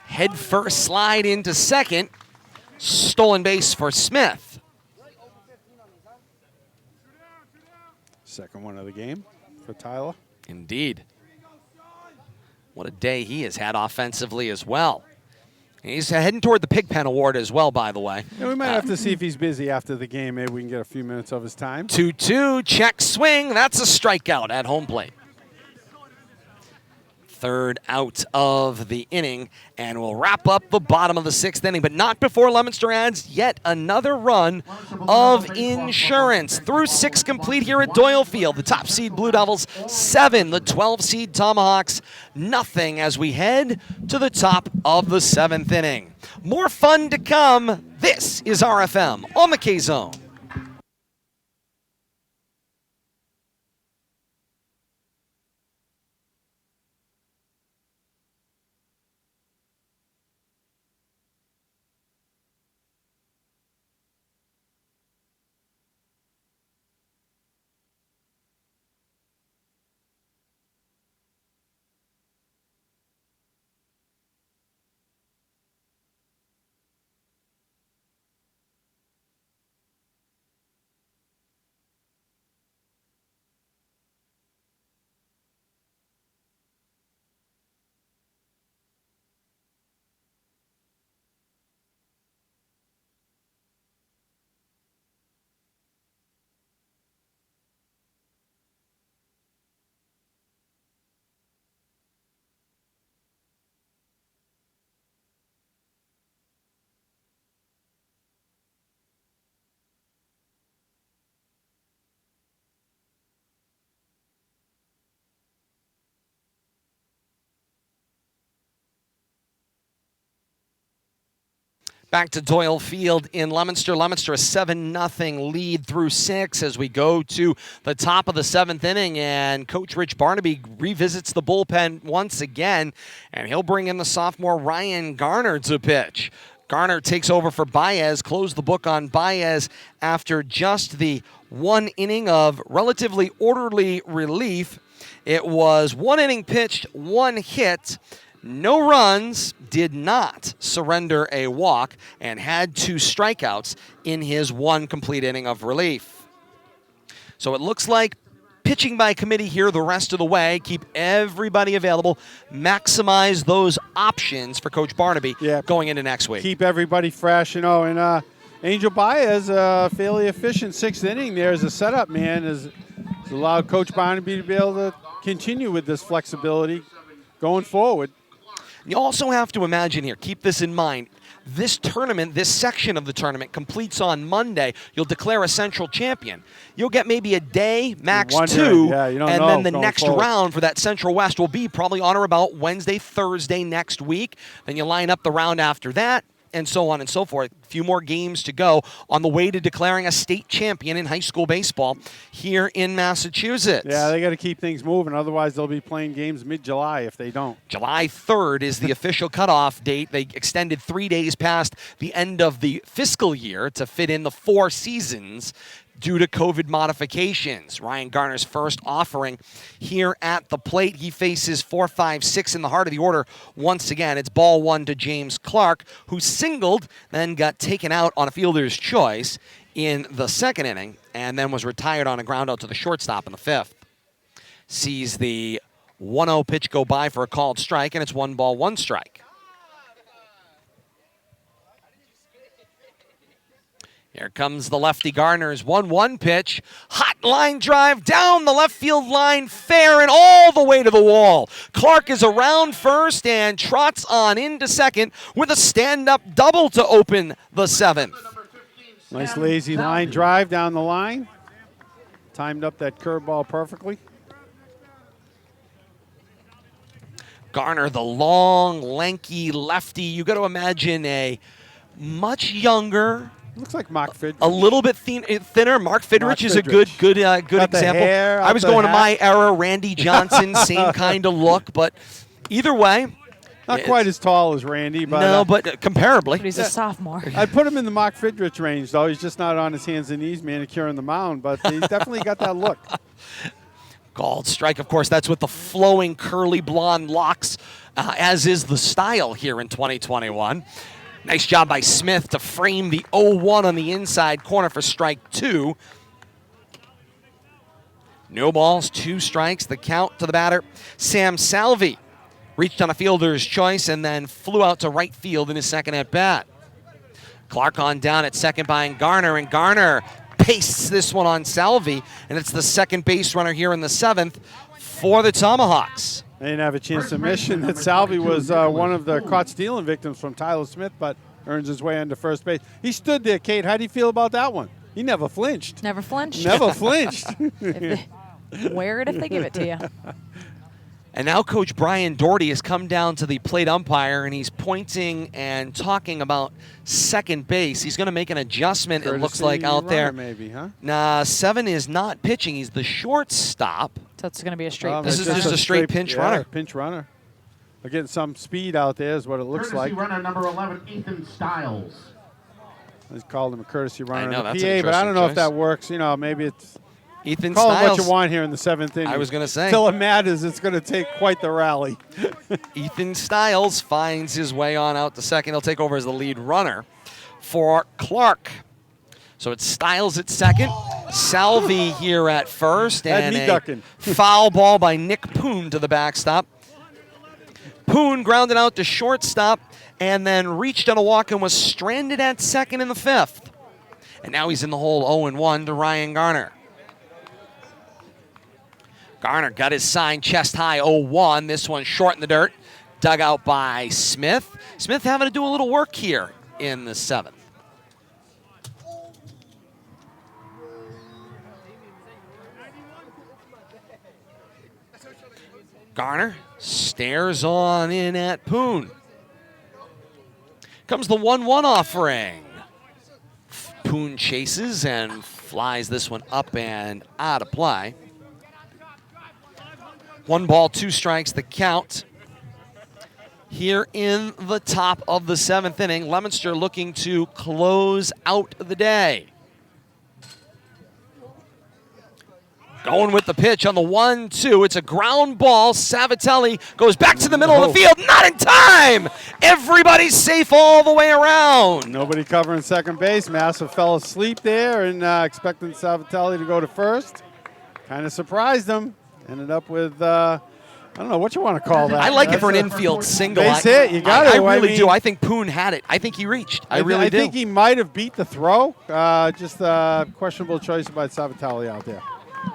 head first slide into second. Stolen base for Smith. Second one of the game for Tyler. Indeed. What a day he has had offensively as well. He's heading toward the Pigpen Award as well, by the way. Yeah, we might have to see if he's busy after the game. Maybe we can get a few minutes of his time. 2-2, check swing. That's a strikeout at home plate. Third out of the inning, and we'll wrap up the bottom of the 6th inning, but not before Leominster adds yet another run of insurance. Through 6 complete here at Doyle Field. The top seed Blue Devils 7, the 12 seed Tomahawks nothing as we head to the top of the 7th inning. More fun to come. This is RFM on the K-Zone. Back to Doyle Field in Leominster. Leominster a 7-0 lead through 6 as we go to the top of the 7th inning, and Coach Rich Barnaby revisits the bullpen once again, and he'll bring in the sophomore Ryan Garner to pitch. Garner takes over for Baez, closed the book on Baez after just the 1 inning of relatively orderly relief. It was 1 inning pitched, 1 hit, no runs, did not surrender a walk, and had 2 strikeouts in his 1 complete inning of relief. So it looks like pitching by committee here the rest of the way. Keep everybody available. Maximize those options for Coach Barnaby going into next week. Keep everybody fresh, you know. And Angel Baez, a fairly efficient 6th inning there as a setup man, has allowed Coach Barnaby to be able to continue with this flexibility going forward. You also have to imagine here, keep this in mind, this tournament, this section of the tournament completes on Monday. You'll declare a central champion. You'll get maybe a day, max 2, and then the next round for that Central West will be probably on or about Wednesday, Thursday next week. Then you line up the round after that, and so on and so forth. A few more games to go on the way to declaring a state champion in high school baseball here in Massachusetts. Yeah, they got to keep things moving. Otherwise, they'll be playing games mid-July if they don't. July 3rd is the official cutoff date. They extended 3 days past the end of the fiscal year to fit in the 4 seasons due to COVID modifications. Ryan Garner's first offering here at the plate. He faces 4, 5, 6 in the heart of the order once again. It's ball 1 to James Clark, who singled, then got taken out on a fielder's choice in the 2nd inning, and then was retired on a ground out to the shortstop in the 5th. Sees the 1-0 pitch go by for a called strike, and it's 1 ball, 1 strike. Here comes the lefty Garner's 1-1 pitch. Hot line drive down the left field line, fair and all the way to the wall. Clark is around first and trots on into 2nd with a stand-up double to open the 7th. Nice lazy line drive down the line. Timed up that curveball perfectly. Garner, the long, lanky lefty. You got to imagine a much younger, looks like Mark Fidrich. A little bit thinner. Mark Fidrich is a good example. Hair, I was going to my era, Randy Johnson, same kind of look, but either way. Not quite as tall as Randy, but no, but comparably. But he's a sophomore. I'd put him in the Mark Fidrich range, though. He's just not on his hands and knees manicuring the mound, but he's definitely got that look. Called strike, of course. That's with the flowing curly blonde locks, as is the style here in 2021. Nice job by Smith to frame the 0-1 on the inside corner for strike 2. No balls, 2 strikes. The count to the batter, Sam Salvi. reached on a fielder's choice and then flew out to right field in his second at bat. Clark on down at second behind Garner, and Garner pastes this one on Salvi, and it's the second base runner here in the 7th for the Tomahawks. They didn't have a chance to mention that Salvi was one of the caught stealing victims from Tyler Smith, but earns his way into first base. He stood there, Kate. How do you feel about that one? He never flinched. Never flinched. Never flinched. Wear it if they give it to you. And now Coach Brian Doherty has come down to the plate umpire, and he's pointing and talking about second base. He's going to make an adjustment, it looks like, out there. Maybe, huh? Nah, 7 is not pitching. He's the shortstop. So it's going to be a straight This pitch. is just a straight pinch runner. Pinch runner. They're getting some speed out there is what it looks Courtesy like. runner number 11, Ethan Stiles. They called him a courtesy runner know, in the that's PA, an but I don't know interesting if that choice. works. You know, maybe it's Ethan call it Stiles. what you want here in the 7th inning. I was going to say. Till it matters, it's going to take quite the rally. Ethan Stiles finds his way on out to second. He'll take over as the lead runner for Clark. So it's Stiles at second, Salvi here at first, Had and me a ducking. foul ball by Nick Poon to the backstop. Poon grounded out to shortstop and then reached on a walk and was stranded at second in the 5th. And now he's in the hole 0-1 to Ryan Garner. Garner got his sign chest high 0-1. This one short in the dirt. Dug out by Smith. Smith having to do a little work here in the 7th. Garner stares on in at Poon. Comes the 1-1 offering. Poon chases and flies this one up and out of play. 1 ball, 2 strikes, the count. Here in the top of the 7th inning, Leominster looking to close out the day. Going with the pitch on the 1-2. It's a ground ball. Savatelli goes back to the middle of the field. Not in time. Everybody's safe all the way around. Nobody covering second base. Massa fell asleep there and expecting Savatelli to go to first. Kind of surprised him. Ended up with, I don't know what you want to call that. I like it for an infield single. Base hit. You got it. I really mean, do. I think Poon had it. I think he reached. I really do. I think he might have beat the throw. Just a questionable choice by Savatelli out there.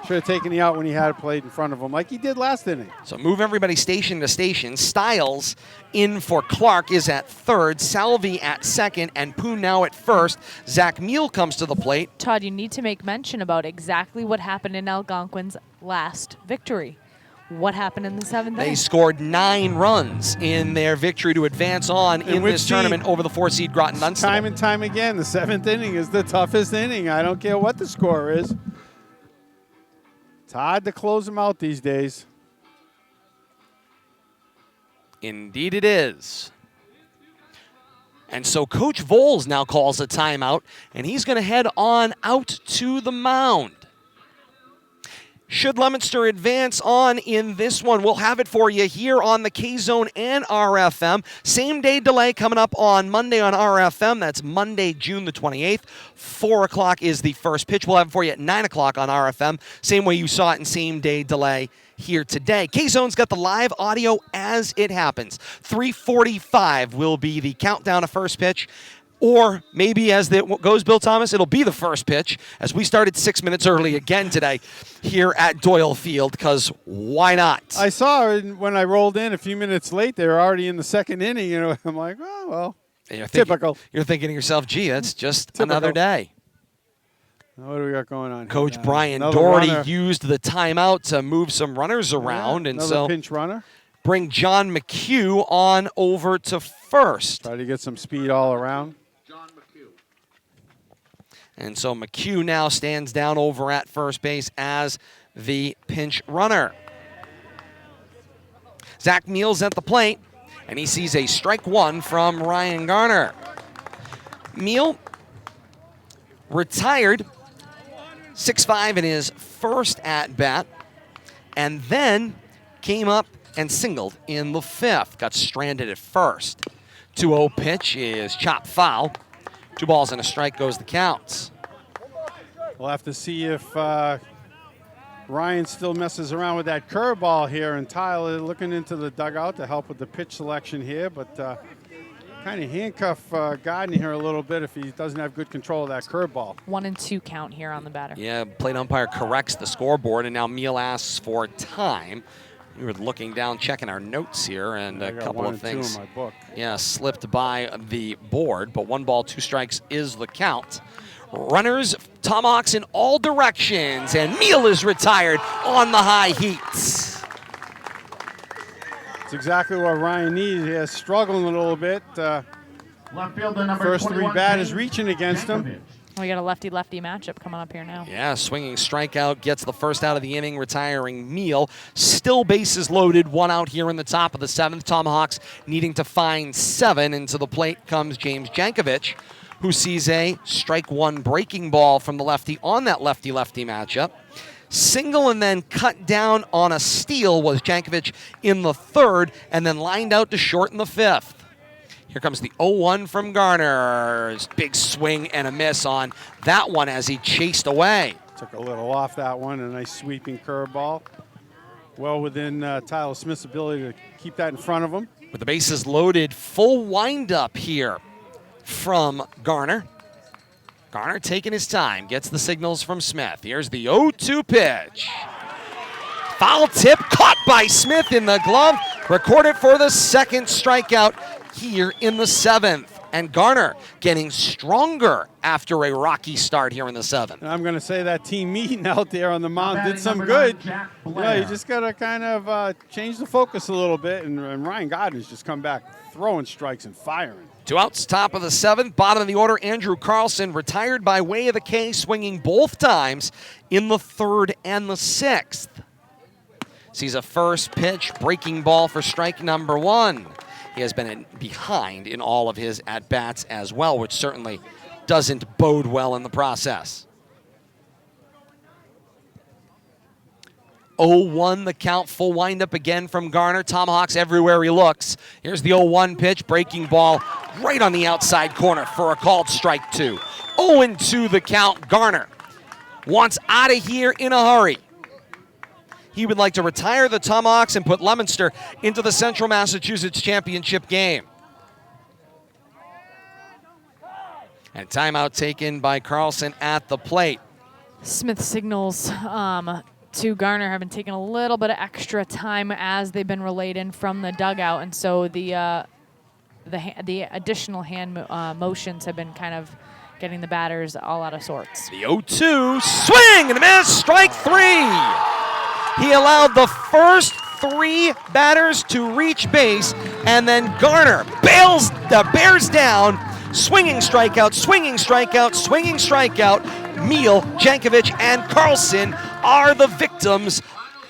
Should have taken the out when he had it played in front of him like he did last inning. So move everybody station to station. Stiles in for Clark is at third. Salvi at second. And Poon now at first. Zach Meal comes to the plate. Todd, you need to make mention about exactly what happened in Algonquin's last victory. What happened in the 7th They inning? scored 9 runs in their victory to advance on in this tournament over the 4-seed Groton Dunstable. Time and time again, the 7th inning is the toughest inning. I don't care what the score is. It's hard to close them out these days. Indeed it is. And so Coach Voles now calls a timeout, and he's going to head on out to the mound. Should Leominster advance on in this one, we'll have it for you here on the K-Zone and RFM. Same day delay coming up on Monday on RFM. That's Monday, June the 28th. 4 o'clock is the first pitch. We'll have it for you at 9 o'clock on RFM. Same way you saw it in same day delay here today. K-Zone's got the live audio as it happens. 3:45 will be the countdown of first pitch. Or maybe as it goes, Bill Thomas, it'll be the first pitch as we started 6 minutes early again today here at Doyle Field, because why not? I saw when I rolled in a few minutes late, they were already in the 2nd inning. You know, I'm like, oh, well, typical. You're thinking to yourself, gee, that's just Typical. another day. What do we got going on Coach here? Brian Another Doherty runner. used the timeout to move some runners around, and Another so pinch runner. bring John McHugh on over to first. Try to get some speed all around. And so McHugh now stands down over at first base as the pinch runner. Zach Meals at the plate, and he sees a strike 1 from Ryan Garner. Meal retired 6-5 in his first at-bat, and then came up and singled in the 5th. Got stranded at first. 2-0 pitch is chopped foul. 2 balls and a strike goes the counts. We'll have to see if Ryan still messes around with that curveball here, and Tyler looking into the dugout to help with the pitch selection here, but kind of handcuff Gardner here a little bit if he doesn't have good control of that curveball. 1-2 count here on the batter. Yeah, plate umpire corrects the scoreboard, and now Meal asks for time. We were looking down, checking our notes here, and a couple of things. 1 and 2 in my book. Yeah, slipped by the board, but 1 ball, 2 strikes is the count. Runners, tomahawks in all directions, and Meal is retired on the high heat. That's exactly what Ryan needed. He is struggling a little bit. Left fielder number First 3 batters James reaching against him. We got a lefty-lefty matchup coming up here now. Yeah, swinging strikeout, gets the first out of the inning, retiring Meal. Still bases loaded, 1 out here in the top of the 7th. Tomahawks needing to find 7. Into the plate comes James Jankovic, who sees a strike 1 breaking ball from the lefty on that lefty-lefty matchup. Single and then cut down on a steal was Jankovic in the 3rd, and then lined out to short in the 5th. Here comes the 0-1 from Garner. Big swing and a miss on that one as he chased away. Took a little off that one, a nice sweeping curveball. Well within Tyler Smith's ability to keep that in front of him. With the bases loaded, full windup here from Garner. Garner taking his time, gets the signals from Smith. Here's the 0-2 pitch. Foul tip caught by Smith in the glove. Recorded for the 2nd strikeout here in the 7th. And Garner getting stronger after a rocky start here in the 7th. And I'm going to say that team meeting out there on the mound did some good. Yeah, you just got to kind of change the focus a little bit. And Ryan Gardner's just come back throwing strikes and firing. 2 outs, top of the 7th. Bottom of the order, Andrew Carlson retired by way of the K, swinging both times in the 3rd and the 6th. Sees a first pitch, breaking ball for strike number 1. He has been behind in all of his at-bats as well, which certainly doesn't bode well in the process. 0-1 the count, full windup again from Garner. Tomahawks everywhere he looks. Here's the 0-1 pitch, breaking ball right on the outside corner for a called strike 2. 0-2 the count. Garner wants out of here in a hurry. He would like to retire the Tomahawks and put Leominster into the Central Massachusetts Championship game. And timeout taken by Carlson at the plate. Smith signals to Garner have been taking a little bit of extra time as they've been relayed in from the dugout, and so the additional hand motions have been kind of getting the batters all out of sorts. The 0-2 swing and a miss, strike 3. He allowed the first 3 batters to reach base, and then Garner bears down, swinging strikeout, swinging strikeout, swinging strikeout. Meal, Jankovic, and Carlson are the victims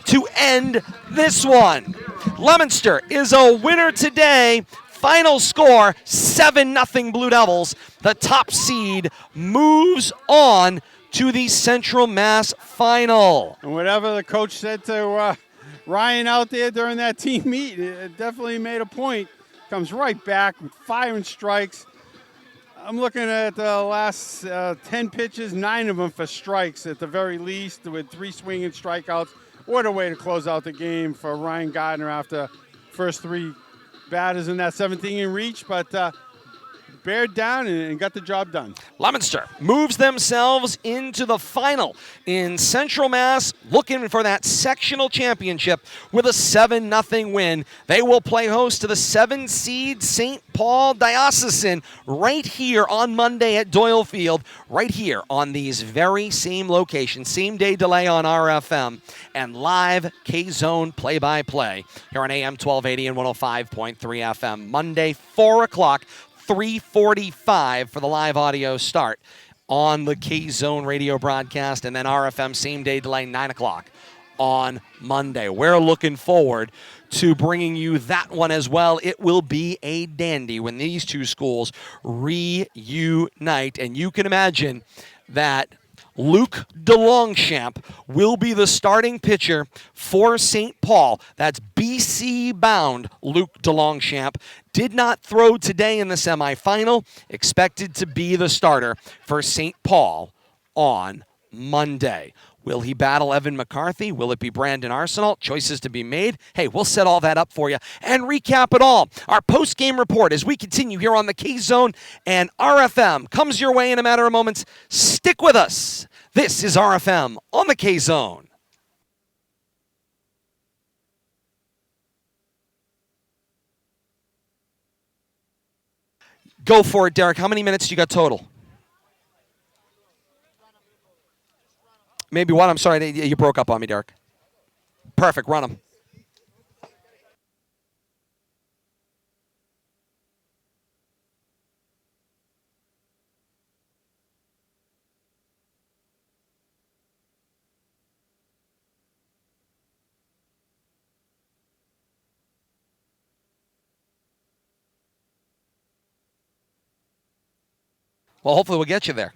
to end this one. Leominster is a winner today. Final score, 7-0 Blue Devils. The top seed moves on to the Central Mass Final. And whatever the coach said to Ryan out there during that team meet, it definitely made a point. Comes right back with firing strikes. I'm looking at the last 10 pitches, 9 of them for strikes at the very least, with 3 swinging strikeouts. What a way to close out the game for Ryan Gardner after first 3 batters in that 7th inning reach, but bared down and got the job done. Leominster moves themselves into the final in Central Mass, looking for that sectional championship with a 7-0 win. They will play host to the 7-seed St. Paul Diocesan right here on Monday at Doyle Field, right here on these very same locations, same day delay on RFM, and live K-Zone play-by-play here on AM 1280 and 105.3 FM. Monday, 4 o'clock, 3:45 for the live audio start on the K-Zone radio broadcast, and then RFM same day delay 9 o'clock on Monday. We're looking forward to bringing you that one as well. It will be a dandy when these two schools reunite, and you can imagine that Luke DeLongchamp will be the starting pitcher for St. Paul. That's BC-bound Luke DeLongchamp. Did not throw today in the semifinal. Expected to be the starter for St. Paul on Monday. Will he battle Evan McCarthy? Will it be Brandon Arsenal? Choices to be made. Hey, we'll set all that up for you and recap it all. Our post-game report as we continue here on the K-Zone and RFM comes your way in a matter of moments. Stick with us. This is RFM on the K-Zone. Go for it, Derek. How many minutes you got total? Maybe one. I'm sorry, you broke up on me, Derek. Perfect. Run them. Well, hopefully we'll get you there.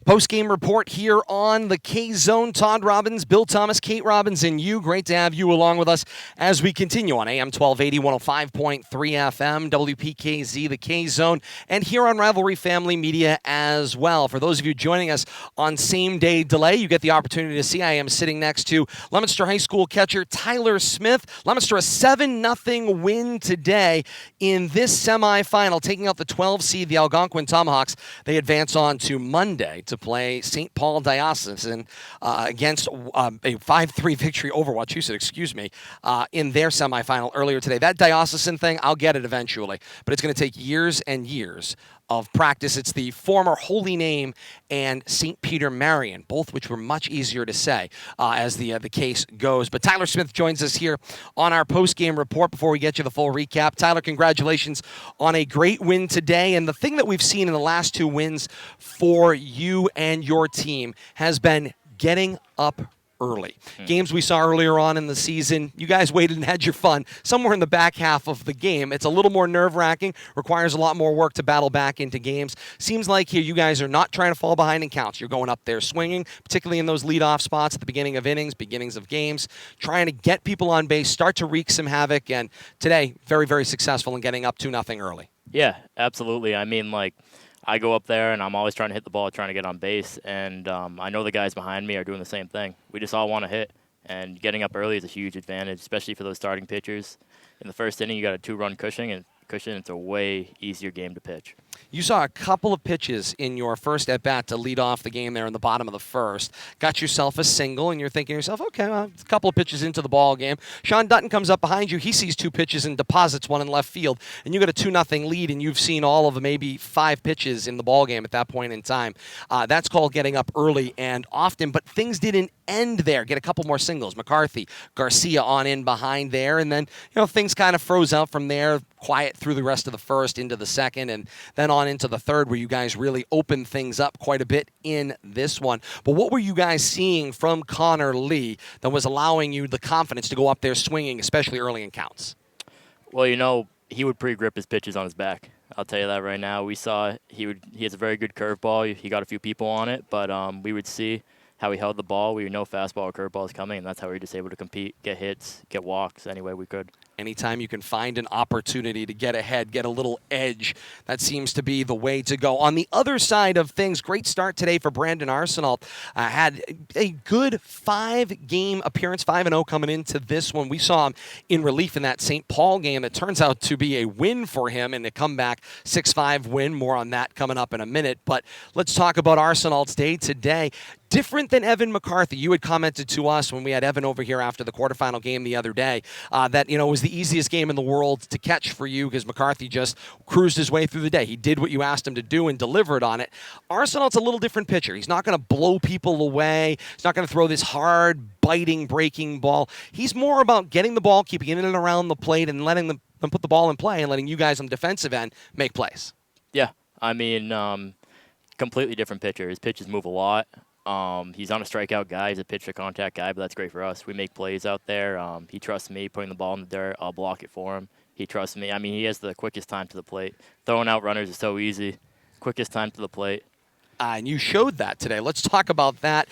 Post-game report here on the K-Zone. Todd Robbins, Bill Thomas, Kate Robbins, and you. Great to have you along with us as we continue on AM 1280, 105.3 FM, WPKZ, the K-Zone, and here on Rivalry Family Media as well. For those of you joining us on same-day delay, you get the opportunity to see I am sitting next to Leominster High School catcher Tyler Smith. Leominster a 7-0 win today in this semifinal, taking out the 12 seed, the Algonquin Tomahawks. They advance on to Monday to play St. Paul Diocesan against a 5-3 victory over Wachusett, in their semifinal earlier today. That Diocesan thing, I'll get it eventually, but it's going to take years and years of practice. It's the former Holy Name and St. Peter Marian, both which were much easier to say as the case goes. But Tyler Smith joins us here on our post-game report before we get you the full recap. Tyler, congratulations on a great win today. And the thing that we've seen in the last two wins for you and your team has been getting up early. Games we saw earlier on in the season, you guys waited and had your fun somewhere in the back half of the game. It's a little more nerve-wracking, requires a lot more work to battle back into games. Seems like here you guys are not trying to fall behind in counts. You're going up there swinging, particularly in those leadoff spots at the beginning of innings, beginnings of games, trying to get people on base, start to wreak some havoc, and today, very, very successful in getting up 2-0 early. Yeah, absolutely. I mean, like, I go up there and I'm always trying to hit the ball, trying to get on base, and I know the guys behind me are doing the same thing. We just all want to hit, and getting up early is a huge advantage, especially for those starting pitchers. In the first inning, you got a 2-run cushion, it's a way easier game to pitch. You saw a couple of pitches in your first at-bat to lead off the game there in the bottom of the first. Got yourself a single, and you're thinking to yourself, okay, well, a couple of pitches into the ball game. Sean Dutton comes up behind you. He sees 2 pitches and deposits one in left field, and you got a 2-0 lead, and you've seen all of the maybe 5 pitches in the ball game at that point in time. That's called getting up early and often, but things didn't end there. Get a couple more singles. McCarthy, Garcia on in behind there, and then things kind of froze out from there. Quiet through the rest of the first into the second, and then on into the third, where you guys really opened things up quite a bit in this one. But what were you guys seeing from Connor Lee that was allowing you the confidence to go up there swinging, especially early in counts? Well, he would pre-grip his pitches on his back. I'll tell you that right now. We saw he has a very good curveball. He got a few people on it, but we would see how he held the ball. We would know fastball or curveball is coming, and that's how we were just able to compete, get hits, get walks any way we could. Anytime you can find an opportunity to get ahead, get a little edge, that seems to be the way to go. On the other side of things, great start today for Brandon Arsenault. Had a good 5-game appearance, 5-0 coming into this one. We saw him in relief in that St. Paul game that turns out to be a win for him and a comeback 6-5 win. More on that coming up in a minute. But let's talk about Arsenault's day today. Different than Evan McCarthy. You had commented to us when we had Evan over here after the quarterfinal game the other day that it was the easiest game in the world to catch for you because McCarthy just cruised his way through the day. He did what you asked him to do and delivered on it. Arsenault's a little different pitcher. He's not going to blow people away. He's not going to throw this hard, biting, breaking ball. He's more about getting the ball, keeping it in and around the plate, and letting them put the ball in play and letting you guys on the defensive end make plays. Yeah, I mean, completely different pitcher. His pitches move a lot. He's not a strikeout guy. He's a pitch-to-contact guy, but that's great for us. We make plays out there. He trusts me putting the ball in the dirt. I'll block it for him. He trusts me. I mean, he has the quickest time to the plate. Throwing out runners is so easy. Quickest time to the plate. And you showed that today. Let's talk about that.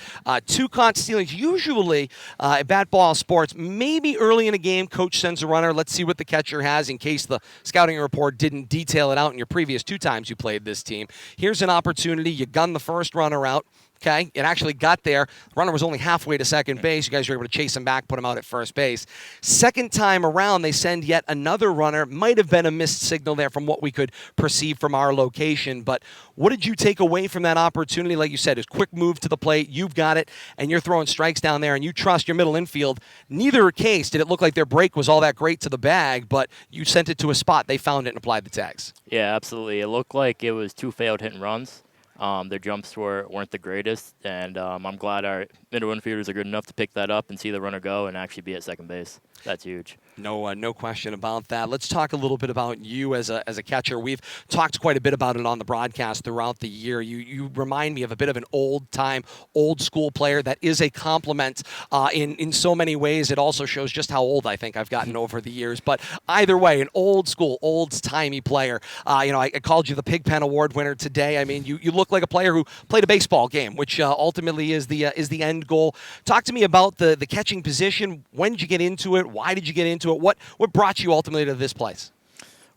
2 caught stealings. Usually, bat ball sports, maybe early in a game, coach sends a runner. Let's see what the catcher has in case the scouting report didn't detail it out in your previous 2 times you played this team. Here's an opportunity. You gun the first runner out. Okay, it actually got there. The runner was only halfway to second base. You guys were able to chase him back, put him out at first base. Second time around, they send yet another runner. Might have been a missed signal there from what we could perceive from our location. But what did you take away from that opportunity? Like you said, it's quick move to the plate. You've got it, and you're throwing strikes down there, and you trust your middle infield. Neither case did it look like their break was all that great to the bag, but you sent it to a spot. They found it and applied the tags. Yeah, absolutely. It looked like it was 2 failed hit and runs. Their jumps weren't the greatest, and I'm glad our middle infielders are good enough to pick that up and see the runner go and actually be at second base. That's huge. No question about that. Let's talk a little bit about you as a catcher. We've talked quite a bit about it on the broadcast throughout the year. You remind me of a bit of an old school player that is a compliment in so many ways. It also shows just how old I think I've gotten over the years. But either way, an old school, old-timey player. I called you the Pigpen Award winner today. I mean, you look like a player who played a baseball game, which ultimately is the end goal. Talk to me about the catching position. When did you get into it? Why did you get into it? What brought you ultimately to this place?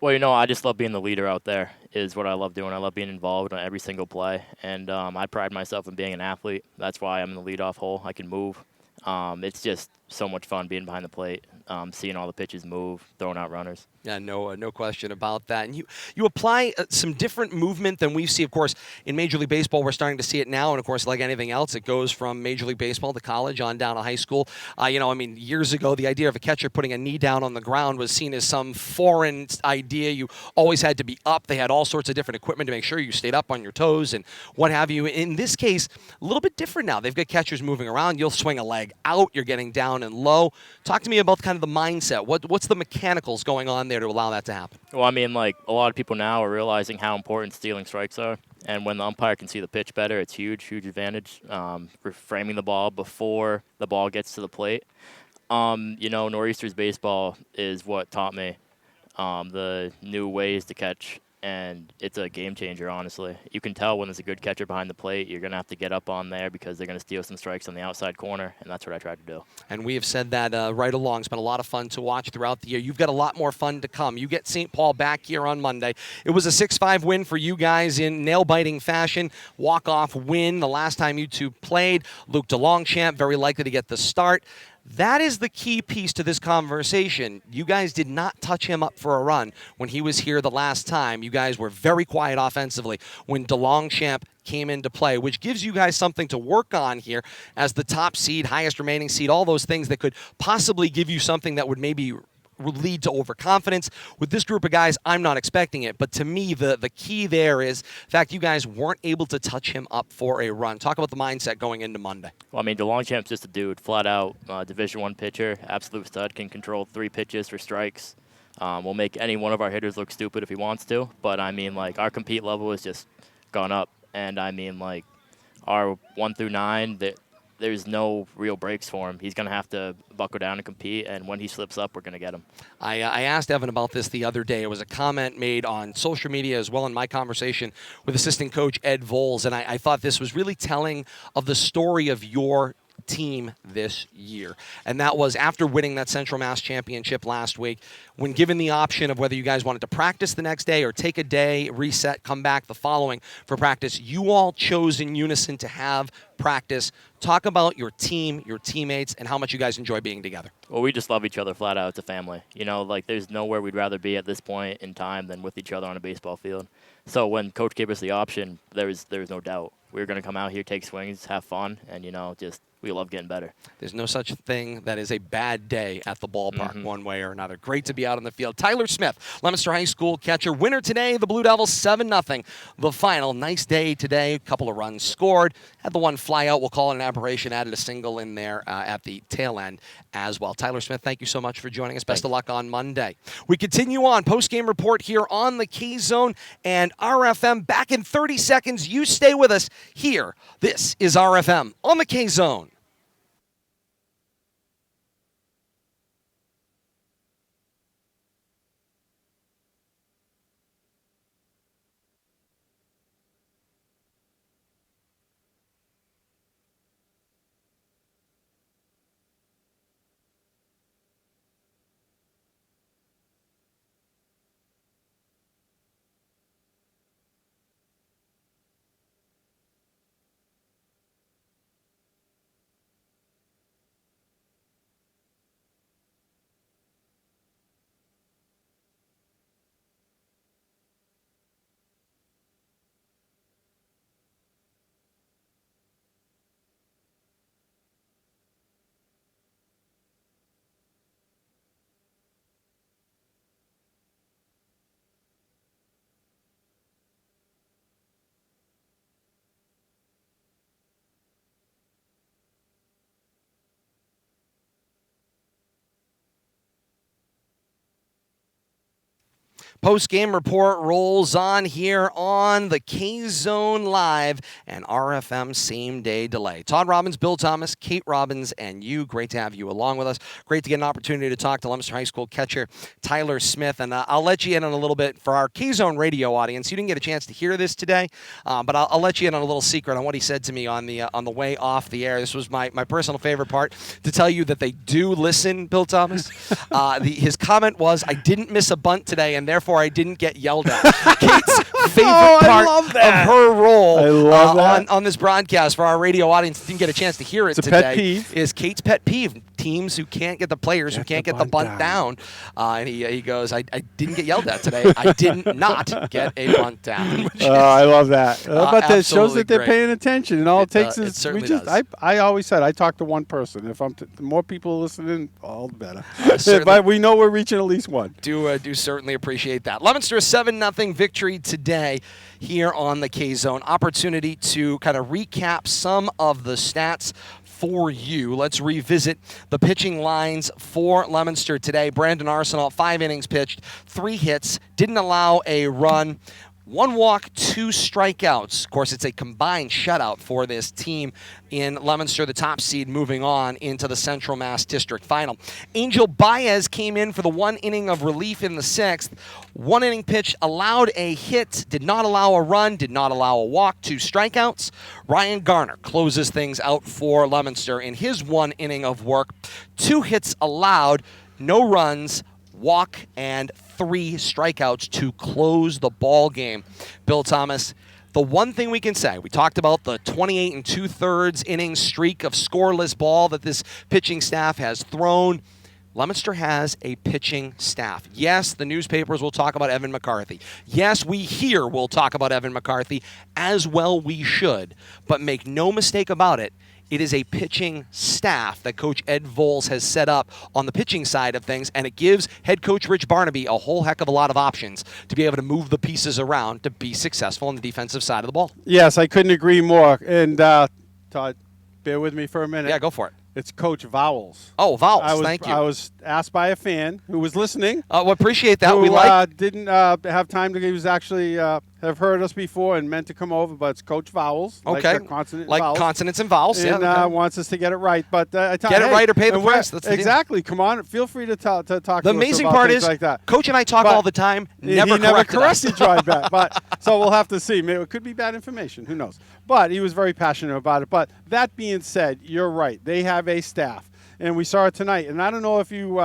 Well, I just love being the leader out there is what I love doing. I love being involved on every single play, and I pride myself in being an athlete. That's why I'm in the leadoff hole. I can move. It's just so much fun being behind the plate, seeing all the pitches move, throwing out runners. Yeah, no question about that. And you apply some different movement than we see, of course, in Major League Baseball. We're starting to see it now, and of course, like anything else, it goes from Major League Baseball to college on down to high school. Years ago, the idea of a catcher putting a knee down on the ground was seen as some foreign idea. You always had to be up. They had all sorts of different equipment to make sure you stayed up on your toes and what have you. In this case, a little bit different now. They've got catchers moving around. You'll swing a leg out. You're getting down and low. Talk to me about kind of the mindset. What's the mechanicals going on there to allow that to happen? Well, a lot of people now are realizing how important stealing strikes are. And when the umpire can see the pitch better, it's huge advantage. Framing the ball before the ball gets to the plate. Nor'easters baseball is what taught me the new ways to catch, and it's a game changer, honestly. You can tell when there's a good catcher behind the plate. You're going to have to get up on there because they're going to steal some strikes on the outside corner, and that's what I tried to do. And we have said that right along. It's been a lot of fun to watch throughout the year. You've got a lot more fun to come. You get St. Paul back here on Monday. It was a 6-5 win for you guys in nail-biting fashion. Walk-off win the last time you two played. Luke DeLongchamp very likely to get the start. That is the key piece to this conversation. You guys did not touch him up for a run when he was here the last time. You guys were very quiet offensively when DeLongchamp came into play, which gives you guys something to work on here as the top seed, highest remaining seed, all those things that could possibly give you something that would maybe lead to overconfidence. With this group of guys, I'm not expecting it. But to me, the key there is the fact you guys weren't able to touch him up for a run. Talk about the mindset going into Monday. Well, DeLongchamp's just a dude, flat out Division I pitcher, absolute stud, can control 3 pitches for strikes. Will make any one of our hitters look stupid if he wants to. But, our compete level has just gone up. And, our 1 through 9, there's no real breaks for him. He's going to have to buckle down and compete, and when he slips up, we're going to get him. I asked Evan about this the other day. It was a comment made on social media as well in my conversation with assistant coach Ed Voles, and I thought this was really telling of the story of your team this year. And that was after winning that Central Mass Championship last week, when given the option of whether you guys wanted to practice the next day or take a day, reset, come back the following for practice, you all chose in unison to have practice. Talk about your team, your teammates, and how much you guys enjoy being together. Well, we just love each other flat out. It's a family. There's nowhere we'd rather be at this point in time than with each other on a baseball field. So when Coach gave us the option, there was no doubt. We were going to come out here, take swings, have fun, and, we love getting better. There's no such thing that is a bad day at the ballpark one way or another. Great to be out on the field. Tyler Smith, Leominster High School catcher. Winner today, the Blue Devils 7-0. The final. Nice day today. A couple of runs scored. Had the one fly out. We'll call it an aberration. Added a single in there at the tail end as well. Tyler Smith, thank you so much for joining us. Best of luck on Monday. We continue on. Post-game report here on the K-Zone and RFM. Back in 30 seconds. You stay with us here. This is RFM on the K-Zone. Post-game report rolls on here on the K-Zone Live and RFM same-day delay. Todd Robbins, Bill Thomas, Kate Robbins, and you. Great to have you along with us. Great to get an opportunity to talk to Leominster High School catcher Tyler Smith. And I'll let you in on a little bit for our K-Zone radio audience. You didn't get a chance to hear this today, but I'll let you in on a little secret on what he said to me on the way off the air. This was my personal favorite part, to tell you that they do listen, Bill Thomas. His comment was, I didn't miss a bunt today, and therefore I didn't get yelled at. Kate's favorite part of her role on this broadcast for our radio audience, didn't get a chance to hear it today, pet peeve. Is Kate's pet peeve. Teams who can't get the players, who can't get the bunt down. And he goes, I didn't get yelled at today. I did not get a bunt down. I love that. But that shows that they're great. paying attention. And all it takes is, it certainly does. I always said, I talk to one person. If the more people listening, all the better. Certainly. But we know we're reaching at least one. Do certainly appreciate that. Leominster, a 7-0 victory today here on the K-Zone. Opportunity to kind of recap some of the stats for you. Let's revisit the pitching lines for Leominster today. Brandon Arsenal, 5 innings pitched, 3 hits, didn't allow a run. 1 walk, 2 strikeouts. Of course, it's a combined shutout for this team in Leominster, the top seed, moving on into the Central Mass District Final. Angel Baez came in for the 1 inning of relief in the 6th. 1 inning pitch, allowed a hit, did not allow a run, did not allow a walk, 2 strikeouts. Ryan Garner closes things out for Leominster in his 1 inning of work. 2 hits allowed, no runs, walk, and 3 strikeouts to close the ball game. Bill Thomas, the one thing we can say, we talked about the 28 2/3 inning streak of scoreless ball that this pitching staff has thrown. Leominster has a pitching staff. Yes, the newspapers will talk about Evan McCarthy. Yes, we here will talk about Evan McCarthy, as well we should. But make no mistake about it, it is a pitching staff that Coach Ed Voles has set up on the pitching side of things, and it gives head coach Rich Barnaby a whole heck of a lot of options to be able to move the pieces around to be successful on the defensive side of the ball. Yes, I couldn't agree more. And, Todd, bear with me for a minute. Yeah, go for it. It's Coach Vowles. Oh, Vowles, thank you. I was asked by a fan who was listening. We appreciate that. Who, we like. Didn't have time to. He was actually have heard us before and meant to come over, but it's Coach Vowles. Okay. Like consonants and vowels. And yeah. Okay. wants us to get it right. But get it right or pay the price. That's the exactly. Deal. Come on. Feel free to talk. The to us amazing about part things is, like that. Coach and I talk all the time. He never corrected us. right back. But so we'll have to see. Maybe it could be bad information. Who knows? But he was very passionate about it. But that being said, you're right. They have a staff. And we saw it tonight. And I don't know if you,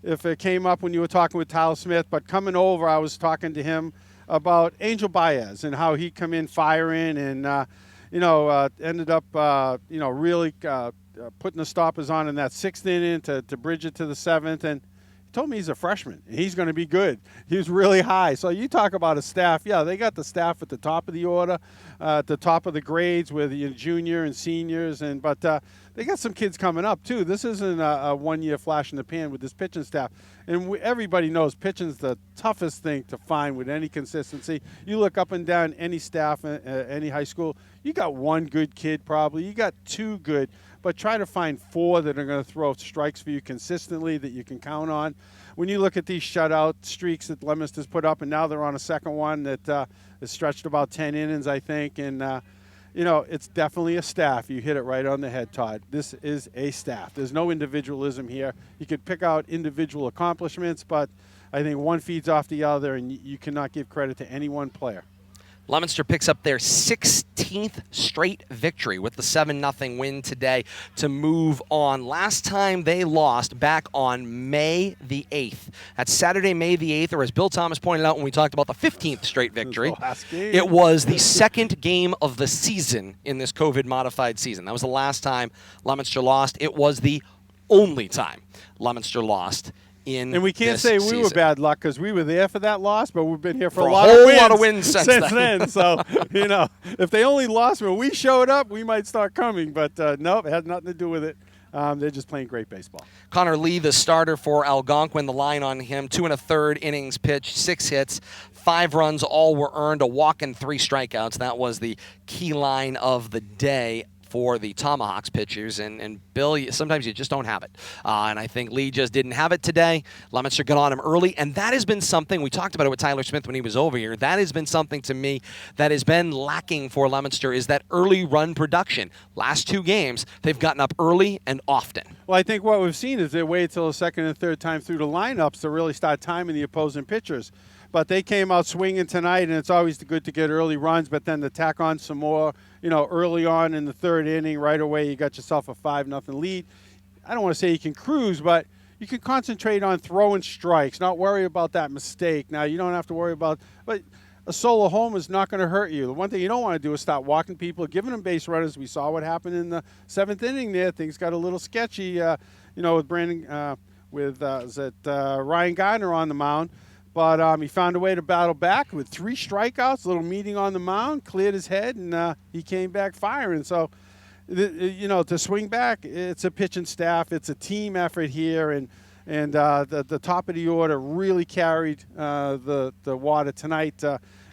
if it came up when you were talking with Tyler Smith, but coming over, I was talking to him about Angel Baez and how he come in firing and, ended up, really putting the stoppers on in that 6th inning to bridge it to the 7th. And he told me he's a freshman. And he's going to be good. He was really high. So you talk about a staff. Yeah, they got the staff at the top of the order, at the top of the grades with junior and seniors. But they got some kids coming up, too. This isn't a one-year flash in the pan with this pitching staff. And everybody knows pitching's the toughest thing to find with any consistency. You look up and down any staff, any high school, you got 1 good kid probably. You got 2 good. But try to find 4 that are going to throw strikes for you consistently that you can count on. When you look at these shutout streaks that Leominster's put up, and now they're on a second one that is stretched about 10 innings, I think. And, it's definitely a staff. You hit it right on the head, Todd. This is a staff. There's no individualism here. You could pick out individual accomplishments, but I think one feeds off the other, and you cannot give credit to any one player. Leominster picks up their 16th straight victory with the 7-0 win today to move on. Last time they lost back on May the 8th. That's Saturday, May the 8th, or as Bill Thomas pointed out when we talked about the 15th straight victory, it was the 2nd game of the season in this COVID-modified season. That was the last time Leominster lost. It was the only time Leominster lost. And we can't say we were bad luck because we were there for that loss, but we've been here for a lot of wins since then. So, if they only lost when we showed up, we might start coming. But, nope, it had nothing to do with it. They're just playing great baseball. Connor Lee, the starter for Algonquin, the line on him, 2 1/3 innings pitched, 6 hits, 5 runs, all were earned, a walk and 3 strikeouts. That was the key line of the day for the Tomahawks pitchers, and Bill, sometimes you just don't have it. And I think Lee just didn't have it today. Leominster got on him early, and that has been something, we talked about it with Tyler Smith when he was over here, that has been something to me that has been lacking for Leominster is that early run production. Last 2 games, they've gotten up early and often. Well, I think what we've seen is they wait until the 2nd and 3rd time through the lineups to really start timing the opposing pitchers. But they came out swinging tonight, and it's always good to get early runs, but then to tack on some more, early on in the 3rd inning, right away you got yourself a 5-0 lead. I don't want to say you can cruise, but you can concentrate on throwing strikes, not worry about that mistake. Now, you don't have to worry about – but a solo home is not going to hurt you. The one thing you don't want to do is start walking people, giving them base runners. We saw what happened in the 7th inning there. Things got a little sketchy, with Brandon Ryan Gardner on the mound. But he found a way to battle back with 3 strikeouts, a little meeting on the mound, cleared his head, and he came back firing. So, to swing back, it's a pitching staff. It's a team effort here, and the top of the order really carried the water tonight.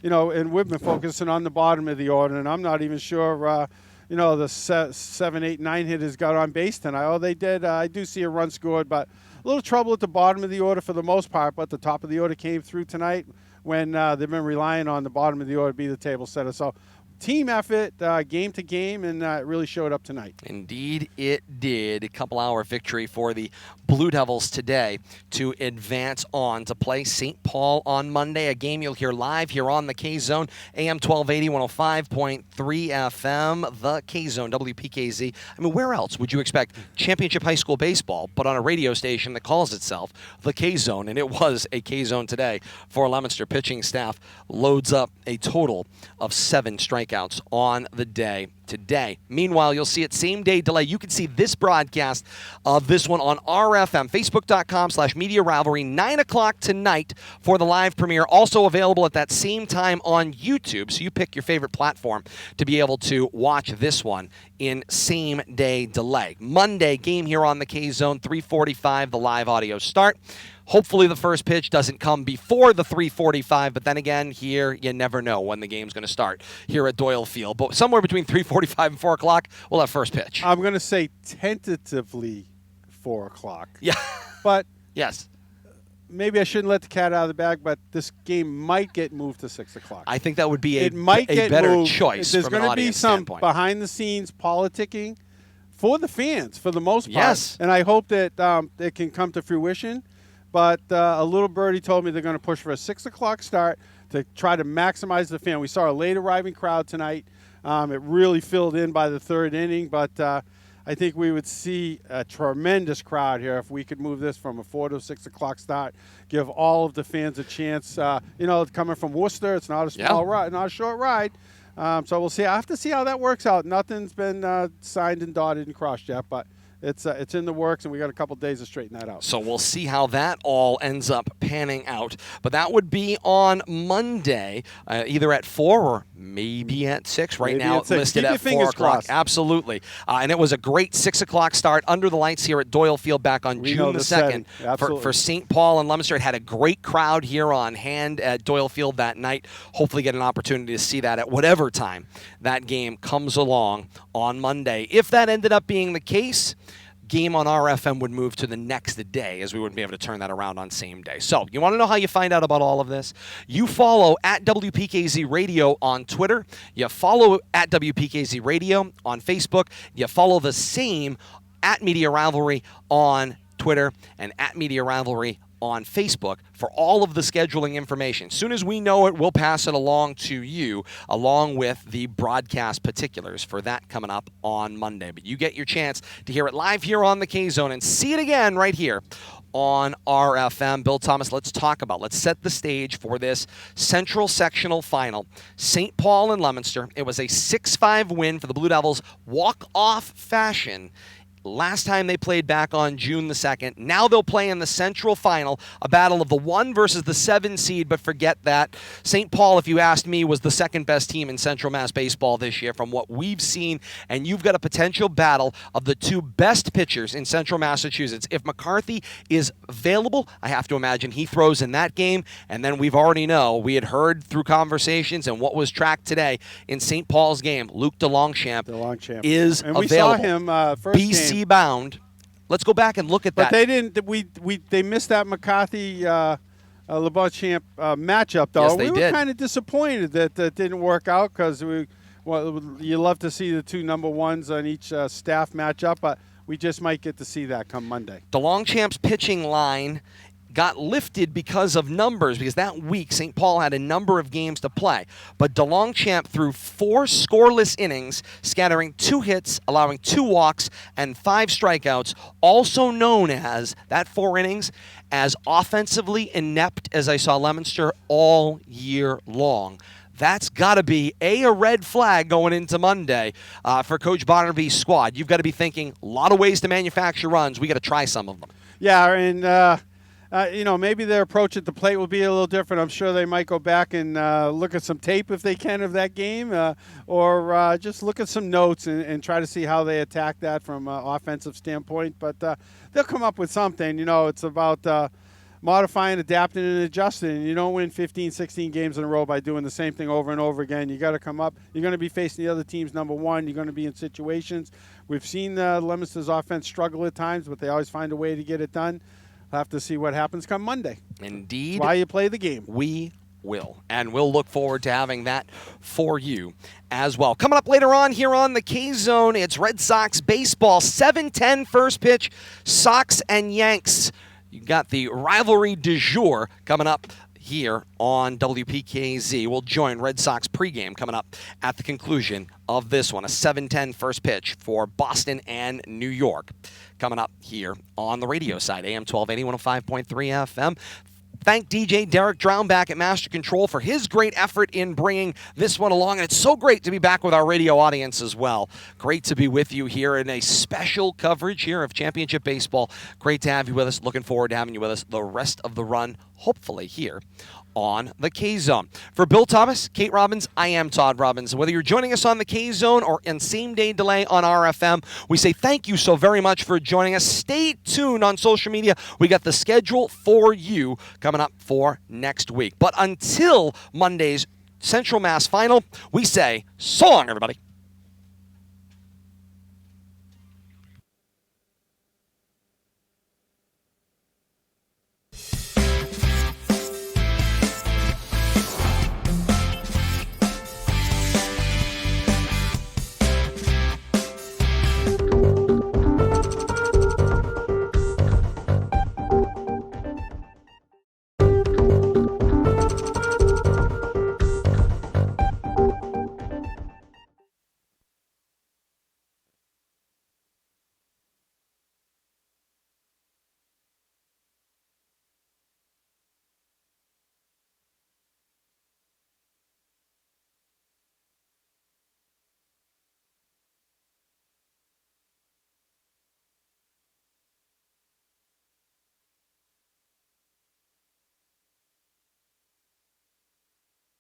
And we've been focusing on the bottom of the order, and I'm not even sure, the 7, 8, 9 hitters got on base tonight. Oh, they did. I do see a run scored, but little trouble at the bottom of the order for the most part, but the top of the order came through tonight when they've been relying on the bottom of the order to be the table setter. So team effort, game to game, and it really showed up tonight. Indeed it did. A couple-hour victory for the Blue Devils today to advance on to play St. Paul on Monday, a game you'll hear live here on the K-Zone, AM1280, 105.3 FM, the K-Zone, WPKZ. I mean, where else would you expect championship high school baseball, but on a radio station that calls itself the K-Zone? And it was a K-Zone today for Leominster. Pitching staff loads up a total of 7 strikeouts on the day today. Meanwhile, you'll see it same-day delay. You can see this broadcast of this one on RFM, facebook.com/Media Rivalry, 9 o'clock tonight for the live premiere. Also available at that same time on YouTube, so you pick your favorite platform to be able to watch this one in same-day delay. Monday, game here on the K-Zone, 3:45, the live audio start. Hopefully the first pitch doesn't come before the 3:45, but then again, here you never know when the game's going to start here at Doyle Field. But somewhere between 3:45 and 4 o'clock, we'll have first pitch. I'm going to say tentatively 4 o'clock. Yeah. But yes. Maybe I shouldn't let the cat out of the bag, but this game might get moved to 6 o'clock. I think that would be a get better moved. choice There's from an going to be audience some standpoint. behind-the-scenes politicking for the fans, for the most part. Yes. And I hope that it can come to fruition. But a little birdie told me they're going to push for a 6 o'clock start to try to maximize the fan. We saw a late arriving crowd tonight. It really filled in by the third inning, but I think we would see a tremendous crowd here if we could move this from a 4 to 6 o'clock start, give all of the fans a chance. Coming from Worcester, it's not a small ride, not a short ride. So we'll see. I have to see how that works out. Nothing's been signed and dotted and crossed yet, but it's in the works, and we got a couple days to straighten that out. So we'll see how that all ends up panning out. But that would be on Monday, either at 4 or maybe at 6. Right Maybe now at 6. listed Keep at your 4 fingers o'clock. crossed. Absolutely. And it was a great 6 o'clock start under the lights here at Doyle Field back on June the 2nd for St. Paul and Leominster. It had a great crowd here on hand at Doyle Field that night. Hopefully get an opportunity to see that at whatever time that game comes along on Monday. If that ended up being the case, game on RFM would move to the next day, as we wouldn't be able to turn that around on same day. So you want to know how you find out about all of this? You follow at WPKZ Radio on Twitter. You follow at WPKZ Radio on Facebook. You follow the same at Media Rivalry on Twitter and at Media Rivalry on Facebook for all of the scheduling information. As soon as we know it, we'll pass it along to you, along with the broadcast particulars for that coming up on Monday. But you get your chance to hear it live here on the K-Zone and see it again right here on RFM. Bill Thomas, let's set the stage for this Central Sectional Final. St. Paul and Leominster. It was a 6-5 win for the Blue Devils, walk-off fashion. Last time they played back on June the 2nd. Now they'll play in the Central Final, a battle of the 1 versus the 7 seed, but forget that. St. Paul, if you asked me, was the second best team in Central Mass baseball this year from what we've seen, and you've got a potential battle of the 2 best pitchers in Central Massachusetts. If McCarthy is available, I have to imagine he throws in that game, and then we had heard through conversations and what was tracked today in St. Paul's game, Luke DeLongchamp is available. And we saw him first BC game. Bound. Let's go back and look at that. But they didn't. They missed that McCarthy LeBonchamp matchup though. Yes, they we were did. kind of disappointed that didn't work out because you love to see the 2 number 1s on each staff matchup, but we just might get to see that come Monday. DeLongchamp's pitching line got lifted because of numbers, because that week St. Paul had a number of games to play. But DeLongchamp threw 4 scoreless innings, scattering 2 hits, allowing 2 walks, and 5 strikeouts, also known as, that 4 innings, as offensively inept as I saw Leominster all year long. That's got to be, a red flag going into Monday for Coach Bonnerby's squad. You've got to be thinking, a lot of ways to manufacture runs. We got to try some of them. Yeah, and maybe their approach at the plate will be a little different. I'm sure they might go back and look at some tape if they can of that game, or just look at some notes and try to see how they attack that from an offensive standpoint. But they'll come up with something. It's about modifying, adapting, and adjusting. And you don't win 15, 16 games in a row by doing the same thing over and over again. You got to come up. You're going to be facing the other team's number 1. You're going to be in situations. We've seen Leominster's offense struggle at times, but they always find a way to get it done. we'll have to see what happens come Monday. Indeed. That's why you play the game. We will. And we'll look forward to having that for you as well. Coming up later on here on the K-Zone, it's Red Sox baseball. 7:10 first pitch, Sox and Yanks. You got the rivalry du jour coming up here on WPKZ. We'll join Red Sox pregame coming up at the conclusion of this one. A 7:10 first pitch for Boston and New York coming up here on the radio side. AM 1280, 105.3 FM. Thank DJ Derek Drownback at Master Control for his great effort in bringing this one along. And it's so great to be back with our radio audience as well. Great to be with you here in a special coverage here of Championship Baseball. Great to have you with us. Looking forward to having you with us the rest of the run, hopefully here on the K-Zone. For Bill Thomas, Kate Robbins, I am Todd Robbins. Whether you're joining us on the K-Zone or in same-day delay on RFM, we say thank you so very much for joining us. Stay tuned on social media. We got the schedule for you coming up for next week. But until Monday's Central Mass Final, we say so long, everybody.